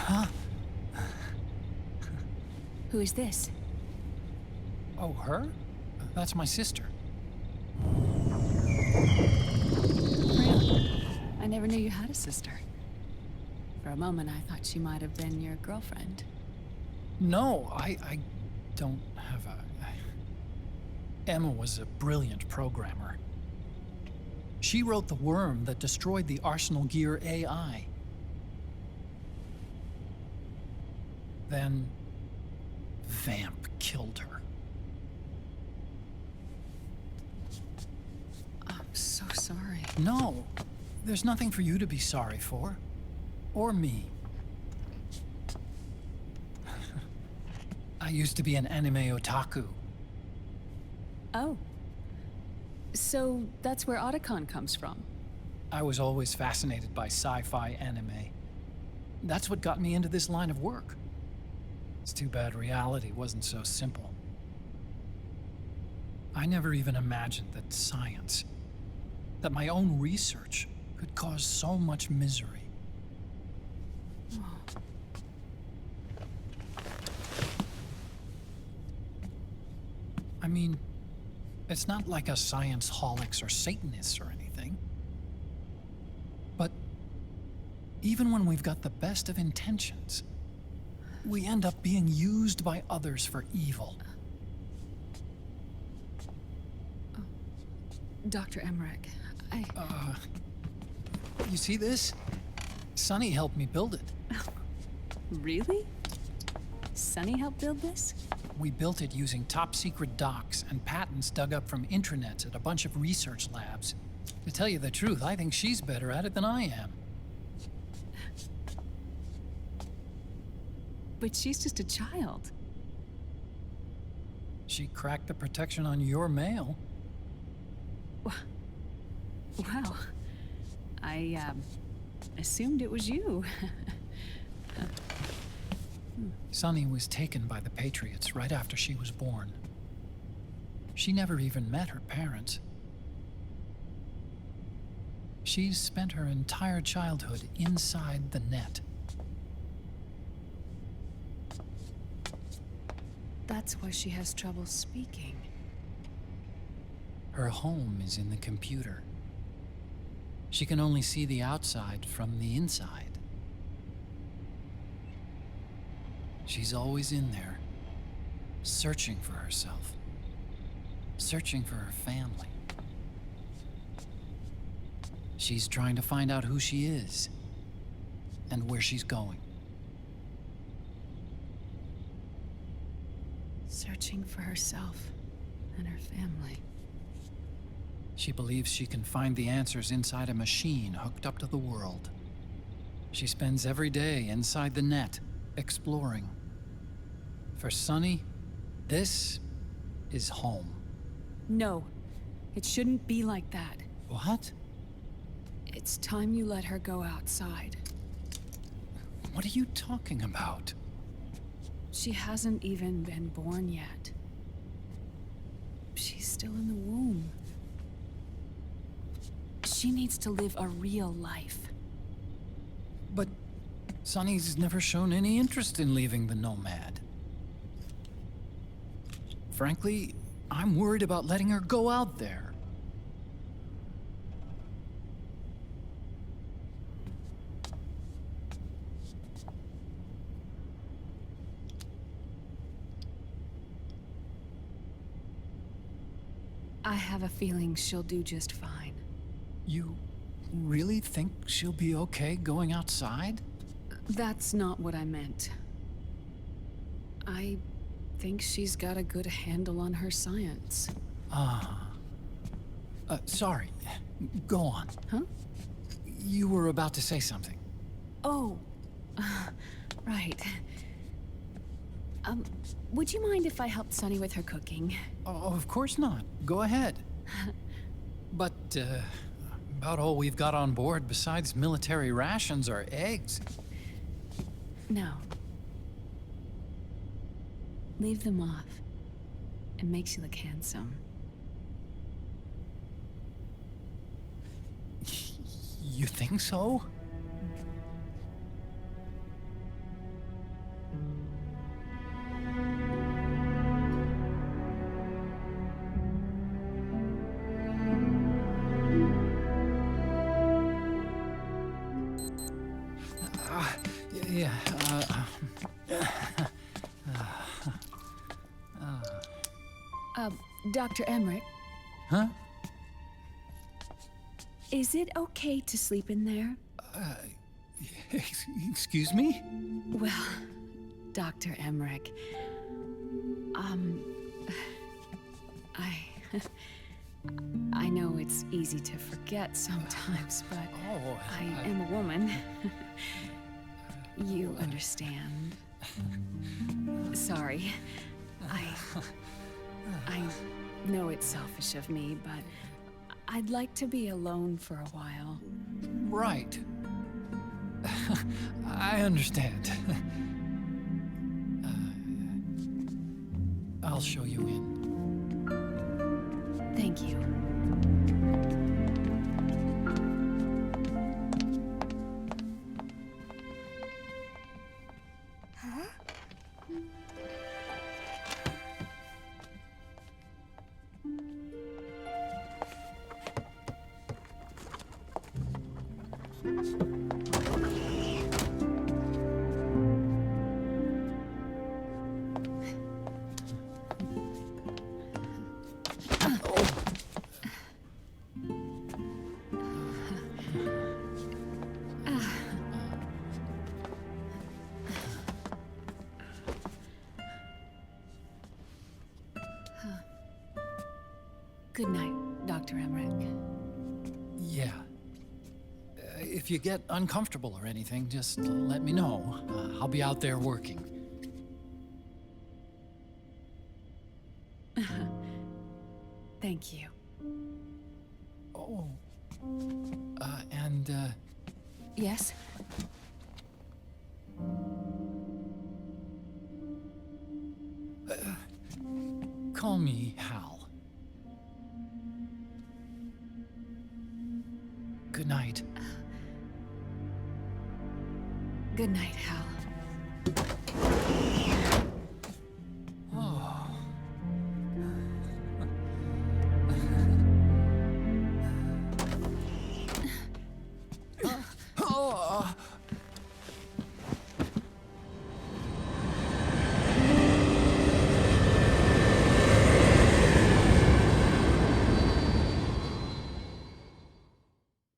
Huh? Who is this? Oh, her? That's my sister. Really? I never knew you had a sister. For a moment, I thought she might have been your girlfriend. No, I don't have a... Emma was a brilliant programmer. She wrote the worm that destroyed the Arsenal Gear AI. Then, Vamp killed her. I'm so sorry. No, there's nothing for you to be sorry for. Or me. I used to be an anime otaku. Oh. So that's where Otacon comes from? I was always fascinated by sci-fi anime. That's what got me into this line of work. It's too bad reality wasn't so simple. I never even imagined that science, that my own research, could cause so much misery. I mean, it's not like us science holics or Satanists or anything. But even when we've got the best of intentions, we end up being used by others for evil. Dr. Emmerich, You see this? Sonny helped me build it. Really? Sonny helped build this? We built it using top-secret docs and patents dug up from intranets at a bunch of research labs. To tell you the truth, I think she's better at it than I am. But she's just a child. She cracked the protection on your mail. Wow. I, assumed it was you. Sunny was taken by the Patriots right after she was born. She never even met her parents. She's spent her entire childhood inside the net. That's why she has trouble speaking. Her home is in the computer. She can only see the outside from the inside. She's always in there, searching for herself, searching for her family. She's trying to find out who she is and where she's going. Searching for herself and her family. She believes she can find the answers inside a machine hooked up to the world. She spends every day inside the net, exploring. For Sunny, this is home. No, it shouldn't be like that. What? It's time you let her go outside. What are you talking about? She hasn't even been born yet. She's still in the womb. She needs to live a real life. But Sunny's never shown any interest in leaving the Nomad. Frankly, I'm worried about letting her go out there. I have a feeling she'll do just fine. You really think she'll be okay going outside? That's not what I meant. I think she's got a good handle on her science. Sorry. Go on. Huh? You were about to say something. Oh, right. Would you mind if I helped Sunny with her cooking? Oh, of course not. Go ahead. But, about all we've got on board besides military rations are eggs. No. Leave them off. It makes you look handsome. You think so? Dr. Emmerich, Huh? is it okay to sleep in there? Excuse me? Well, Dr. Emmerich, I know it's easy to forget sometimes, but I am a woman. You understand. Sorry. I know it's selfish of me, but I'd like to be alone for a while. Right. I understand. I'll show you in. Thank you. Huh? Good night, Dr. Emmerich. Yeah. If you get uncomfortable or anything, just let me know. I'll be out there working. Thank you. Oh. And, Yes? call me Hal.